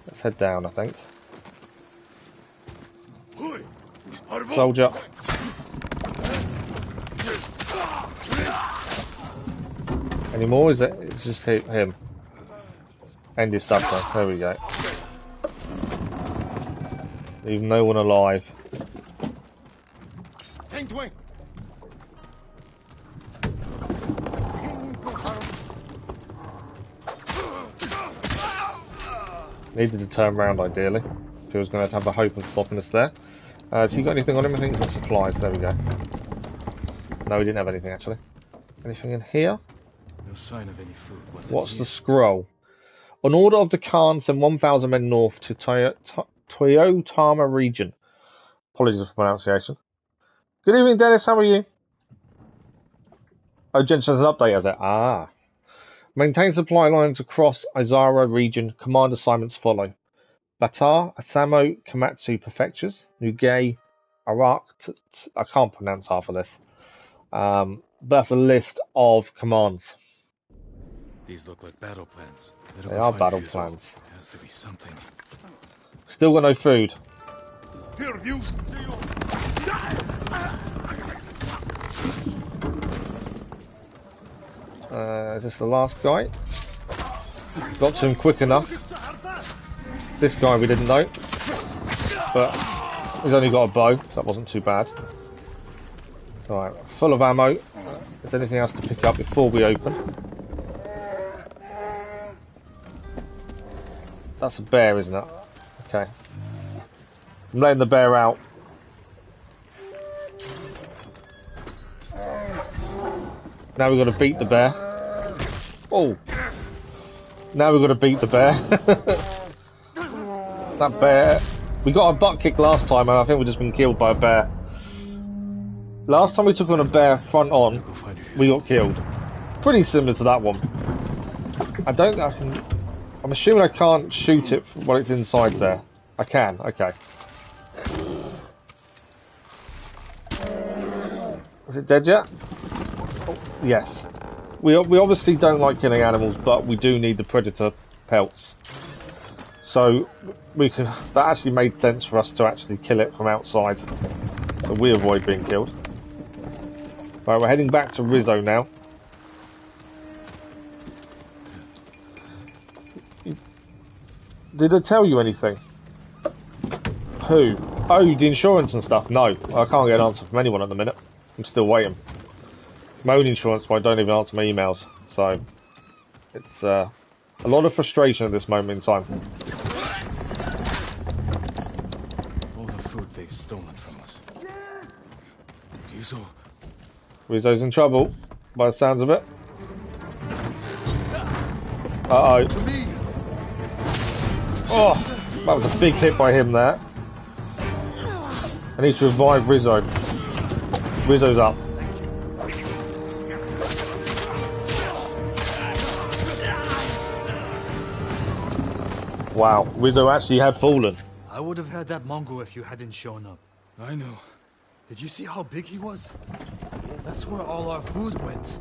Let's head down, I think. Soldier. Any more? Is it? It's just him. End his suffering. There we go. Leave no one alive. Needed to turn around ideally. If he was going to have a hope of stopping us there. Has he got anything on him? I think he's got supplies. There we go. No, he didn't have anything actually. Anything in here? No sign of any food. What's the scroll? On order of the Khan, send 1,000 men north to Toyotama region. Apologies for pronunciation. Good evening, Dennis. How are you? Oh, Jensen has an update, has it? Ah. Maintain supply lines across Izara region. Command assignments follow. Batar, Asamo, Komatsu prefectures. Nugay, Arak. I can't pronounce half of this. That's a list of commands. These look like battle plans. They are battle plans. Has to be something. Still got no food. Here, you. Is this the last guy? Got to him quick enough. This guy we didn't know, but he's only got a bow, so that wasn't too bad. Alright, full of ammo. Is there anything else to pick up before we open? That's a bear, isn't it? Okay. I'm letting the bear out. Now we've got to beat the bear. Oh! Now we've got to beat the bear. That bear... We got a butt kick last time and I think we've just been killed by a bear. Last time we took on a bear front on, we got killed. Pretty similar to that one. I'm assuming I can't shoot it while it's inside there. I can, okay. Is it dead yet? Oh, yes. We obviously don't like killing animals, but we do need the predator pelts. So that actually made sense for us to actually kill it from outside, so we avoid being killed. Right, we're heading back to Rizzu now. Did I tell you anything? Who? Oh, the insurance and stuff? No, I can't get an answer from anyone at the minute. I'm still waiting. My own insurance, but I don't even answer my emails. So, it's a lot of frustration at this moment in time. All the food they've stolen from us. Rizzo's in trouble, by the sounds of it. Uh-oh. Oh, that was a big hit by him there. I need to revive Rizzo. Rizzo's up. Wow, Rizzo actually had fallen. I would have had that Mongol if you hadn't shown up. I know. Did you see how big he was? That's where all our food went.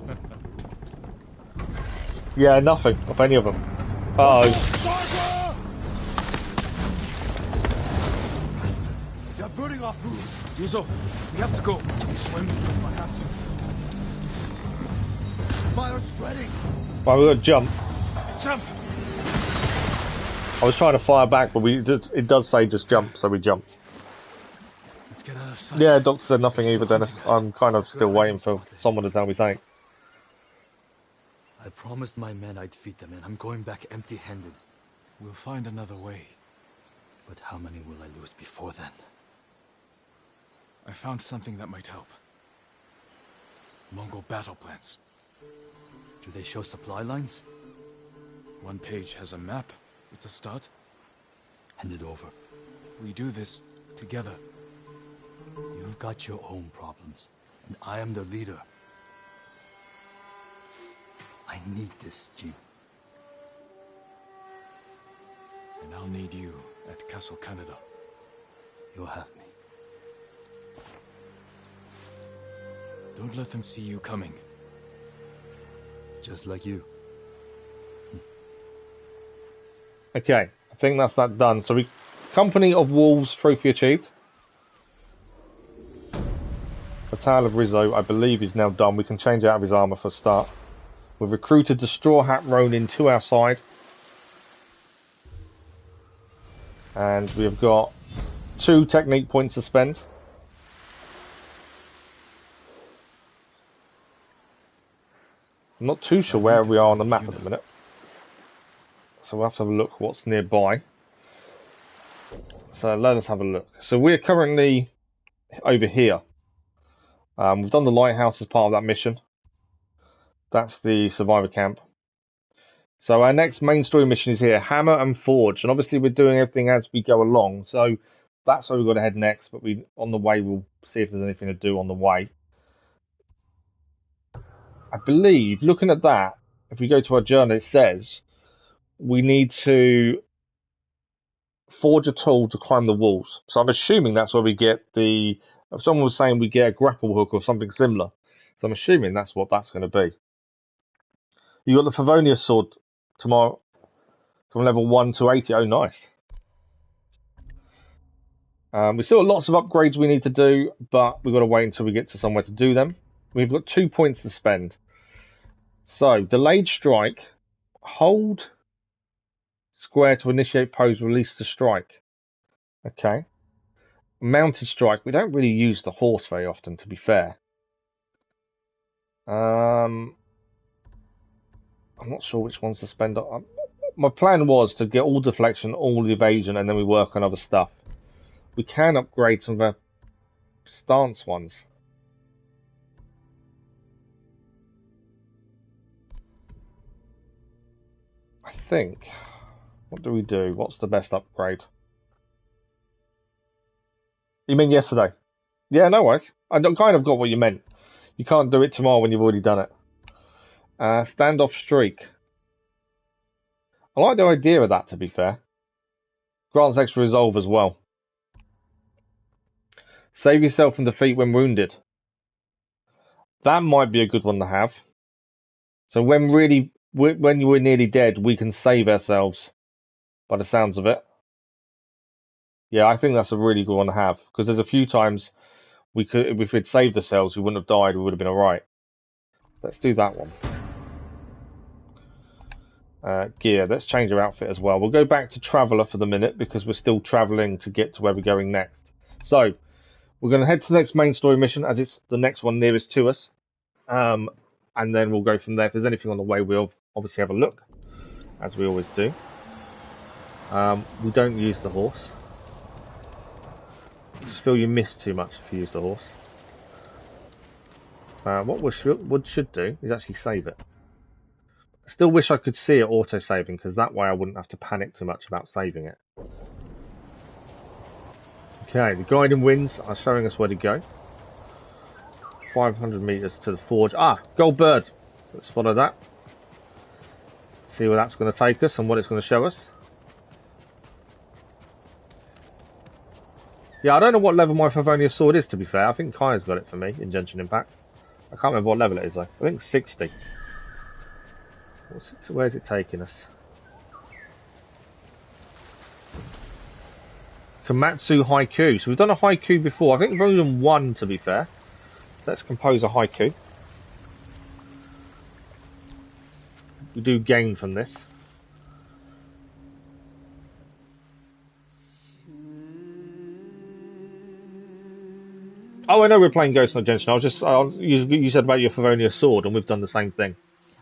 Yeah, nothing of any of them. Uh-oh. They're burning our food. Yuzo, we have to go. We swim. I have to. Fire's spreading. Right, we've got to jump. Jump. I was trying to fire back, but it does say just jump, so we jumped. Let's get out of sight. Yeah, doctor said nothing either, Dennis. I'm kind of still waiting for someone to tell me something. I promised my men I'd feed them, and I'm going back empty-handed. We'll find another way. But how many will I lose before then? I found something that might help. Mongol battle plans. Do they show supply lines? One page has a map. It's a start. Hand it over. We do this together. You've got your own problems, and I am the leader. I need this, Jin. And I'll need you at Castle Canada. You'll have me. Don't let them see you coming. Just like you. Okay, I think that's that done. So Company of Wolves trophy achieved. The Tale of Rizzu, I believe, is now done. We can change out of his armour for a start. We've recruited the Straw Hat Ronin to our side. And we've got 2 technique points to spend. I'm not too sure where we are on the map at the minute. So we'll have to have a look what's nearby. So let us have a look. So we're currently over here. We've done the lighthouse as part of that mission. That's the survivor camp. So our next main story mission is here, Hammer and Forge. And obviously we're doing everything as we go along. So That's where we've got to head next, but on the way we'll see if there's anything to do on the way. I believe, looking at that, if we go to our journal, it says we need to forge a tool to climb the walls. So I'm assuming that's where we get the... Someone was saying we get a grapple hook or something similar. So I'm assuming that's what that's going to be. You got the Favonius sword tomorrow from level 1 to 80. Oh, nice. We still have lots of upgrades we need to do, but we've got to wait until we get to somewhere to do them. We've got 2 points to spend. So, delayed strike. Hold square to initiate pose, release the strike. Okay. Mounted strike. We don't really use the horse very often, to be fair. I'm not sure which ones to spend on. My plan was to get all deflection, all evasion, and then we work on other stuff. We can upgrade some of our stance ones. I think. What do we do? What's the best upgrade? You mean yesterday? Yeah, no worries. I kind of got what you meant. You can't do it tomorrow when you've already done it. Standoff streak. I like the idea of that, to be fair. Grants extra resolve as well. Save yourself from defeat when wounded. That might be a good one to have. So when we're nearly dead, we can save ourselves. By the sounds of it. Yeah, I think that's a really good one to have. Because there's a few times we could, if we'd saved ourselves, we wouldn't have died. We would have been alright. Let's do that one. Gear. Let's change our outfit as well. We'll go back to Traveller for the minute because we're still travelling to get to where we're going next. So, we're going to head to the next main story mission as it's the next one nearest to us. And then we'll go from there. If there's anything on the way, we'll obviously have a look. As we always do. We don't use the horse. I just feel you miss too much if you use the horse. What we should do is actually save it. I still wish I could see it auto-saving, because that way I wouldn't have to panic too much about saving it. Okay, the guiding winds are showing us where to go. 500 meters to the forge. Ah, gold bird. Let's follow that. See where that's going to take us and what it's going to show us. Yeah, I don't know what level my Favonius sword is, to be fair. I think Kaya's got it for me in Genshin Impact. I can't remember what level it is, though. I think 60. Where's it taking us? Komatsu Haiku. So we've done a haiku before. I think we've only done one, to be fair. Let's compose a haiku. We do gain from this. Oh, I know we're playing Ghost of Tsushima. I was just you said about your Favonius sword, and we've done the same thing.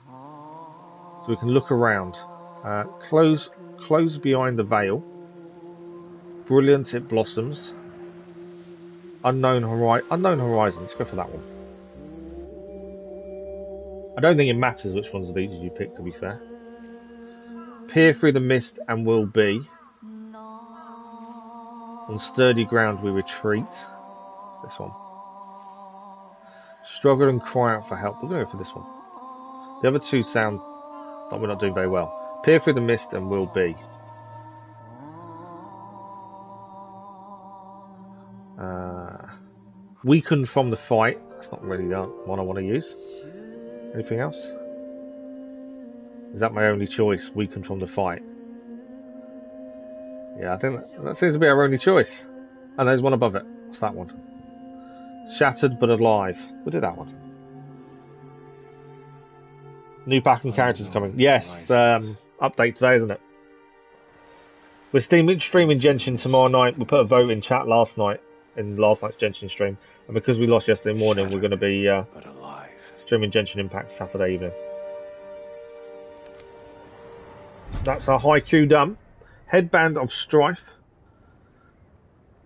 So we can look around. Close behind the veil. Brilliant, it blossoms. Unknown horizon. Let's go for that one. I don't think it matters which ones of these you pick, to be fair. Peer through the mist and will be. On sturdy ground we retreat. This one. Struggle and cry out for help. We're going to go for this one. The other two sound like we're not doing very well. Peer through the mist and will be. Weaken from the fight. That's not really the one I want to use. Anything else? Is that my only choice? Weaken from the fight. Yeah, I think that seems to be our only choice. And there's one above it. What's that one? Shattered but alive. We'll do that one. New pack and characters coming. Yes, update today, isn't it? We're streaming Genshin tomorrow night. We put a vote in chat last night, in last night's Genshin stream. And because we lost yesterday morning, we're going to be streaming Genshin Impact Saturday evening. That's our haiku done. Headband of Strife.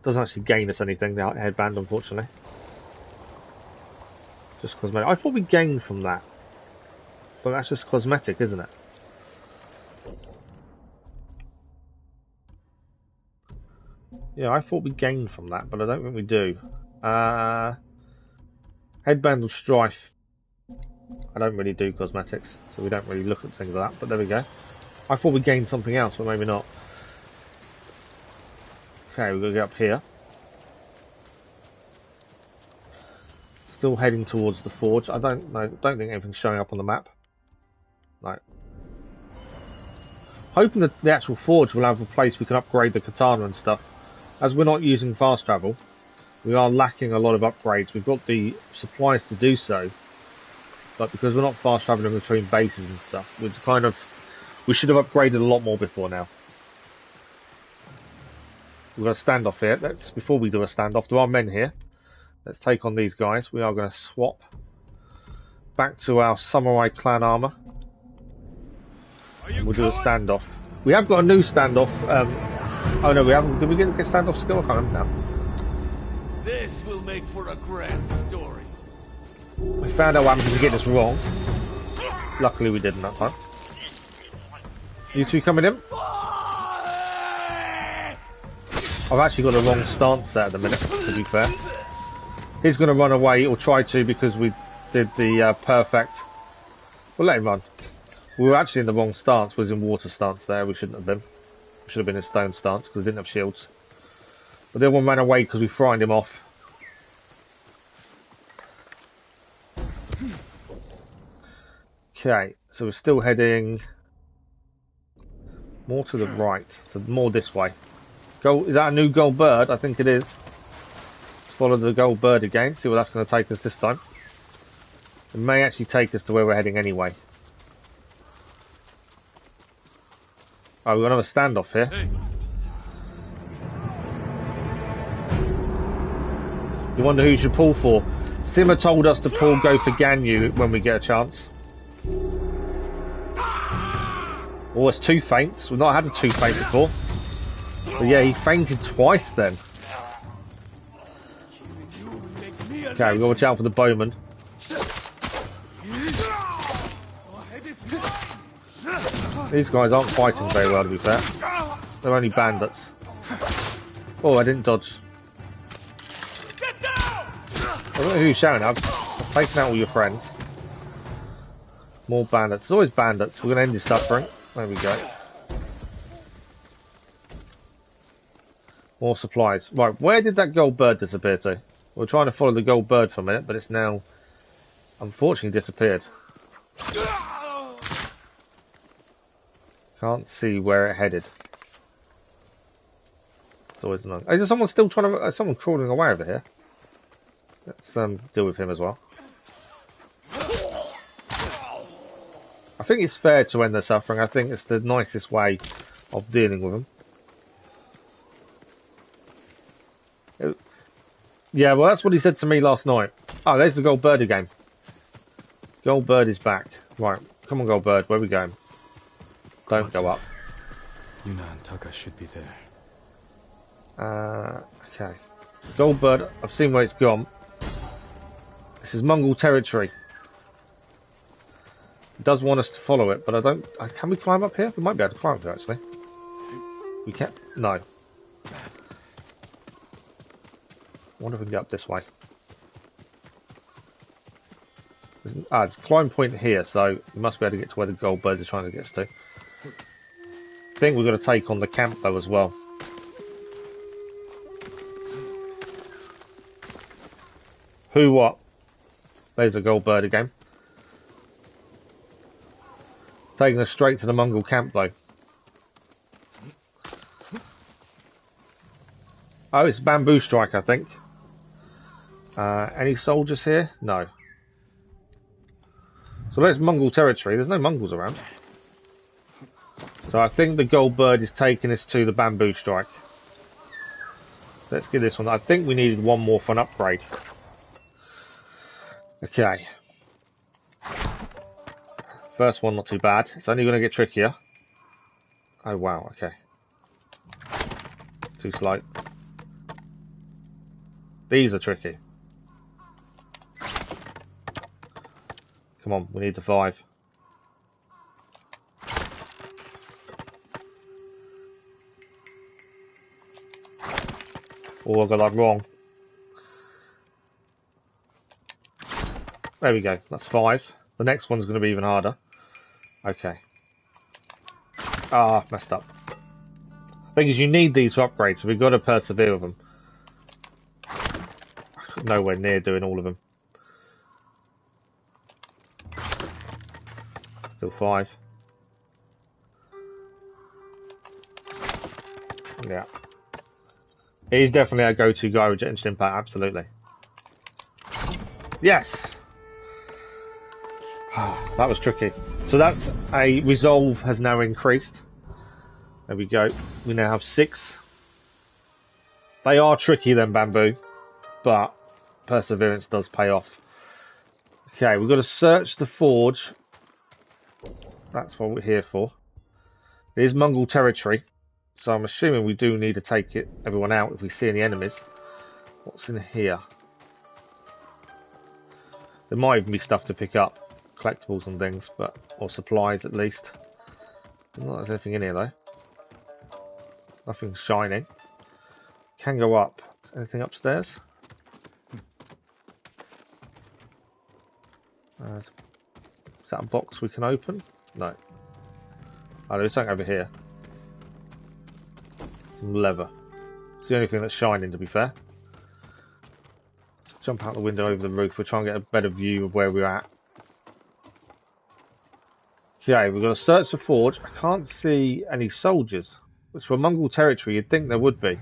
Doesn't actually gain us anything, the headband, unfortunately. Just cosmetic. I thought we gained from that. But that's just cosmetic, isn't it? Yeah, I thought we gained from that, but I don't think we do. Headband of Strife. I don't really do cosmetics, so we don't really look at things like that, but there we go. I thought we gained something else, but maybe not. Okay, we're going to get up here. Still heading towards the forge. I don't think anything's showing up on the map. No. Hoping that the actual forge will have a place we can upgrade the katana and stuff. As we're not using fast travel, we are lacking a lot of upgrades. We've got the supplies to do so, but because we're not fast traveling between bases and stuff, we should have upgraded a lot more before now. We've got a standoff here. Before we do a standoff, there are men here. Let's take on these guys. We are going to swap back to our samurai clan armor. And we'll do a standoff. We have got a new standoff. Oh no, we haven't. Did we get standoff skill? I can't remember now. This will make for a grand story. We found out what happens if we get this wrong. Luckily we didn't that time. You two coming in? I've actually got the wrong stance there at the minute, to be fair. He's going to run away, or try to, because we did the perfect... We'll let him run. We were actually in the wrong stance. We was in water stance there. We shouldn't have been. We should have been in stone stance, because we didn't have shields. But the other one ran away because we frightened him off. Okay, so we're still heading more to the right, so more this way. Is that a new gold bird? I think it is. Let's follow the gold bird again, see where that's going to take us this time. It may actually take us to where we're heading anyway. Oh, we've got another standoff here. Hey. You wonder who you should pull for? Simmer told us to go for Ganyu when we get a chance. Oh, it's 2 feints. We've not had a 2 feint before. But yeah, he fainted twice then. Okay, we've got to watch out for the bowman. These guys aren't fighting very well, to be fair. They're only bandits. Oh, I didn't dodge. I don't know who you're shouting at. I've taken out all your friends. More bandits. There's always bandits. We're going to end his suffering. There we go. More supplies. Right, where did that gold bird disappear to? We were trying to follow the gold bird for a minute, but it's now unfortunately disappeared. Can't see where it headed. It's always annoying. Is there someone still trying to... someone crawling away over here? Let's deal with him as well. I think it's fair to end their suffering. I think it's the nicest way of dealing with them. Yeah, well, that's what he said to me last night. Oh, there's the gold bird again. Gold bird is back. Right, come on, gold bird. Where are we going? Don't go up. Yuna and Taka should be there. Okay. Gold bird, I've seen where it's gone. This is Mongol territory. It does want us to follow it, but I don't... Can we climb up here? We might be able to climb up here, actually. We can't... No. I wonder if we can get up this way. There's a climb point here, so we must be able to get to where the gold birds are trying to get us to. I think we've got to take on the camp, though, as well. Who what? There's a gold bird again. Taking us straight to the Mongol camp, though. Oh, it's a bamboo strike, I think. Any soldiers here? No. So there's Mongol territory. There's no Mongols around. So I think the gold bird is taking us to the bamboo strike. Let's get this one. I think we needed one more for an upgrade. Okay. First one, not too bad. It's only going to get trickier. Oh, wow. Okay. Too slow. These are tricky. Come on, we need the 5. Or I got that wrong. There we go. That's 5. The next one's going to be even harder. Okay. Ah, messed up. Thing is, you need these for upgrades, so we've got to persevere with them. Nowhere near doing all of them. Still 5. Yeah. He's definitely a go-to guy with Genshin Impact, absolutely. Yes! That was tricky. So that's a resolve has now increased. There we go. We now have 6. They are tricky then, Bamboo, but perseverance does pay off. Okay, we've got to search the forge. That's what we're here for. It is Mongol territory, so I'm assuming we do need to take everyone out if we see any enemies. What's in here? There might even be stuff to pick up, collectibles and things, or supplies at least. There's not anything in here though. Nothing shining. Can go up. Anything upstairs? Is that a box we can open? No. Oh, there's something over here. Some leather. It's the only thing that's shining, to be fair. Let's jump out the window over the roof. We'll try and get a better view of where we're at. Okay, we've got to search the forge. I can't see any soldiers. Which for Mongol territory, you'd think there would be.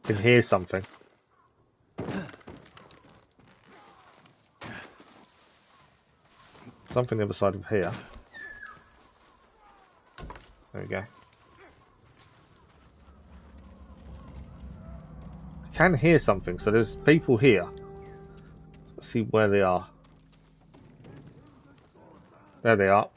Can hear something. Something the other side of here. There we go. I can hear something, so there's people here. Let's see where they are. There they are.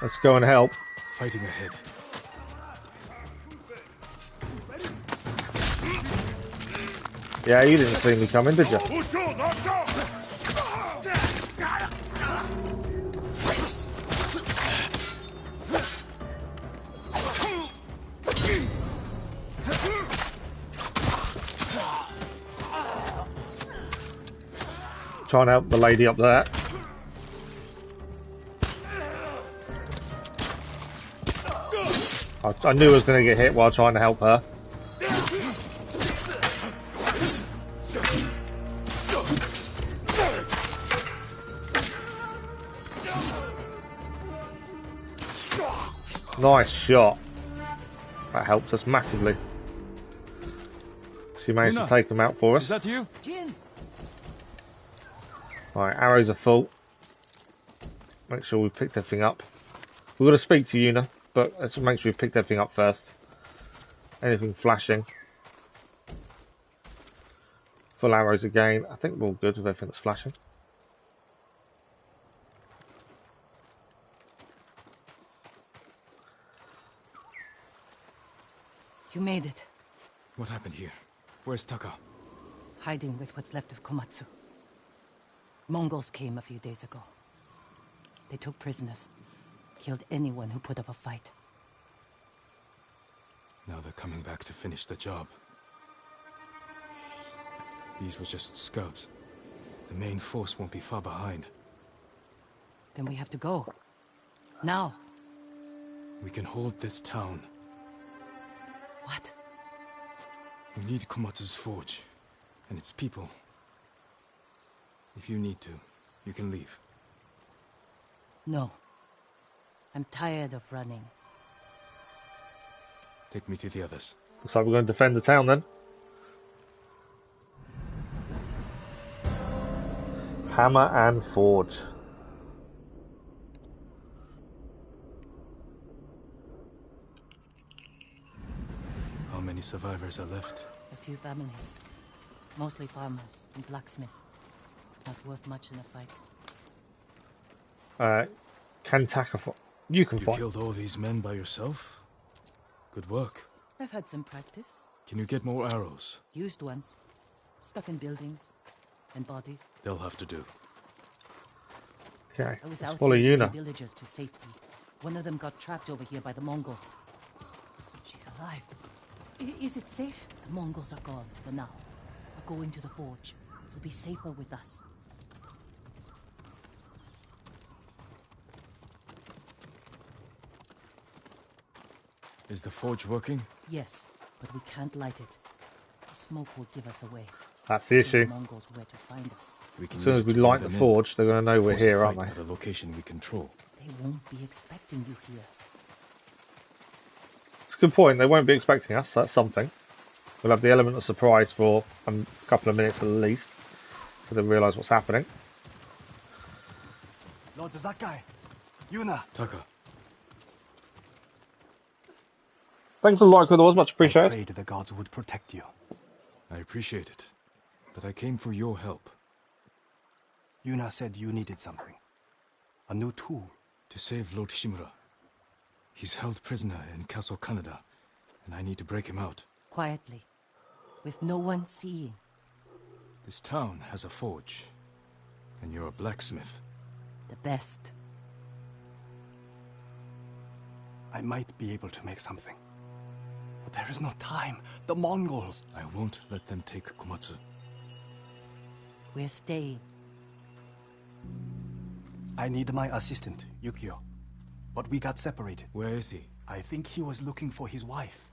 Let's go and help. Fighting ahead. Yeah, you didn't see me coming, did you? Try and help the lady up there. I knew I was going to get hit while trying to help her. Nice shot. That helped us massively. She managed to take them out for us. Is that you? Jin. Right, arrows are full. Make sure we picked everything up. We've got to speak to Yuna, but let's make sure we picked everything up first. Anything flashing. Full arrows again. I think we're all good with everything that's flashing. You made it. What happened here? Where's Taka? Hiding with what's left of Komatsu. Mongols came a few days ago. They took prisoners. Killed anyone who put up a fight. Now they're coming back to finish the job. These were just scouts. The main force won't be far behind. Then we have to go. Now. We can hold this town. What? We need Komatsu's forge, and its people. If you need to, you can leave. No. I'm tired of running. Take me to the others. Looks like we're going to defend the town then. Hammer and forge. How many survivors are left? A few families. Mostly farmers and blacksmiths. Not worth much in a fight. Can Taka fight? You can You fight. killed all these men by yourself? Good work. I've had some practice. Can you get more arrows? Used ones. Stuck in buildings and bodies. They'll have to do. Okay, I was let's out follow here you getting now. villagers to safety. One of them got trapped over here by the Mongols. She's alive. Is it safe? The Mongols are gone for now. We're going to the forge. You'll be safer with us. Is the forge working? Yes, but we can't light it. The smoke will give us away. That's the Show issue. the Mongols where to find us. We can As soon use as it we to light lure the them in. forge, they're going to know we're Force a here, aren't fight they? at a location we control. They won't be expecting you here. It's a good point. They won't be expecting us. That's something. We'll have the element of surprise for a couple of minutes at least, so they realise what's happening. Lord Zakai, Yuna. Taka, Thanks for the like, otherwise much I appreciated. prayed the gods would protect you. I appreciate it, but I came for your help. Yuna said you needed something. A new tool. To save Lord Shimura. He's held prisoner in Castle Canada, and I need to break him out. Quietly. With no one seeing. This town has a forge, and you're a blacksmith. The best. I might be able to make something. But there is no time. The Mongols. I won't let them take Komatsu. We're staying. I need my assistant, Yukio. But we got separated. Where is he? I think he was looking for his wife.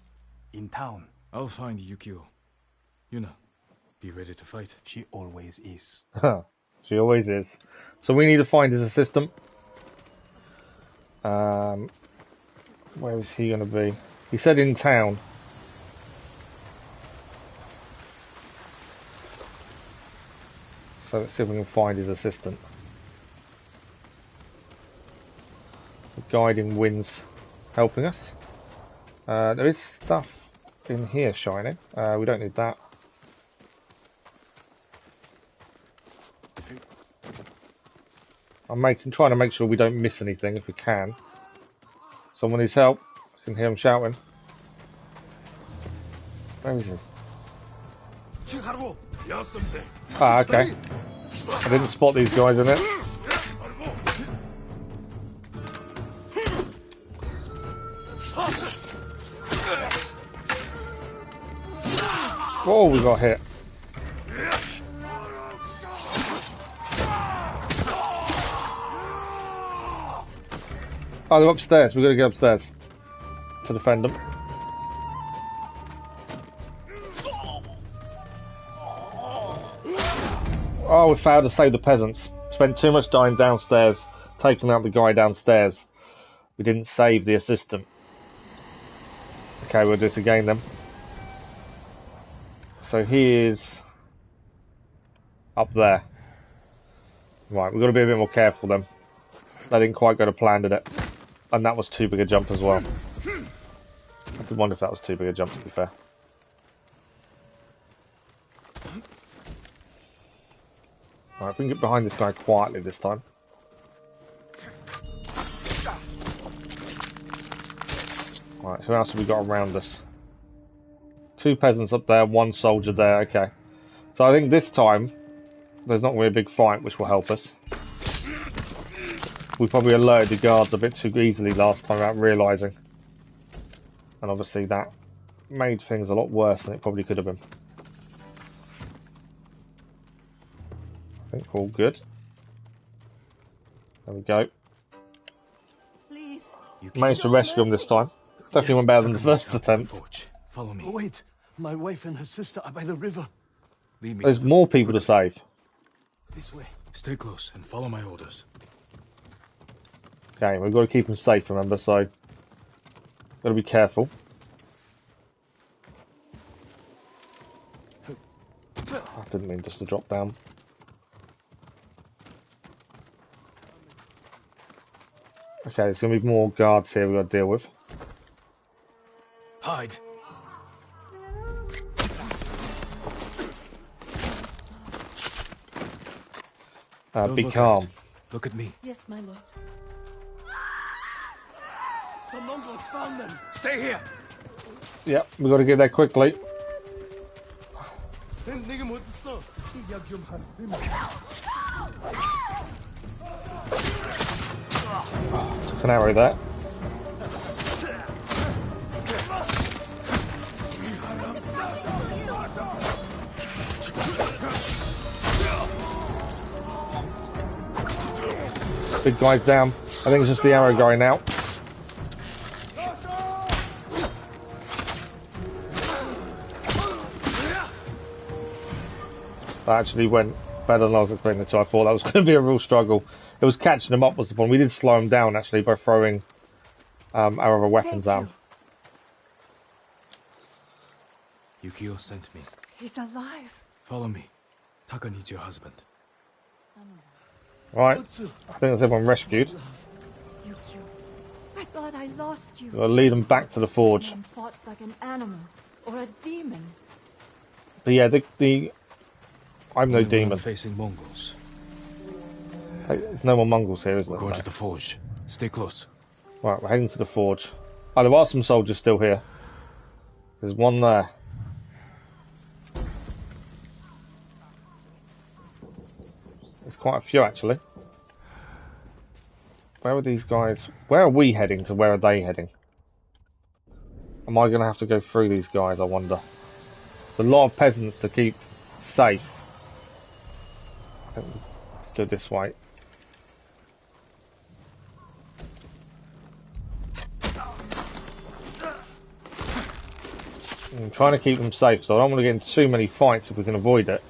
In town. I'll find Yukio. Yuna, be ready to fight. She always is. She always is. So we need to find his assistant. Where is he going to be? He said in town. So let's see if we can find his assistant. The guiding wind's helping us. There is stuff in here shining. We don't need that. I'm trying to make sure we don't miss anything if we can. Someone needs help. I can hear him shouting. Where is he? Ah, okay. I didn't spot these guys in it. Whoa, we got hit. Oh, they're upstairs. We've got to get upstairs to defend them. Oh, we failed to save the peasants. Spent too much time downstairs, taking out the guy downstairs. We didn't save the assistant. Okay, we'll do this again then. So he is up there. Right, we've got to be a bit more careful then. That didn't quite go to plan, did it? And that was too big a jump as well. I did wonder if that was too big a jump, to be fair. Right, if we can get behind this guy quietly this time. Right, who else have we got around us? 2 peasants up there, 1 soldier there, okay. So I think this time, there's not going to be a big fight, which will help us. We probably alerted the guards a bit too easily last time without realising. And obviously that made things a lot worse than it probably could have been. I think we're all good. There we go. Please. Managed to rescue him this time. Definitely went better than the first attempt. Follow me. Wait, my wife and her sister are by the river. Lead me There's to them. more people to save. This way. Stay close and follow my orders. Okay, we've got to keep them safe, remember, so got to be careful. I didn't mean just to drop down. Okay, there's going to be more guards here we've got to deal with. Hide. Be Look calm. out. Look at me. Yes, my lord. The Mongols found them. Stay here. Yep, we've got to get there quickly. Took an arrow there. Big guy's down. I think it's just the arrow guy now. That actually went better than I was expecting it to. I thought that was going to be a real struggle. It was catching them up was the point. We did slow them down actually by throwing our other weapons at him. Yukio sent me. He's alive. Follow me. Taka needs your husband. Right. I think that's everyone rescued. Yukio, I thought I lost you. We'll lead them back to the forge. And fought like an animal or a demon. But yeah, I'm no Only demon. one facing Mongols. Hey, there's no more Mongols here, is there? We're going to the forge. Stay close. Right, we're heading to the forge. Oh, there are some soldiers still here. There's one there. There's quite a few actually. Where are these guys? Where are we heading to? Where are they heading? Am I going to have to go through these guys, I wonder? There's a lot of peasants to keep safe. I think we'll go this way. I'm trying to keep them safe, so I don't want to get into too many fights if we can avoid it.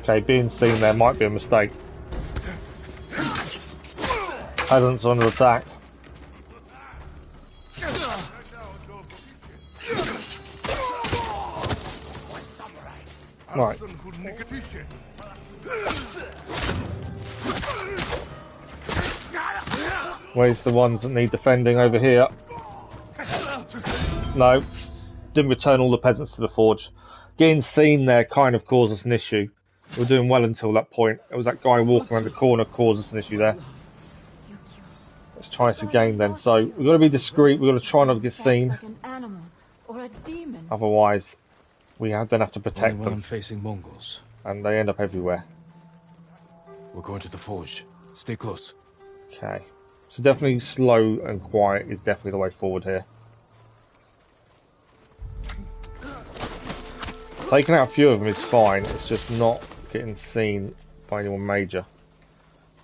Okay, being seen there might be a mistake. Peasants under attack. Right. Where's the ones that need defending over here? No. Didn't return all the peasants to the forge. Getting seen there kind of caused us an issue. We were doing well until that point. It was that guy walking around the corner caused us an issue there. Let's try this again then. So we've got to be discreet. We've got to try not to get seen. Otherwise, we then have to protect them. Facing Mongols. And they end up everywhere. We're going to the forge. Stay close. Okay. So definitely slow and quiet is definitely the way forward here. Taking out a few of them is fine. It's just not getting seen by anyone major.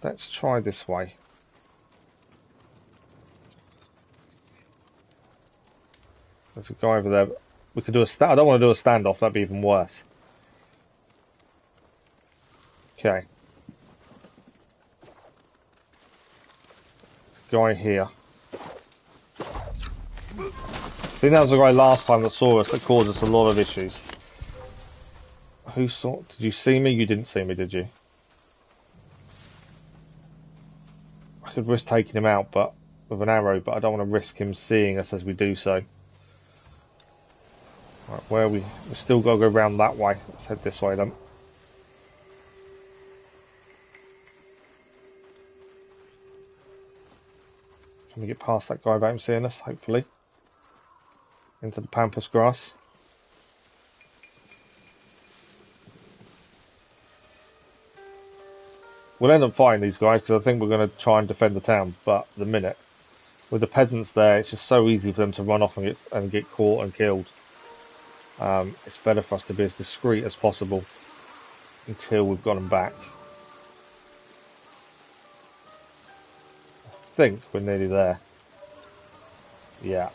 Let's try this way. There's a guy over there. We could do I don't want to do a standoff. That'd be even worse. Okay. There's a guy here. I think that was the guy last time that saw us that caused us a lot of issues. Who saw? Did you see me? You didn't see me, did you? I could risk taking him out, but with an arrow, but I don't want to risk him seeing us as we do so. Right, where are we? We've still got to go round that way. Let's head this way then. Can we get past that guy without him seeing us? Hopefully. Into the pampas grass. We'll end up fighting these guys because I think we're going to try and defend the town. But at the minute, with the peasants there, it's just so easy for them to run off and get caught and killed. It's better for us to be as discreet as possible until we've got them back. I think we're nearly there. Yeah.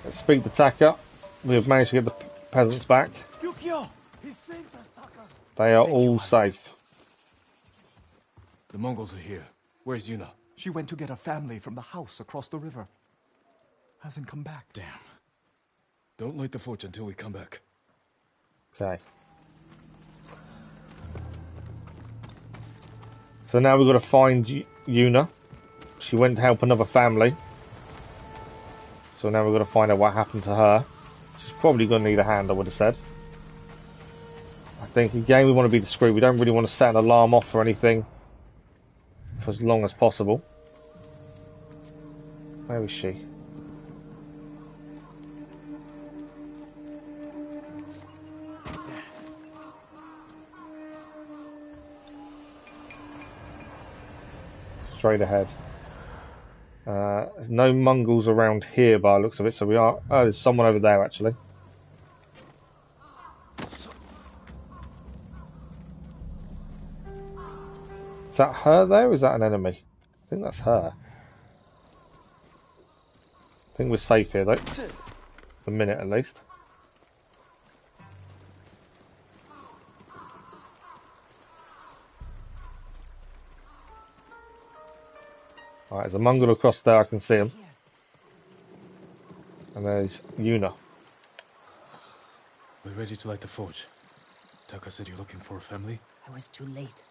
Let's speak to Taka. We have managed to get the peasants back. They are all safe. The Mongols are here. Where's Yuna? She went to get a family from the house across the river. Hasn't come back. Damn. Don't light the forge until we come back. Okay. So now we've got to find Yuna. She went to help another family. So now we've got to find out what happened to her. She's probably going to need a hand, I would have said. I think, again, we want to be discreet. We don't really want to set an alarm off or anything for as long as possible. Where is she? Straight ahead. There's no Mongols around here by the looks of it, so we are... Oh, there's someone over there, actually. Is that her there, or is that an enemy? I think that's her. I think we're safe here, though. For a minute, at least. Alright, there's a Mongol across there, I can see him. And there's Yuna. We're ready to light the forge. Taka said you're looking for a family? I was too late.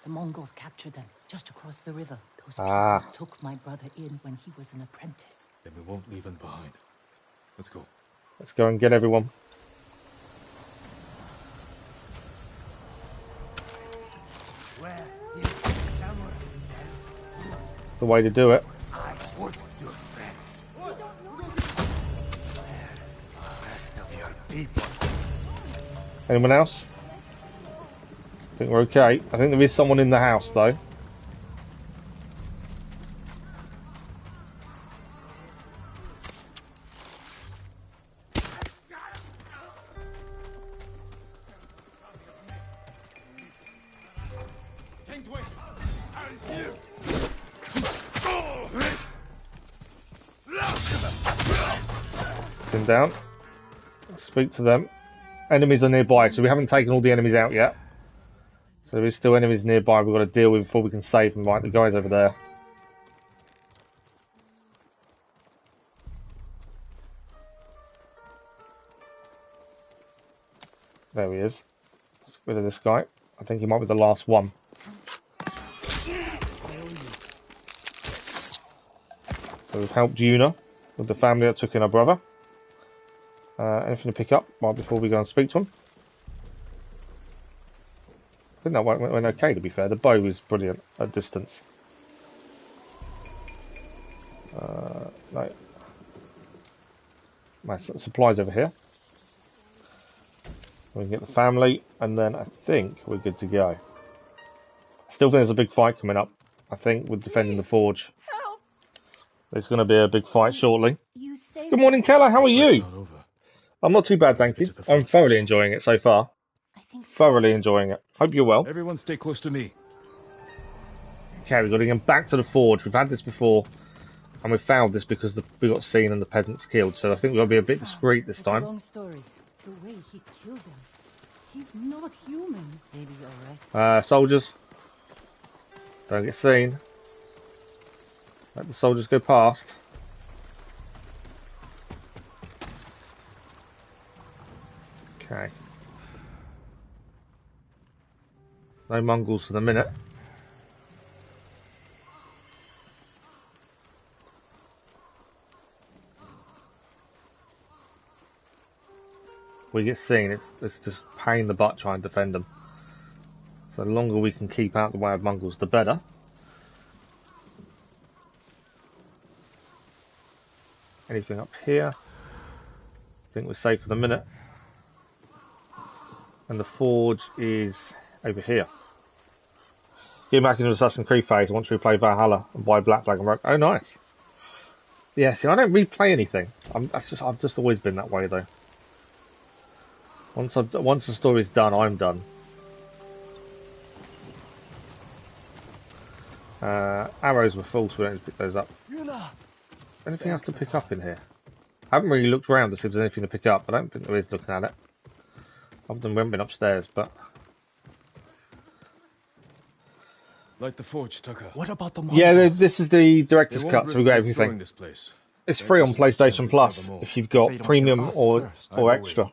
The Mongols captured them, just across the river. Those people took my brother in when he was an apprentice. Then we won't leave him behind. Let's go. Let's go and get everyone. Where is the samurai? The way to do it. I want your friends. Where are the rest of your people? Anyone else? I think we're okay. I think there is someone in the house, though. Sit him down. Speak to them. Enemies are nearby, so we haven't taken all the enemies out yet. So there is still enemies nearby we've got to deal with before we can save them. Right, the guy's over there. There he is. Let's get rid of this guy. I think he might be the last one. So we've helped Yuna with the family that took in her brother. Anything to pick up right before we go and speak to him? I think that went okay, to be fair. The bow was brilliant at distance. No. My supplies over here. We can get the family, and then I think we're good to go. Still think there's a big fight coming up. I think we're defending the forge. Help! There's going to be a big fight shortly. Good morning, Keller. How are you? I'm not too bad, thank you. I'm thoroughly enjoying it so far. Thoroughly enjoying it. Hope you're well. Everyone stay close to me. Okay, we've got to get back to the forge. We've had this before, and we found this because we got seen and the peasants killed. So I think we've got to be a bit discreet this time. It's a long story. The way he killed them. He's not human. Maybe you're right. Soldiers. Don't get seen. Let the soldiers go past. Okay. No Mongols for the minute. We get seen, it's just pain in the butt trying to defend them. So the longer we can keep out the way of Mongols, the better. Anything up here? I think we're safe for the minute. And the forge is over here. Get back into Assassin's Creed phase once we play Valhalla and buy Black Flag and Rogue. Oh, nice. Yeah, see, I don't replay anything. I've just always been that way, though. Once the story's done, I'm done. Arrows were full, so we don't need to pick those up. Is there anything else to pick up in here? I haven't really looked around to see if there's anything to pick up. I don't think there is looking at it. Other than we haven't been upstairs, but... Light the forge, Taka. What about the Mongols? Yeah, this is the director's cut, so we've got everything. This place. It's free on PlayStation Plus if you've got premium or extra.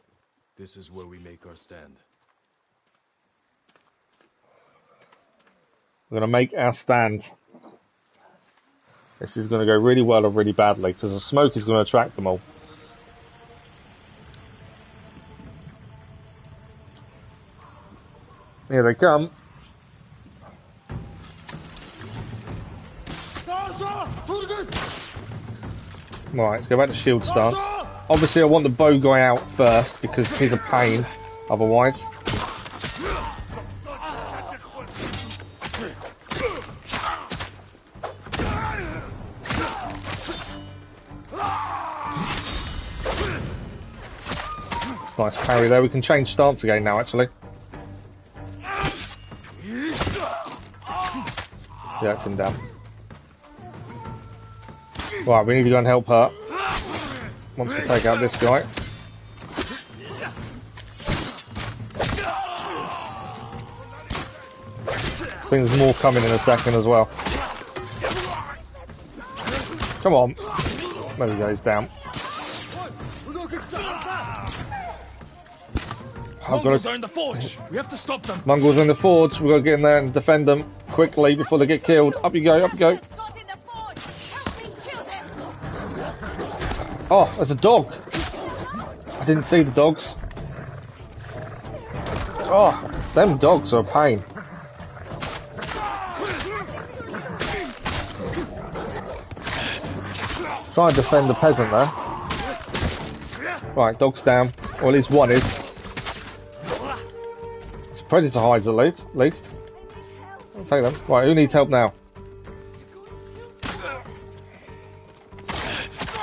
This is where we make our stand. We're going to make our stand. This is going to go really well or really badly, because the smoke is going to attract them all. Here they come. Right, let's go back to shield stance. Obviously I want the bow guy out first, because he's a pain otherwise. Nice parry there. We can change stance again now, actually. Yeah, it's him down. Right, we need to go and help her. Once we take out this guy. I think there's more coming in a second as well. Come on. There we go, he's down. Mongols are in the forge. We have to stop them. Mongols are in the forge. We've got to get in there and defend them quickly before they get killed. Up you go, up you go. Oh, there's a dog. I didn't see the dogs. Oh, them dogs are a pain. Try and defend the peasant there. Right, dog's down. Or at least one is. Predator hides at least. I'll take them. Right, who needs help now?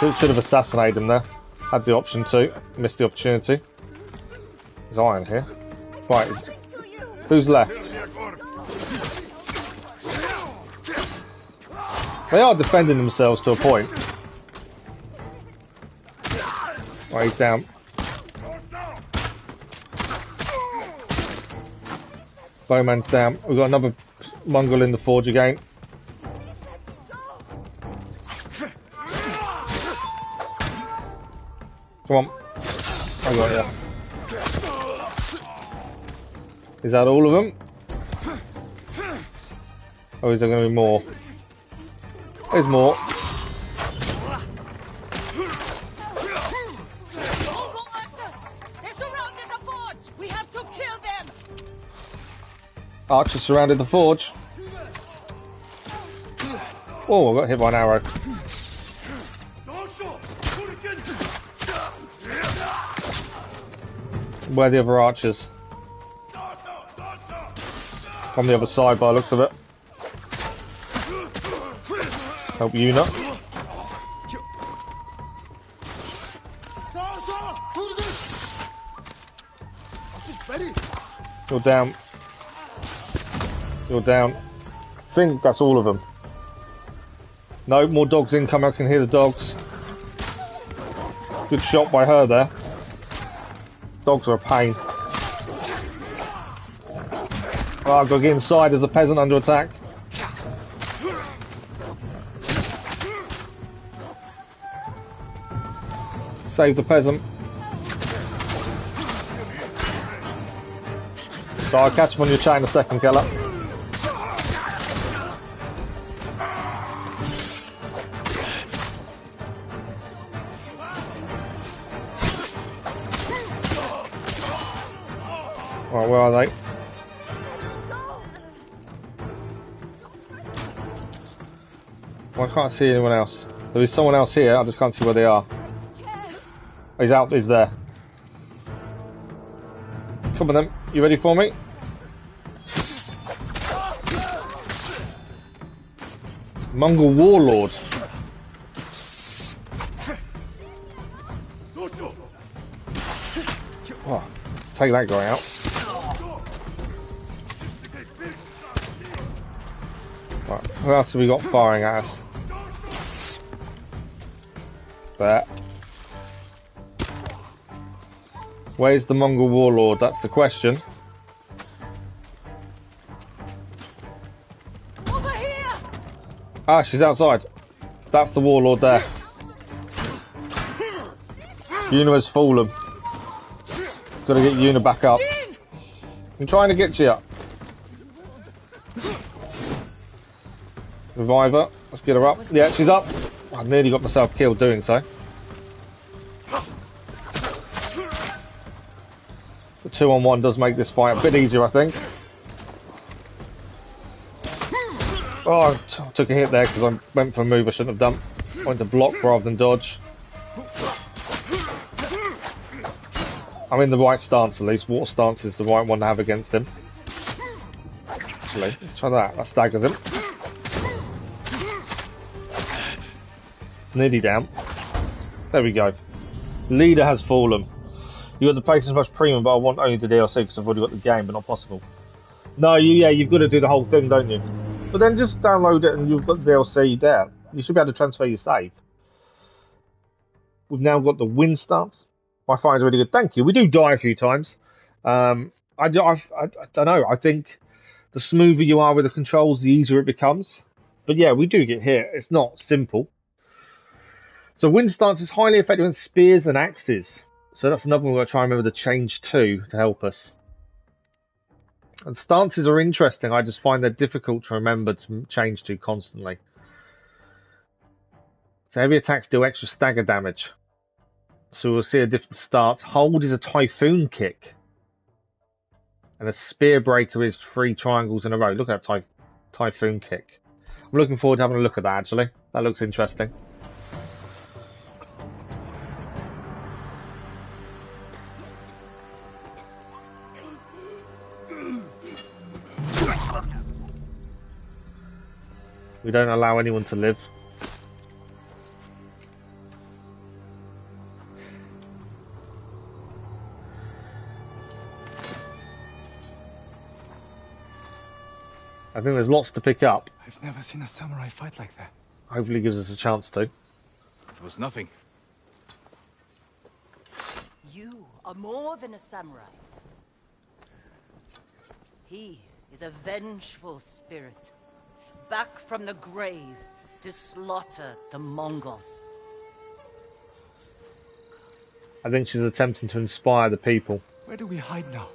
Should have assassinated him there. Had the option to. Missed the opportunity. There's iron here. Right, who's left? They are defending themselves to a point. Right, he's down. Bowman's down. We've got another Mongol in the forge again. Come on. I got you. Is that all of them? Or is there going to be more? There's more. Archers surrounded the forge. Oh, I got hit by an arrow. Where are the other archers? On the other side by the looks of it. Help Una. You're down. You're down. I think that's all of them. No, more dogs incoming. I can hear the dogs. Good shot by her there. Dogs are a pain. Oh, I've got to get inside as a peasant under attack. Save the peasant. So I'll catch him on your chain in a second, Keller. Right, where are they? Well, I can't see anyone else. There is someone else here, I just can't see where they are. Oh, he's out, he's there. Come on then, you ready for me? Mongol warlord. Oh, take that guy out. Right, who else have we got firing at us? There. Where's the Mongol warlord? That's the question. Over here! Ah, she's outside. That's the warlord there. Una has fallen. Gotta get Una back up. I'm trying to get you up. Revive her. Let's get her up. Yeah, she's up. I nearly got myself killed doing so. The 2-on-1 does make this fight a bit easier, I think. Oh, I took a hit there because I went for a move I shouldn't have done. I went to block rather than dodge. I'm in the right stance at least. Water stance is the right one to have against him. Actually, let's try that. That staggers him. Nearly down. There we go. Leader has fallen. You got the PlayStation Plus Premium, but I want only the DLC because I've already got the game, but not possible. No, you've got to do the whole thing, don't you? But then just download it and you've got the DLC there. You should be able to transfer your save. We've now got the win stance. My fight is really good. Thank you. We do die a few times. I don't know. I think the smoother you are with the controls, the easier it becomes. But yeah, we do get hit. It's not simple. So win stance is highly effective in spears and axes. So that's another one we're going to try and remember to change to help us. And stances are interesting. I just find they're difficult to remember to change to constantly. So heavy attacks do extra stagger damage. So we'll see a different stance. Hold is a typhoon kick. And a spear breaker is 3 triangles in a row. Look at that typhoon kick. I'm looking forward to having a look at that actually. That looks interesting. We don't allow anyone to live. I think there's lots to pick up. I've never seen a samurai fight like that. Hopefully gives us a chance to. It was nothing. You are more than a samurai. He is a vengeful spirit, back from the grave to slaughter the Mongols. I think she's attempting to inspire the people. Where do we hide now?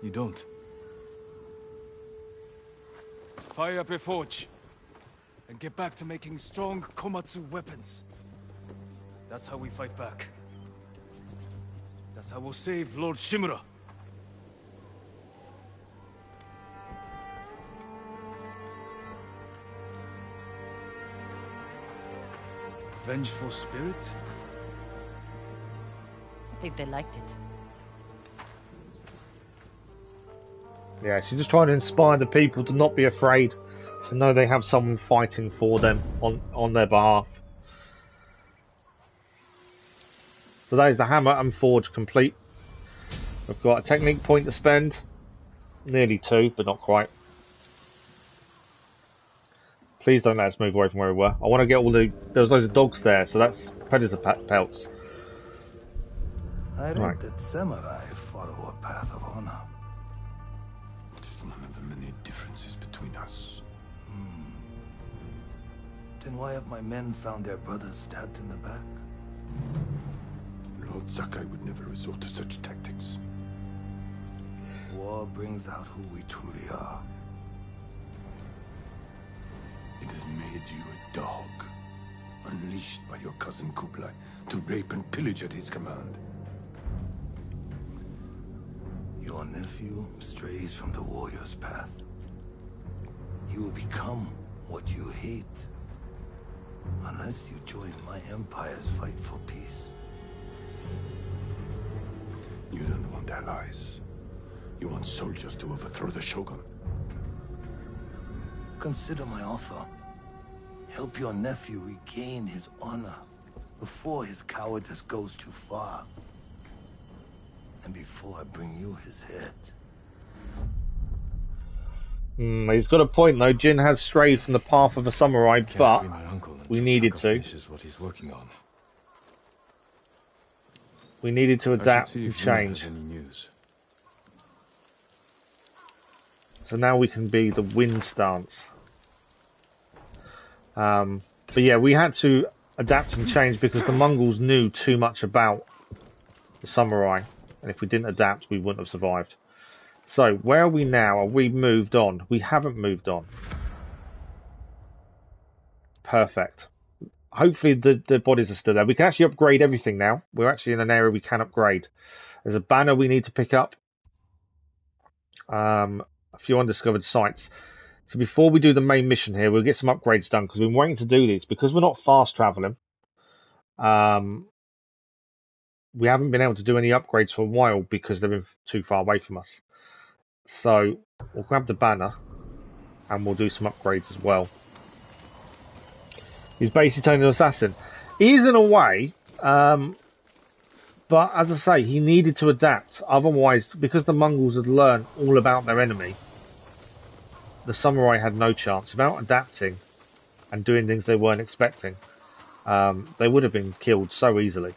You don't. Fire up your forge. And get back to making strong Komatsu weapons. That's how we fight back. That's how we'll save Lord Shimura. Vengeful spirit? I think they liked it. Yeah, she's just trying to inspire the people to not be afraid, to know they have someone fighting for them on their behalf. So that is the hammer and forge complete. We've got a technique point to spend. Nearly 2, but not quite. Please don't let us move away from where we were. I want to get all the... There was loads of dogs there, so that's predator pelts. I read that samurai follow a path of honor. It is one of the many differences between us. Then why have my men found their brothers stabbed in the back? Lord Sakai would never resort to such tactics. War brings out who we truly are. It has made you a dog, unleashed by your cousin Kublai to rape and pillage at his command. Your nephew strays from the warrior's path. You will become what you hate, unless you join my empire's fight for peace. You don't want allies. You want soldiers to overthrow the Shogun. Consider my offer. Help your nephew regain his honor before his cowardice goes too far. And before I bring you his head. He's got a point though. Jin has strayed from the path of a samurai, but we needed to. Is what he's working on. We needed to adapt and change. So now we can be the win stance. But yeah, we had to adapt and change because the Mongols knew too much about the samurai. And if we didn't adapt, we wouldn't have survived. So, where are we now? Are we moved on? We haven't moved on. Perfect. Hopefully the bodies are still there. We can actually upgrade everything now. We're actually in an area we can upgrade. There's a banner we need to pick up. A few undiscovered sites. So before we do the main mission here, we'll get some upgrades done because we've been waiting to do these. Because we're not fast traveling, we haven't been able to do any upgrades for a while because they've been too far away from us. So we'll grab the banner and we'll do some upgrades as well. He's basically turning an assassin. He is in a way, but as I say, he needed to adapt. Otherwise, because the Mongols had learned all about their enemy, the samurai had no chance. Without adapting and doing things they weren't expecting, they would have been killed so easily.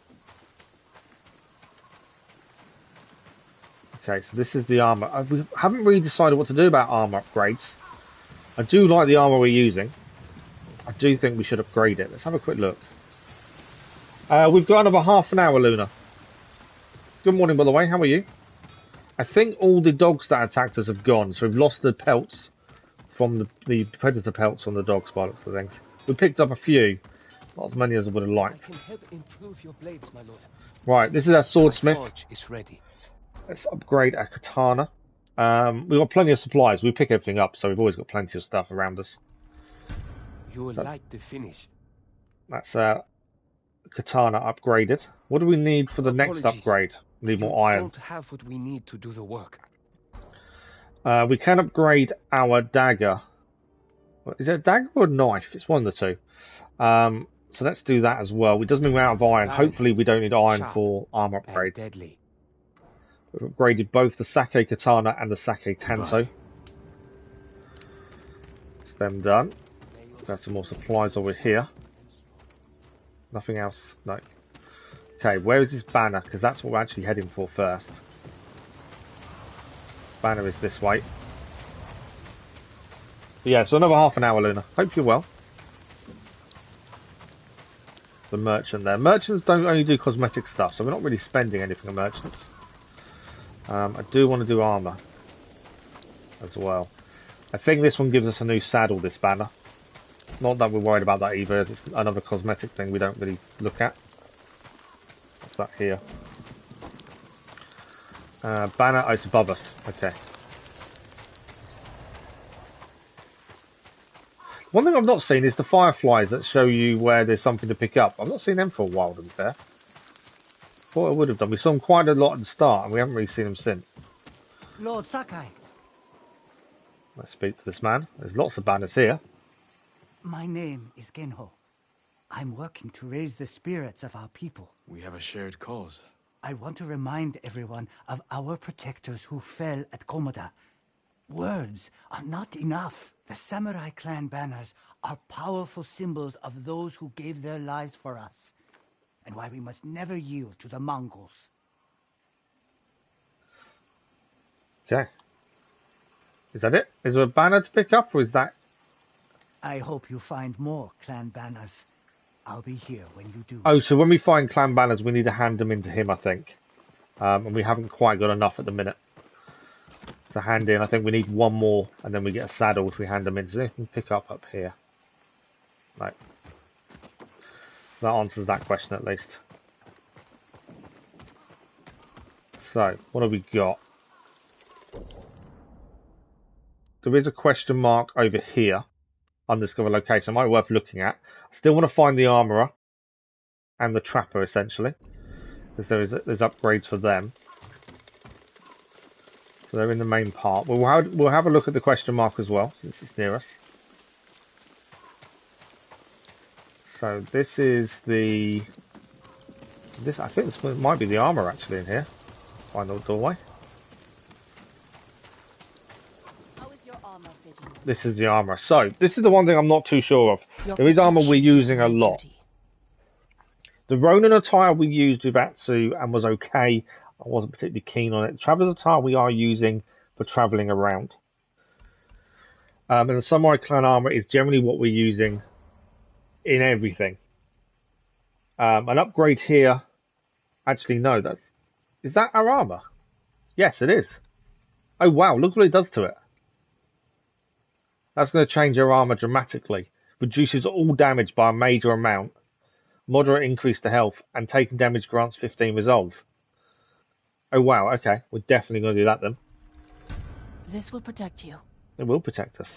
Okay, so this is the armor. We haven't really decided what to do about armor upgrades. I do like the armor we're using. I do think we should upgrade it. Let's have a quick look. We've got another half an hour, Luna. Good morning, by the way. How are you? I think all the dogs that attacked us have gone, so we've lost the pelts from the predator pelts on the dogs by the looks of things. We picked up a few, not as many as I would have liked. Can help improve your blades, my lord. Right, this is our swordsmith. My forge is ready. Let's upgrade our katana. We've got plenty of supplies. We pick everything up, so we've always got plenty of stuff around us. You will like the finish. That's katana upgraded. What do we need for the next upgrade? We need more iron. We don't have what we need to do the work. We can upgrade our dagger. Is it a dagger or a knife? It's one of the two. So let's do that as well. It does mean we're out of iron. Hopefully we don't need iron for armor upgrade. Deadly. We've upgraded both the Sake Katana and the Sake Tanto. It's them done. Got some more supplies over here. Nothing else? No. Okay, where is this banner? Because that's what we're actually heading for first. Banner is this way. But yeah, so another half an hour, Luna. Hope you're well. The merchant there. Merchants don't only do cosmetic stuff, so we're not really spending anything on merchants. I do want to do armor as well. I think this one gives us a new saddle, this banner. Not that we're worried about that either. It's another cosmetic thing we don't really look at. What's that here? Banner, oh, it's above us. Okay. One thing I've not seen is the fireflies that show you where there's something to pick up. I've not seen them for a while, to be fair. Thought I would have done. We saw them quite a lot at the start, and we haven't really seen them since. Lord Sakai. Let's speak to this man. There's lots of banners here. My name is Genho. I'm working to raise the spirits of our people. We have a shared cause. I want to remind everyone of our protectors who fell at Komoda. Words are not enough. The samurai clan banners are powerful symbols of those who gave their lives for us, and why we must never yield to the Mongols. Okay. Is that it? Is there a banner to pick up, or is that... I hope you find more clan banners. I'll be here when you do. Oh, so when we find clan banners, we need to hand them in to him, I think. And we haven't quite got enough at the minute to hand in. I think we need one more, and then we get a saddle if we hand them in. So anything to pick up here? No. That answers that question at least. So, what have we got? There is a question mark over here. Undiscovered location. Might be worth looking at. I still want to find the armourer and the trapper, essentially, because there's upgrades for them. So they're in the main part. We'll have a look at the question mark as well, since it's near us. So this is the... I think this might be the armour actually in here. Find the doorway. This is the armour. So, this is the one thing I'm not too sure of. There is armour we're using a lot. The Ronin attire we used with Atsu and was okay. I wasn't particularly keen on it. The Traveler's attire we are using for travelling around. And the Samurai Clan armour is generally what we're using in everything. An upgrade here... Actually, no. Is that our armour? Yes, it is. Oh wow, look what it does to it. That's going to change your armor dramatically. Reduces all damage by a major amount. Moderate increase to health, and taking damage grants 15 resolve. Oh wow, okay. We're definitely going to do that then. This will protect you. It will protect us.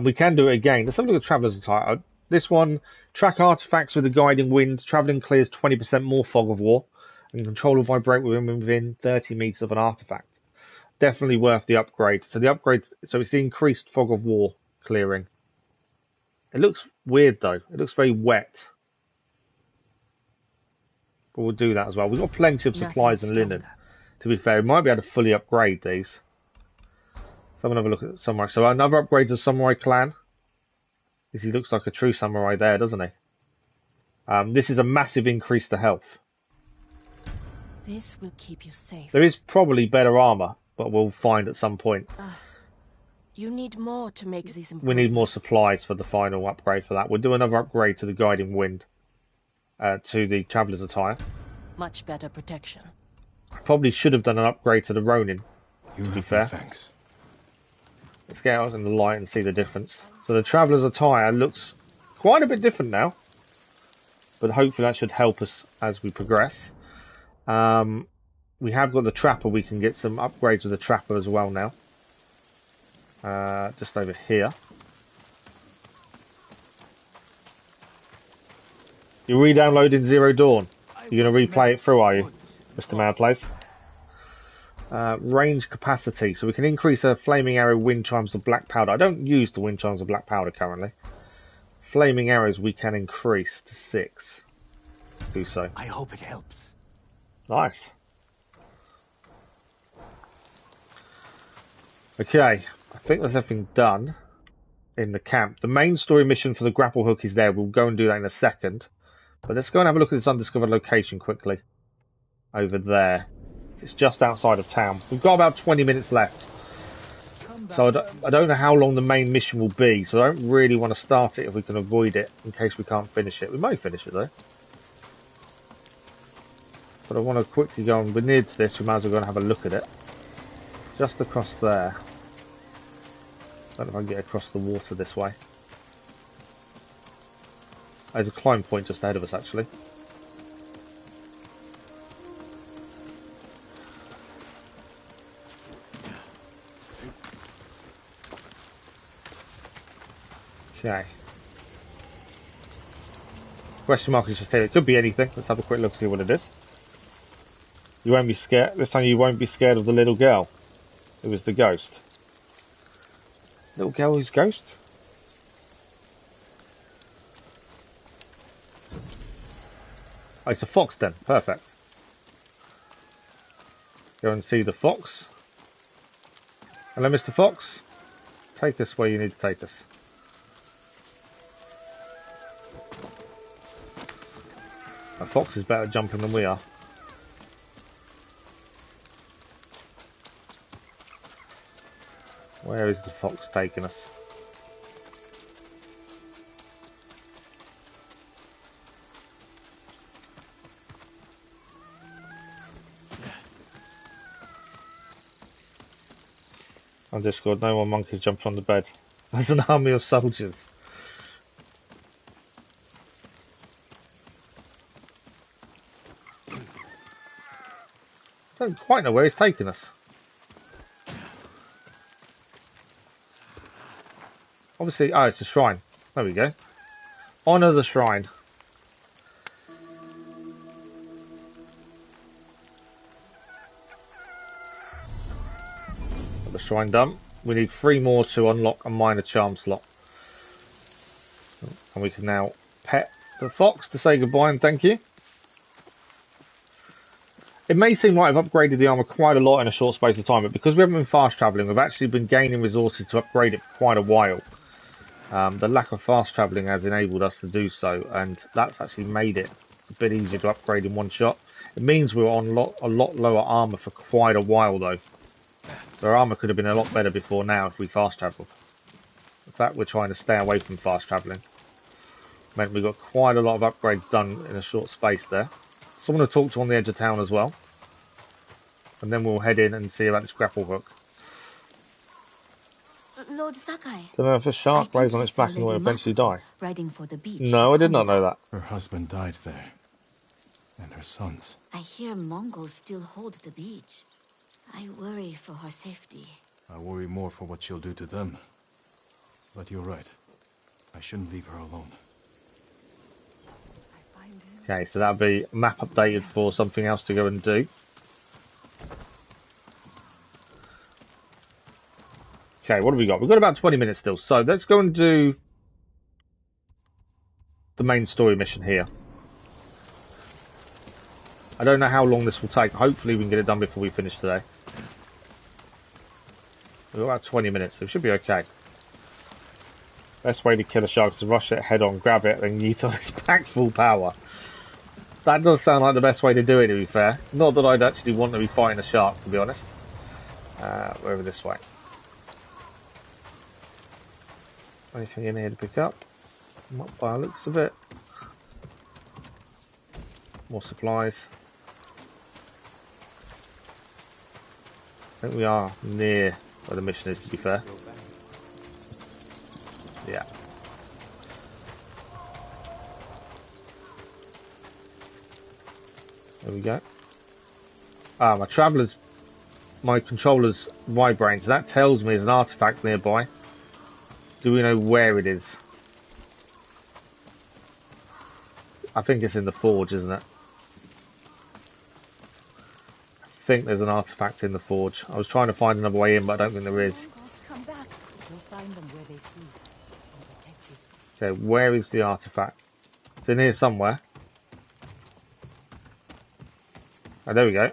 We can do it again. Let's have a look at Traveler's Attire. This one, track artifacts with a guiding wind. Traveling clears 20% more fog of war, and control will vibrate within 30 meters of an artifact. Definitely worth the upgrade. So the upgrade, so it's the increased fog of war clearing. It looks weird though. It looks very wet. But we'll do that as well. We've got plenty of supplies and linen. To be fair, we might be able to fully upgrade these. So I'm going to have a look at Samurai. So another upgrade to the Samurai clan. He looks like a true samurai there, doesn't he? This is a massive increase to health. This will keep you safe. There is probably better armor, but we'll find at some point. You need more to make these improvements. We need more supplies for the final upgrade for that. We'll do another upgrade to the Guiding Wind. To the Traveler's Attire. Much better protection. Probably should have done an upgrade to the Ronin, to be fair. Thanks. Let's get out in the light and see the difference. So the Traveler's Attire looks quite a bit different now. But hopefully that should help us as we progress. We have got the Trapper. We can get some upgrades with the Trapper as well now. Just over here. You're re-downloading Zero Dawn. You're going to replay it through, are you, Mr. Madplace? Range capacity. So we can increase a flaming arrow wind chimes of black powder. I don't use the wind chimes of black powder currently. Flaming arrows we can increase to 6. Let's do so. I hope it helps. Nice. Okay, I think there's everything done in the camp. The main story mission for the grapple hook is there. We'll go and do that in a second. But let's go and have a look at this undiscovered location quickly. Over there. It's just outside of town. We've got about 20 minutes left. So I don't know how long the main mission will be. So I don't really want to start it if we can avoid it. In case we can't finish it. We may finish it though. But I want to quickly go and we're near to this. We might as well go and have a look at it. Just across there. I don't know if I can get across the water this way. There's a climb point just ahead of us, actually. Okay. Question mark is just here. It could be anything. Let's have a quick look to see what it is. You won't be scared. This time you won't be scared of the little girl. It was the ghost. Little girl who's ghost? Oh, it's a fox then. Perfect. Go and see the fox. Hello, Mr. Fox. Take us where you need to take us. A fox is better at jumping than we are. Where is the fox taking us? On Discord, no more monkeys jumped on the bed. There's an army of soldiers. I don't quite know where he's taking us. Obviously, oh, it's a shrine. There we go. Honour the shrine. Got the shrine done. We need 3 more to unlock a minor charm slot. And we can now pet the fox to say goodbye and thank you. It may seem like I've upgraded the armour quite a lot in a short space of time, but because we haven't been fast travelling, we've actually been gaining resources to upgrade it for quite a while. The lack of fast travelling has enabled us to do so, and that's actually made it a bit easier to upgrade in one shot. It means we're on a lot lower armour for quite a while though. So our armour could have been a lot better before now if we fast travelled. In fact, we're trying to stay away from fast travelling. Meant we got quite a lot of upgrades done in a short space there. Someone to talk to on the edge of town as well. And then we'll head in and see about this grapple hook. followed Sakai. Don't know if a shark I lays think on I its saw back and will Lady eventually Masako die. riding for the beach. No, I at did not know Komoda. that. Her husband died there. And her sons. I hear Mongols still hold the beach. I worry for her safety. I worry more for what she'll do to them. But you're right. I shouldn't leave her alone. Okay, so that'll be map updated for something else to go and do. Okay, what have we got? We've got about 20 minutes still. So let's go and do the main story mission here. I don't know how long this will take. Hopefully we can get it done before we finish today. We've got about 20 minutes, so it should be okay. Best way to kill a shark is to rush it head on, grab it, and utilize its back full power. That does sound like the best way to do it, to be fair. Not that I'd actually want to be fighting a shark, to be honest. We're over this way. Anything in here to pick up? Not by the looks of it. More supplies. I think we are near where the mission is, to be fair. Yeah. There we go. Ah, my controller's vibrating, so that tells me there's an artifact nearby. Do we know where it is? I think it's in the forge, isn't it? I think there's an artifact in the forge. I was trying to find another way in, but I don't think there is. Come back. You'll find them where they sleep and protect you. Okay, where is the artifact? It's in here somewhere. Oh, there we go.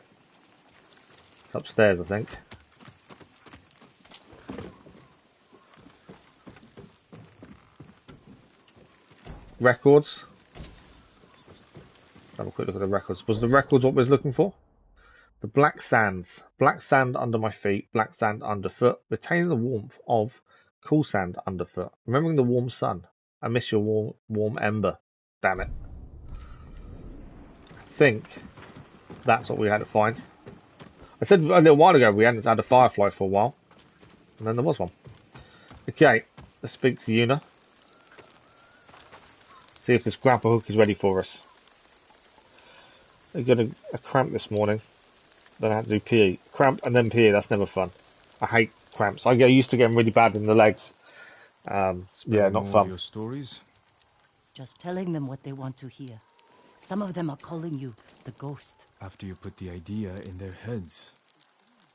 It's upstairs, I think. Records. Have a quick look at the records. Was the records what we was looking for? The black sands. Black sand under my feet, black sand underfoot, retaining the warmth of cool sand underfoot. Remembering the warm sun. I miss your warm ember. Damn it. I think that's what we had to find. I said a little while ago we hadn't had a firefly for a while. And then there was one. Okay, let's speak to Yuna. See if this grapple hook is ready for us. I got a cramp this morning. Then I had to do PE. Cramp and then PE, that's never fun. I hate cramps. I get used to getting really bad in the legs. Yeah, not fun. Your stories? Just telling them what they want to hear. Some of them are calling you the ghost. After you put the idea in their heads.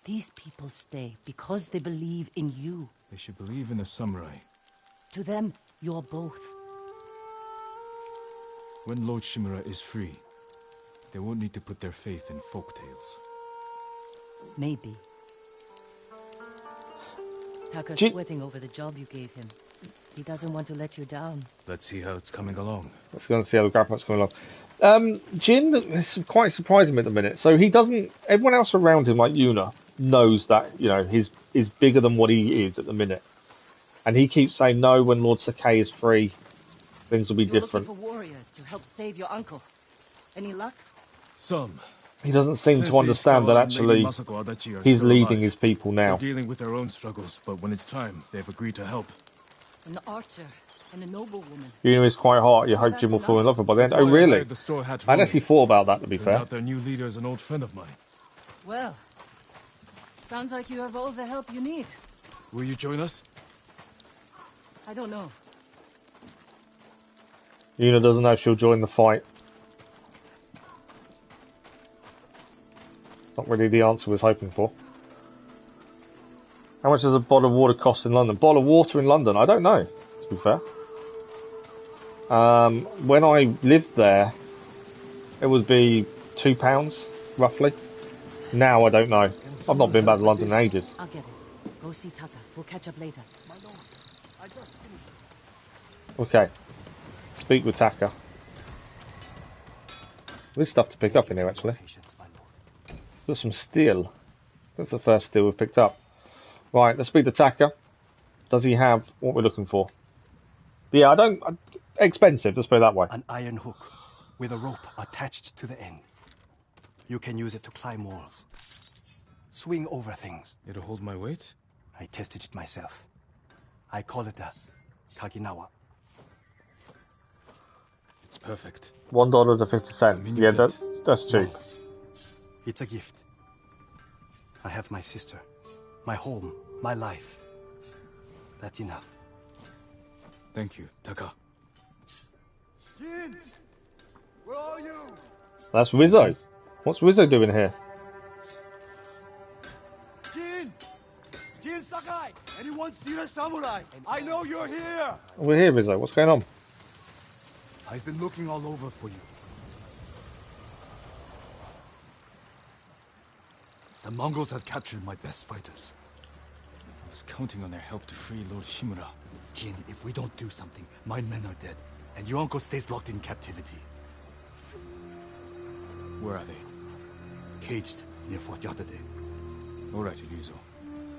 These people stay because they believe in you. They should believe in a samurai. To them, you're both. When Lord Shimura is free, they won't need to put their faith in folktales. Maybe. Taka's sweating over the job you gave him. He doesn't want to let you down. Let's see how it's coming along. Let's go and see how the grappling hook's coming along. Jin is quite surprising me at the minute. So he doesn't... Everyone else around him, like Yuna, knows that, you know, he's bigger than what he is at the minute. And he keeps saying, no, when Lord Sakai is free, things will be different. You're looking for warriors to help save your uncle. Any luck? Some. He doesn't seem to understand that actually he's leading his people now. They're dealing with their own struggles, but when it's time, they've agreed to help. An archer and a noblewoman. Yuna is quite hot. You hope Jin will fall in love with her by the end. Oh, really? I'd actually thought about that, to be fair. Turns out their new leader is an old friend of mine. Well, sounds like you have all the help you need. Will you join us? I don't know. Yuna doesn't know if she'll join the fight. Not really the answer we was hoping for. How much does a bottle of water cost in London? Bottle of water in London? I don't know, to be fair. When I lived there, it would be £2, roughly. Now I don't know. I've not been back to London in ages. I'll get it. Go see Taka. We'll catch up later. Okay. Speak with Taka. There's stuff to pick up in here, actually. Got some steel. That's the first steel we've picked up. Right, let's speak to Taka. Does he have what we're looking for? Yeah, expensive, let's put it that way. An iron hook with a rope attached to the end. You can use it to climb walls. Swing over things. It'll hold my weight? I tested it myself. I call it a Kaginawa. It's perfect. $1.50. Yeah, that's cheap. No. It's a gift. I have my sister, my home, my life. That's enough. Thank you, Taka. Jin! Where are you? That's Rizzo. What's Rizzo doing here? Jin! Jin Sakai! Anyone see a samurai? I know you're here! We're here, Rizzo. What's going on? I've been looking all over for you. The Mongols have captured my best fighters. I was counting on their help to free Lord Shimura. Jin, if we don't do something, my men are dead, and your uncle stays locked in captivity. Where are they? Caged near Fort Yatate. All right, Rizzo.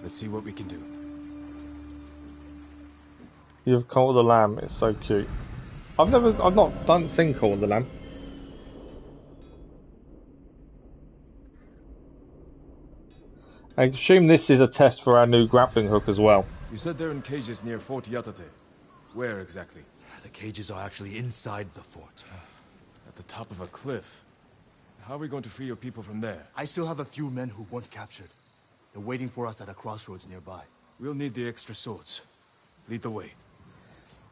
Let's see what we can do. You've caught the lamb. It's so cute. I've not seen Call of the Lamb. I assume this is a test for our new grappling hook as well. You said they're in cages near Fort Yatate. Where exactly? The cages are actually inside the fort. At the top of a cliff. How are we going to free your people from there? I still have a few men who weren't captured. They're waiting for us at a crossroads nearby. We'll need the extra swords. Lead the way.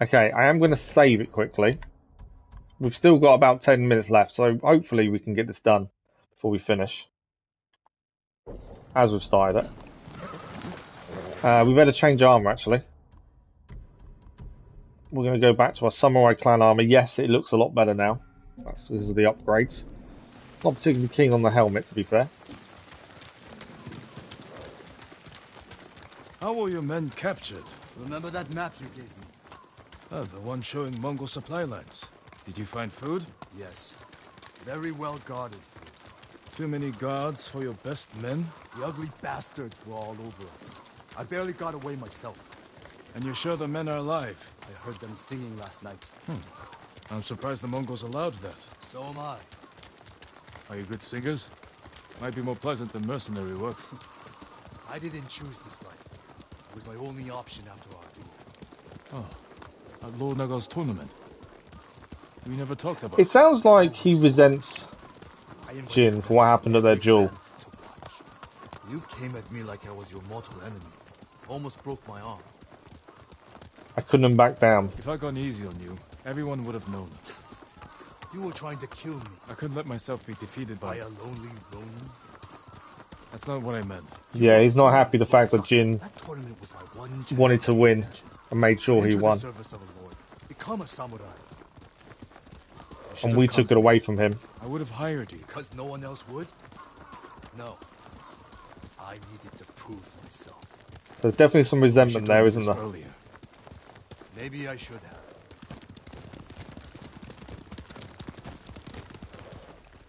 Okay, I am going to save it quickly. We've still got about 10 minutes left, so hopefully we can get this done before we finish. As we've started it. We better change armor, actually. We're going to go back to our Samurai Clan armor. Yes, it looks a lot better now. That's because of the upgrades. Not particularly keen on the helmet, to be fair. How were your men captured? Remember that map you gave me? Ah, the one showing Mongol supply lines. Did you find food? Yes. Very well guarded food. Too many guards for your best men? The ugly bastards were all over us. I barely got away myself. And you're sure the men are alive? I heard them singing last night. I'm surprised the Mongols allowed that. So am I. Are you good singers? Might be more pleasant than mercenary work. I didn't choose this life. It was my only option after our duel. Oh, at Lord Naga's tournament. We never talked about it. It sounds like he resents Jin for what happened at their duel. You came at me like I was your mortal enemy. Almost broke my arm. I couldn't back down. If I'd gone easy on you, everyone would have known. You were trying to kill me. I couldn't let myself be defeated by a lonely Ronin. That's not what I meant. Yeah, he's not happy the fact that Jin wanted to win and made sure he won. Become a samurai. And we took it away from him. I would have hired you. Because no one else would? No. I needed to prove myself. There's definitely some resentment there, isn't there? Earlier. Maybe I should have.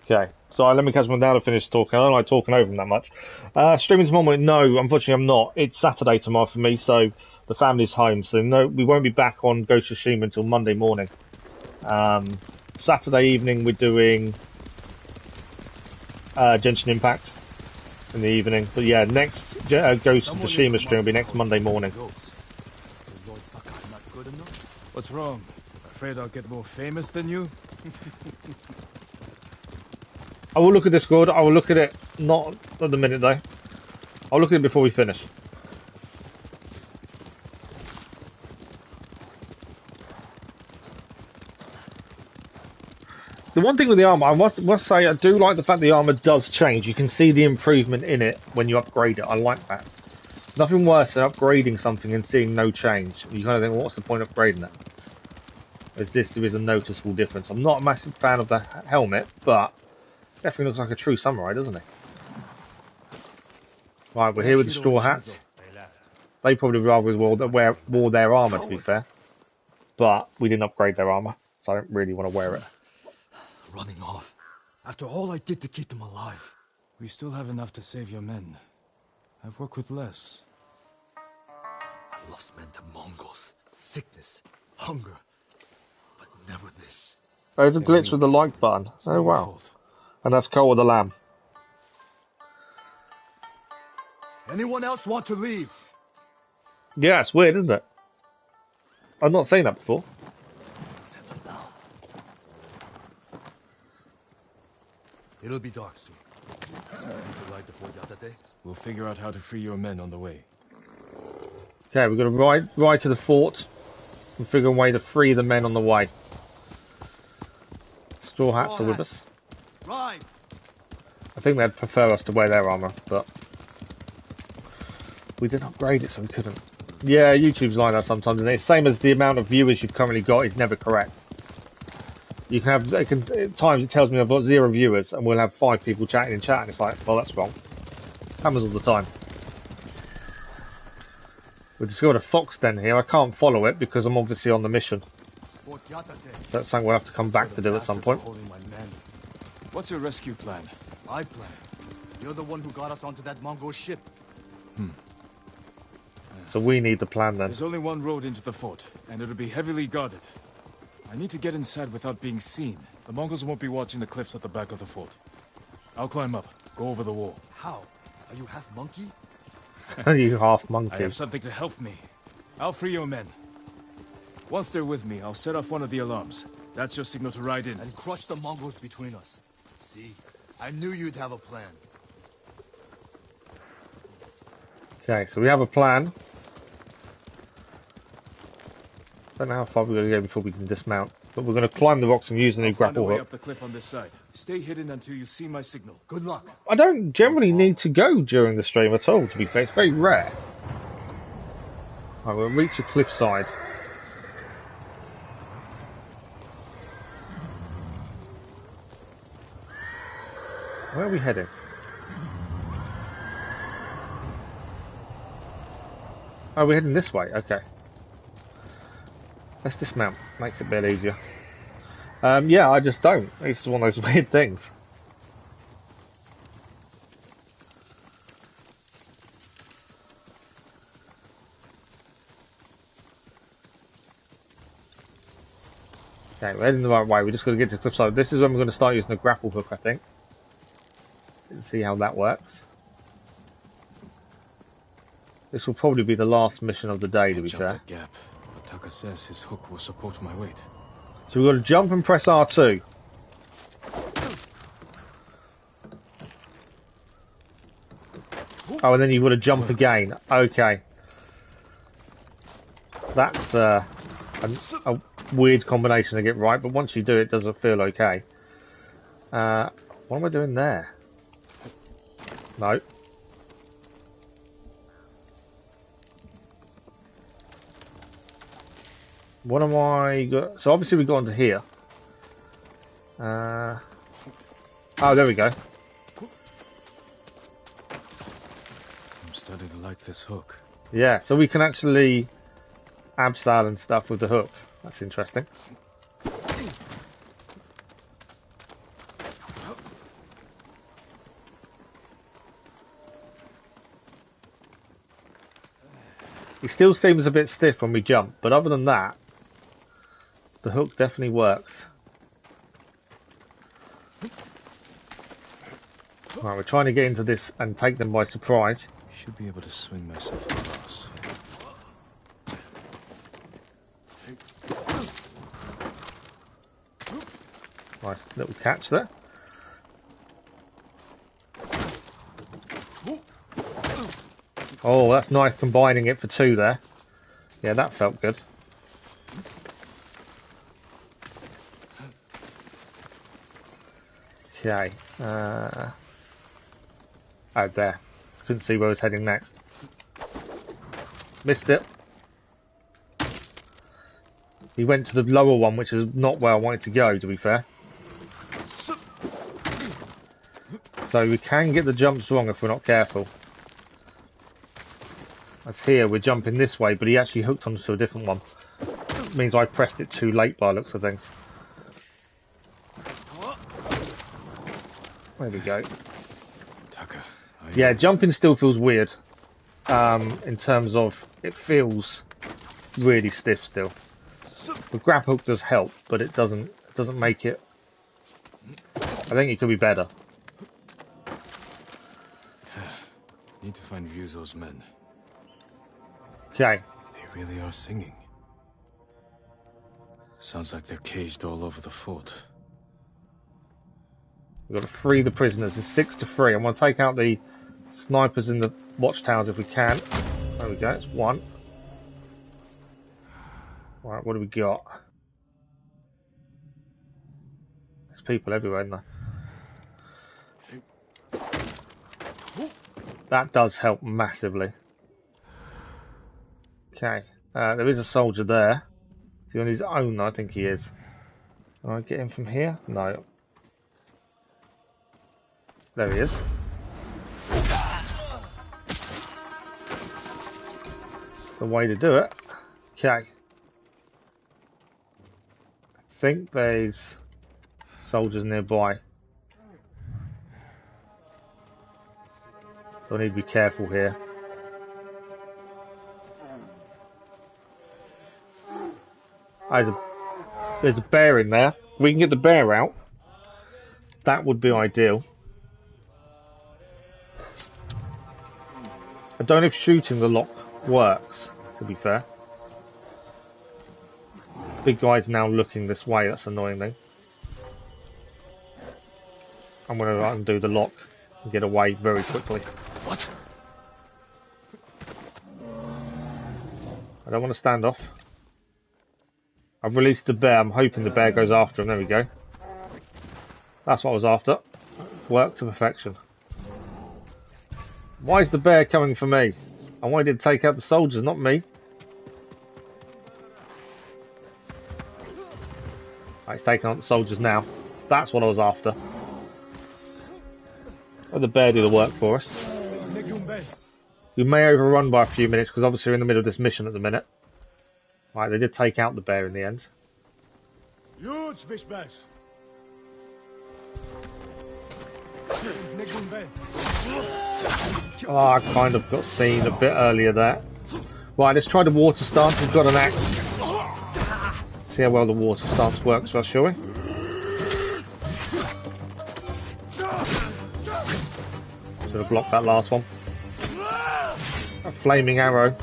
Okay, so let me catch him down to finish talking. I don't like talking over him that much. Streaming tomorrow? No, unfortunately I'm not. It's Saturday tomorrow for me, so the family's home. So no, we won't be back on Ghost of Tsushima until Monday morning. Saturday evening we're doing Genshin Impact in the evening. But yeah, next Ghost of Tsushima stream will be next Monday morning. What's wrong? Afraid I'll get more famous than you? I will look at Discord. I will look at it, not at the minute though. I'll look at it before we finish. The one thing with the armor, I must say, I do like the fact the armor does change. You can see the improvement in it when you upgrade it. I like that. Nothing worse than upgrading something and seeing no change. You kind of think, well, what's the point of upgrading it? There is a noticeable difference. I'm not a massive fan of the helmet, but definitely looks like a true samurai, doesn't he? Right, we're here with the straw hats. They probably rather wore their armor, to be fair. But we didn't upgrade their armor, so I don't really want to wear it. Running off. After all I did to keep them alive. We still have enough to save your men. I've worked with less. I lost men to Mongols, sickness, hunger. But never this. There's a glitch with the like button. Oh wow. And that's Cole with the Lamb. Anyone else want to leave? Yeah, it's weird, isn't it? I've not seen that before. Settle down. It'll be dark soon. Need to ride the fort Yatate? We'll figure out how to free your men on the way. Okay, we're going to ride to the fort and figure a way to free the men on the way. Straw hats are with us. Ride. I think they'd prefer us to wear their armour, but we didn't upgrade it, so we couldn't. Yeah, YouTube's like that sometimes, and it's the same as the amount of viewers you've currently got is never correct. You can have, at times it tells me I've got 0 viewers, and we'll have 5 people chatting in chat, and it's like, well, that's wrong. It happens all the time. We've discovered a fox den here. I can't follow it because I'm obviously on the mission. That's something we'll have to come back to do at some point. What's your rescue plan? My plan. You're the one who got us onto that Mongol ship. So we need the plan then. There's only one road into the fort, and it'll be heavily guarded. I need to get inside without being seen. The Mongols won't be watching the cliffs at the back of the fort. I'll climb up, go over the wall. How? Are you half monkey? You half monkey. I have something to help me. I'll free your men. Once they're with me, I'll set off one of the alarms. That's your signal to ride in. And crush the Mongols between us. See? I knew you'd have a plan. Okay, so we have a plan. Don't know how far we're going to go before we can dismount, but we're going to climb the rocks and use the new grapple hook. Up the cliff on this side. Stay hidden until you see my signal. Good luck. I don't generally need to go during the stream at all, to be fair. It's very rare. Alright, we'll reach the cliffside. Where are we heading? Oh, we're heading this way. Okay. Let's dismount. Makes it a bit easier. Yeah, I just don't. It's one of those weird things. Okay, we're heading the right way. We're just going to get to the cliffside. This is when we're going to start using the grapple hook, I think. Let's see how that works. This will probably be the last mission of the day, to be fair. That gap, but Taka says his hook will support my weight. So we've got to jump and press R2. Oh, and then you've got to jump again. Okay. That's a weird combination to get right, but once you do it, it doesn't feel okay. What am I doing there? No. What am I... So obviously we got onto here. Oh, there we go. I'm starting to like this hook. Yeah, so we can actually abseil and stuff with the hook. That's interesting. It still seems a bit stiff when we jump, but other than that, the hook definitely works. Right, we're trying to get into this and take them by surprise. Should be able to swing myself across. Nice little catch there. Oh, that's nice combining it for 2 there. Yeah, that felt good. Okay. Oh, there. Couldn't see where I was heading next. Missed it. He went to the lower one, which is not where I wanted to go, to be fair. So we can get the jumps wrong if we're not careful. As here, we're jumping this way, but he actually hooked onto a different one. It means I pressed it too late by the looks of things. There we go. Taka, yeah, jumping still feels weird. In terms of, it feels really stiff still. The grapple hook does help, but it doesn't make it... I think it could be better. Need to find Rizzu's men. Okay. They really are singing. Sounds like they're caged all over the fort. We've got to free the prisoners. It's 6 to 3. I'm going to take out the snipers in the watchtowers if we can. There we go, it's 1. Right, what do we got? There's people everywhere, isn't there? That does help massively. Okay, there is a soldier there. Is he on his own? I think he is. Can I get him from here? No. There he is. The way to do it. Okay. I think there's soldiers nearby. So I need to be careful here. There's a bear in there. If we can get the bear out, that would be ideal. I don't know if shooting the lock works, to be fair. Big guy's now looking this way, that's annoying me. I'm going to undo the lock and get away very quickly. What? I don't want to stand off. I've released the bear. I'm hoping the bear goes after him. There we go. That's what I was after. Work to perfection. Why is the bear coming for me? I wanted to take out the soldiers, not me. Right, he's taking out the soldiers now. That's what I was after. Let the bear do the work for us. We may overrun by a few minutes because obviously we're in the middle of this mission at the minute. Right, they did take out the bear in the end. Oh, I kind of got seen a bit earlier there. Right, let's try the water stance. We've got an axe. See how well the water stance works for us, shall we? Should have blocked that last one. A flaming arrow.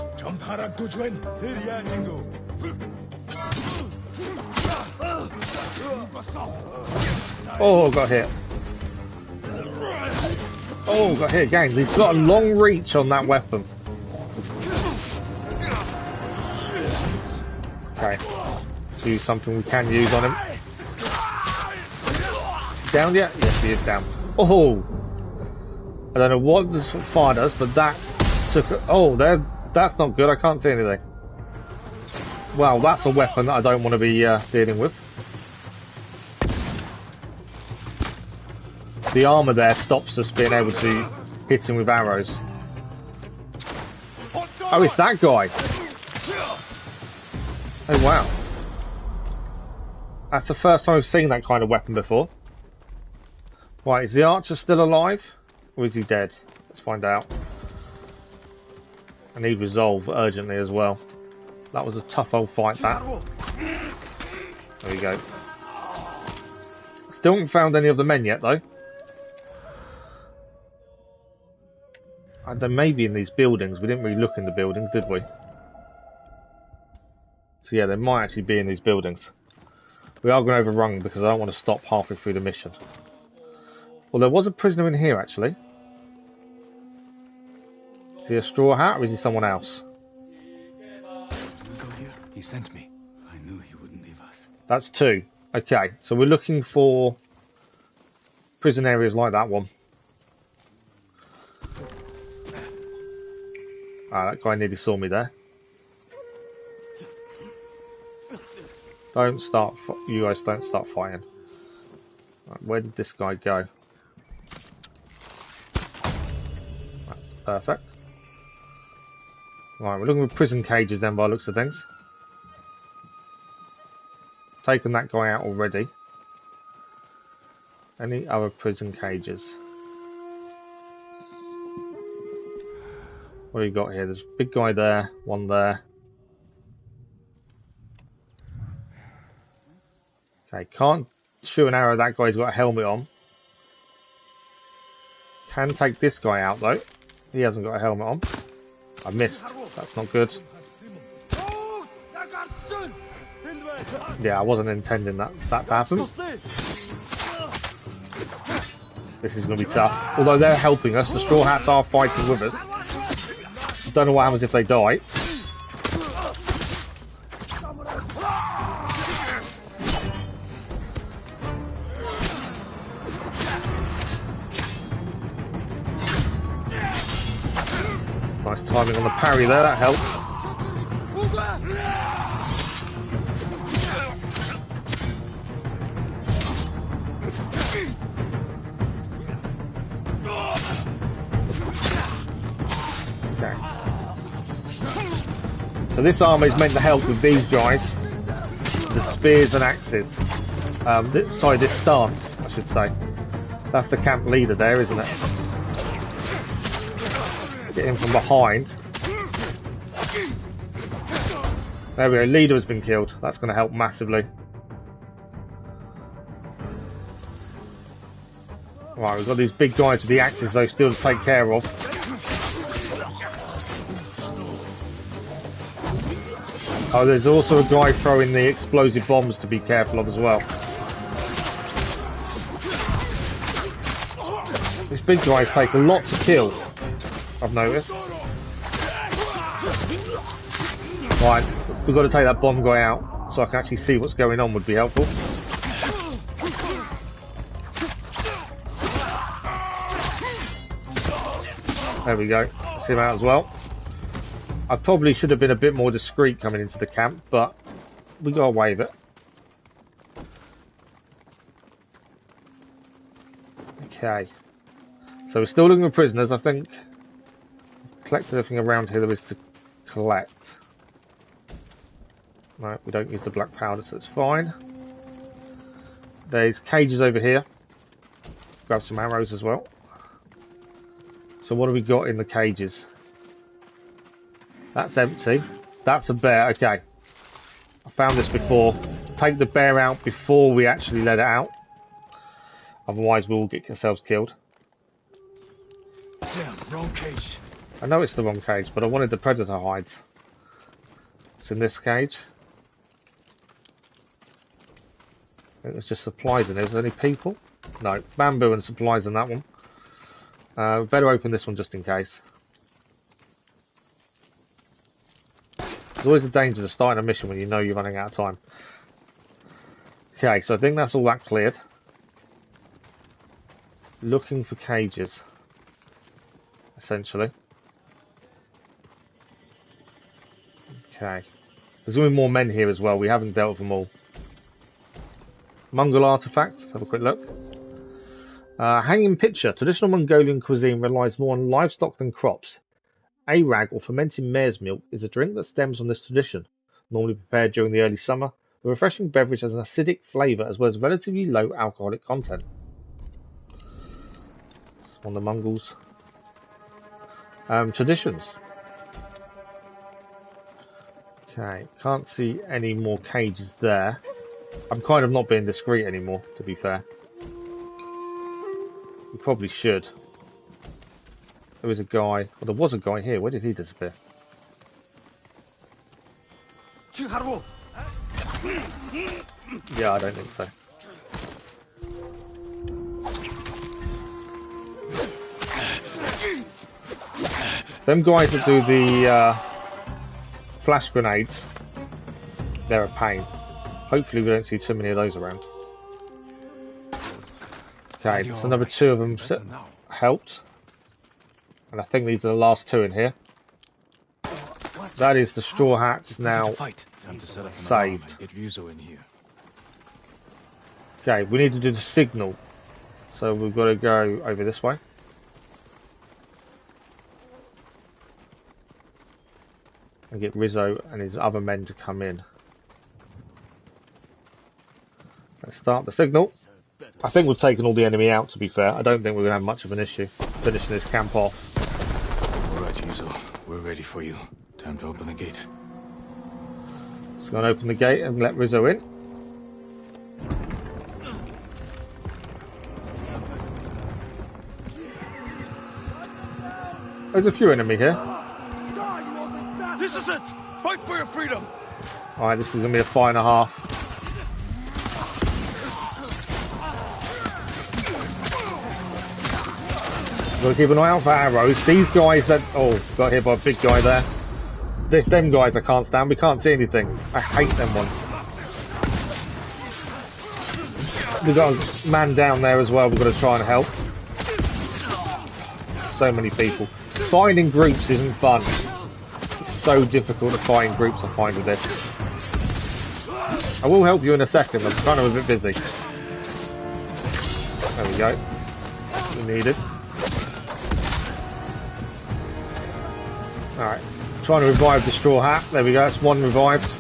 Oh, got hit. Oh, got hit again. He's got a long reach on that weapon. Okay. Let's use something we can use on him. Down yet? Yes, he is down. Oh! I don't know what this fire does, but that took... Oh, that's not good. I can't see anything. Well, that's a weapon that I don't want to be dealing with. The armour there stops us being able to hit him with arrows. Oh, it's that guy. Oh, wow. That's the first time I've seen that kind of weapon before. Right, is the archer still alive? Or is he dead? Let's find out. I need resolve urgently as well. That was a tough old fight, that. There we go. Still haven't found any of the men yet, though. They may be in these buildings. We didn't really look in the buildings, did we? So yeah, they might actually be in these buildings. We are going to overrun because I don't want to stop halfway through the mission. Well, there was a prisoner in here, actually. Is he a straw hat or is he someone else? He sent me. I knew he wouldn't leave us. That's 2. Okay, so we're looking for prison areas like that one. Ah, that guy nearly saw me there. Don't start, you guys don't start fighting. Right, where did this guy go? That's perfect. Right, we're looking for prison cages then by the looks of things. Taken that guy out already. Any other prison cages? What do you got here? There's a big guy there, one there. Okay, can't shoot an arrow. That guy's got a helmet on. Can take this guy out though. He hasn't got a helmet on. I missed. That's not good. Yeah, I wasn't intending that to happen. This is going to be tough. Although they're helping us, the Straw Hats are fighting with us. I don't know what happens if they die. Nice timing on the parry there, that helped. Okay. So this armour is meant to help with these guys, the spears and axes. This stance, I should say. That's the camp leader there, isn't it? Get him from behind. There we go, leader has been killed. That's going to help massively. Right, we've got these big guys with the axes though still to take care of. Oh, there's also a guy throwing the explosive bombs to be careful of as well. These big guys take a lot to kill, I've noticed. Right, we've got to take that bomb guy out so I can actually see what's going on, would be helpful. There we go, see him out as well. I probably should have been a bit more discreet coming into the camp, but we got away with it. Okay, so we're still looking for prisoners. I think collected everything around here there is to collect. Right, we don't use the black powder, so it's fine. There's cages over here. Grab some arrows as well. So what have we got in the cages? That's empty. That's a bear. Okay. I found this before. Take the bear out before we actually let it out. Otherwise we'll get ourselves killed. Damn, wrong cage. I know it's the wrong cage, but I wanted the predator hides. It's in this cage. I think there's just supplies in there. Is there any people? No. Bamboo and supplies in that one. Better open this one just in case. There's always a danger of starting a mission when you know you're running out of time. Okay, so I think that's all that cleared. Looking for cages, essentially. Okay. There's going to be more men here as well. We haven't dealt with them all. Mongol artifacts. Let's have a quick look. Hanging pitcher. Traditional Mongolian cuisine relies more on livestock than crops. Arag, or fermented mare's milk, is a drink that stems from this tradition. Normally prepared during the early summer, the refreshing beverage has an acidic flavour as well as relatively low alcoholic content. It's one of the Mongols. Traditions. Okay, can't see any more cages there. I'm kind of not being discreet anymore, to be fair. We probably should. There was a guy, well, there was a guy here. Where did he disappear? Yeah, I don't think so. Them guys that do the flash grenades, they're a pain. Hopefully we don't see too many of those around. Okay, so another two of them helped. And I think these are the last two in here. That is the Straw Hats now saved. Okay, we need to do the signal. So we've got to go over this way. And get Rizzu and his other men to come in. Let's start the signal. I think we've taken all the enemy out, to be fair. I don't think we're going to have much of an issue finishing this camp off. Alright, Rizzu. We're ready for you. Time to open the gate. Let's go and open the gate and let Rizzu in. There's a few enemy here. This is it! Fight for your freedom! Alright, this is going to be a fight and a half. Got to keep an eye out for arrows. These guys that... Oh, got hit by a big guy there. Them guys I can't stand. We can't see anything. I hate them ones. We've got a man down there as well. We've got to try and help. So many people. Fighting in groups isn't fun. It's so difficult to fight in groups, I find, with this. I will help you in a second. I'm kind of a bit busy. There we go. We need it. Alright. Trying to revive the straw hat. There we go. That's one revived.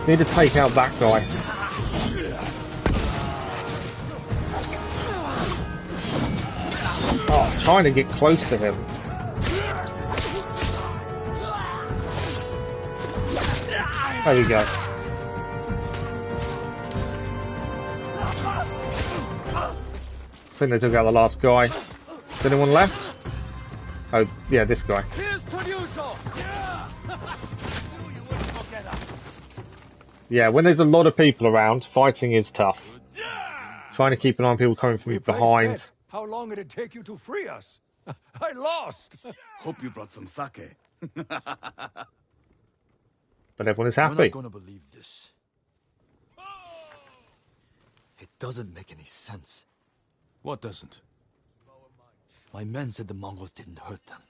Need to take out that guy. Oh, trying to get close to him. There we go. I think they took out the last guy. Is anyone left? Oh, yeah, this guy. Yeah, when there's a lot of people around, fighting is tough. Trying to keep an eye on people coming from behind. How long did it take you to free us? I lost. Hope you brought some sake. But everyone is happy. You're not gonna believe this. It doesn't make any sense. What doesn't? My men said the Mongols didn't hurt them.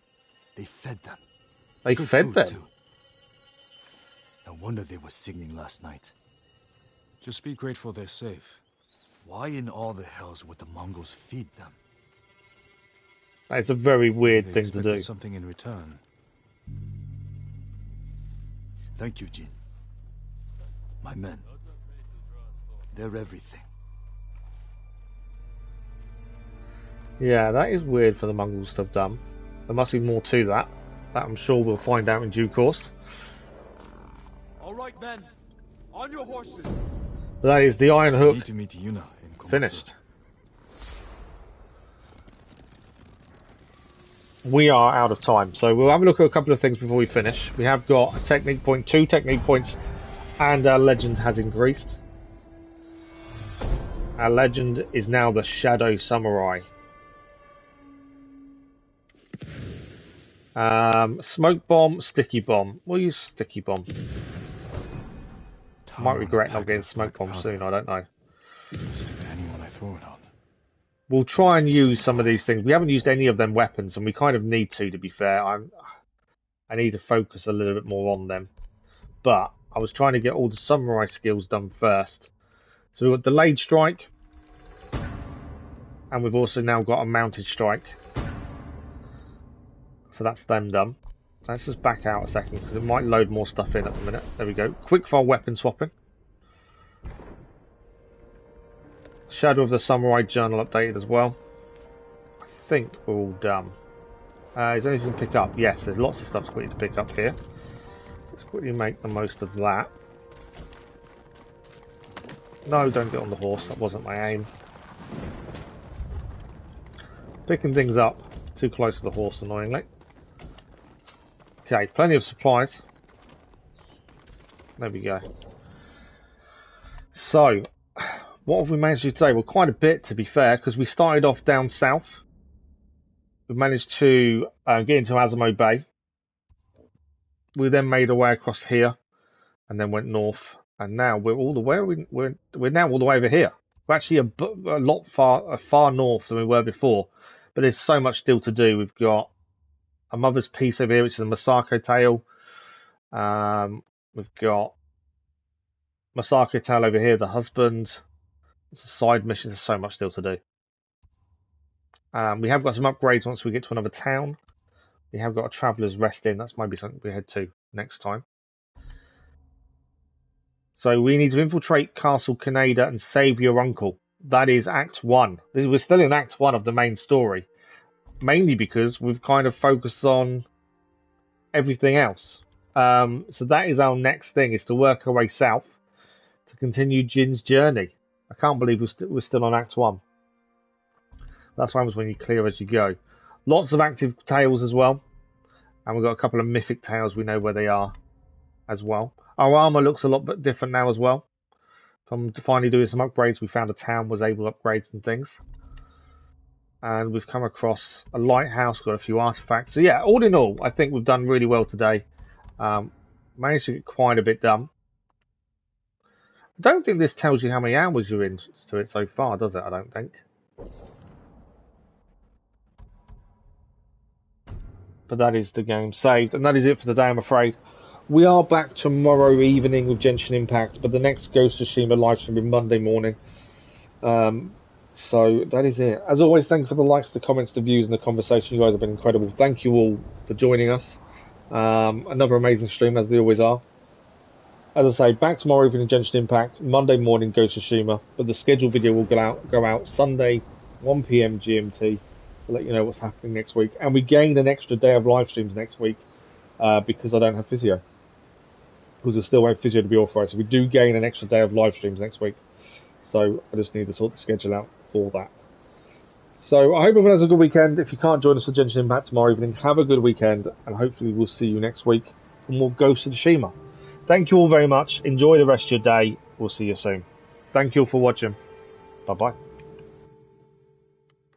They fed them. They Good fed food, them? too. No wonder they were singing last night. Just be grateful they're safe. Why in all the hells would the Mongols feed them? That's a very weird They thing to expected do. something in return. Thank you, Jin. My men. They're everything. Yeah, that is weird for the Mongols to have done. There must be more to that. That I'm sure we'll find out in due course. All right, men. On your horses. That is the Iron Hook Need to meet Yuna in Komatsu. finished. We are out of time, so we'll have a look at a couple of things before we finish. We have got a technique point, 2 technique points, and our legend has increased. Our legend is now the Shadow Samurai. Smoke bomb, sticky bomb. We'll use sticky bomb. Might regret not getting smoke bomb soon, I don't know. Stick to anyone I throw it on. We'll try and use some of these things. We haven't used any of them weapons, and we kind of need to be fair. I need to focus a little bit more on them. But I was trying to get all the samurai skills done first. So we've got delayed strike, and we've also now got a mounted strike. So that's them done. Let's just back out a second because it might load more stuff in at the minute. There we go. Quickfire weapon swapping. Shadow of the Samurai journal updated as well. I think we're all done. Is there anything to pick up? Yes, there's lots of stuff quickly to pick up here. Let's quickly make the most of that. No, don't get on the horse. That wasn't my aim. Picking things up. Too close to the horse, annoyingly. Okay, plenty of supplies. There we go. So, what have we managed to do today? Well, quite a bit, to be fair, because we started off down south. We managed to get into Azamo Bay. We then made our way across here, and then went north. And now we're all the way. We're now all the way over here. We're actually a lot far north than we were before, but there's so much still to do. We've got a Mother's Piece over here, which is a Masako Tale. We've got Masako Tale over here, the husband. It's a side mission. There's so much still to do. We have got some upgrades once we get to another town. We have got a Traveller's Rest Inn. That's maybe something we head to next time. So we need to infiltrate Castle Kaneda and save your uncle. That is Act 1. We're still in Act 1 of the main story. Mainly because we've kind of focused on everything else. So that is our next thing, is to work our way south to continue Jin's journey. I can't believe we're still on Act 1. That's what happens when you clear as you go. Lots of active tales as well. And we've got a couple of mythic tales. We know where they are as well. Our armour looks a lot bit different now as well. From finally doing some upgrades, we found a town was able to upgrade some things. and we've come across a lighthouse, got a few artifacts. So yeah, all in all, I think we've done really well today. Managed to get quite a bit done. I don't think this tells you how many hours you're into it so far, does it? I don't think. But that is the game saved, and that is it for today, I'm afraid. We are back tomorrow evening with Genshin Impact, but the next Ghost of Tsushima live stream will be Monday morning. So that is it. As always, thank you for the likes, the comments, the views, and the conversation. You guys have been incredible. Thank you all for joining us. Another amazing stream, as they always are. As I say, back tomorrow evening Genshin Impact, Monday morning Ghost of Tsushima, but the scheduled video will go out Sunday, 1 PM GMT, to let you know what's happening next week. And we gain an extra day of live streams next week because I don't have physio. Because I still wait physio to be authorised. So we do gain an extra day of live streams next week. So I just need to sort the schedule out for that. So I hope everyone has a good weekend. If you can't join us for Genshin Impact tomorrow evening, have a good weekend, and hopefully we'll see you next week for more Ghost of Tsushima. Thank you all very much. Enjoy the rest of your day. We'll see you soon. Thank you all for watching. Bye-bye.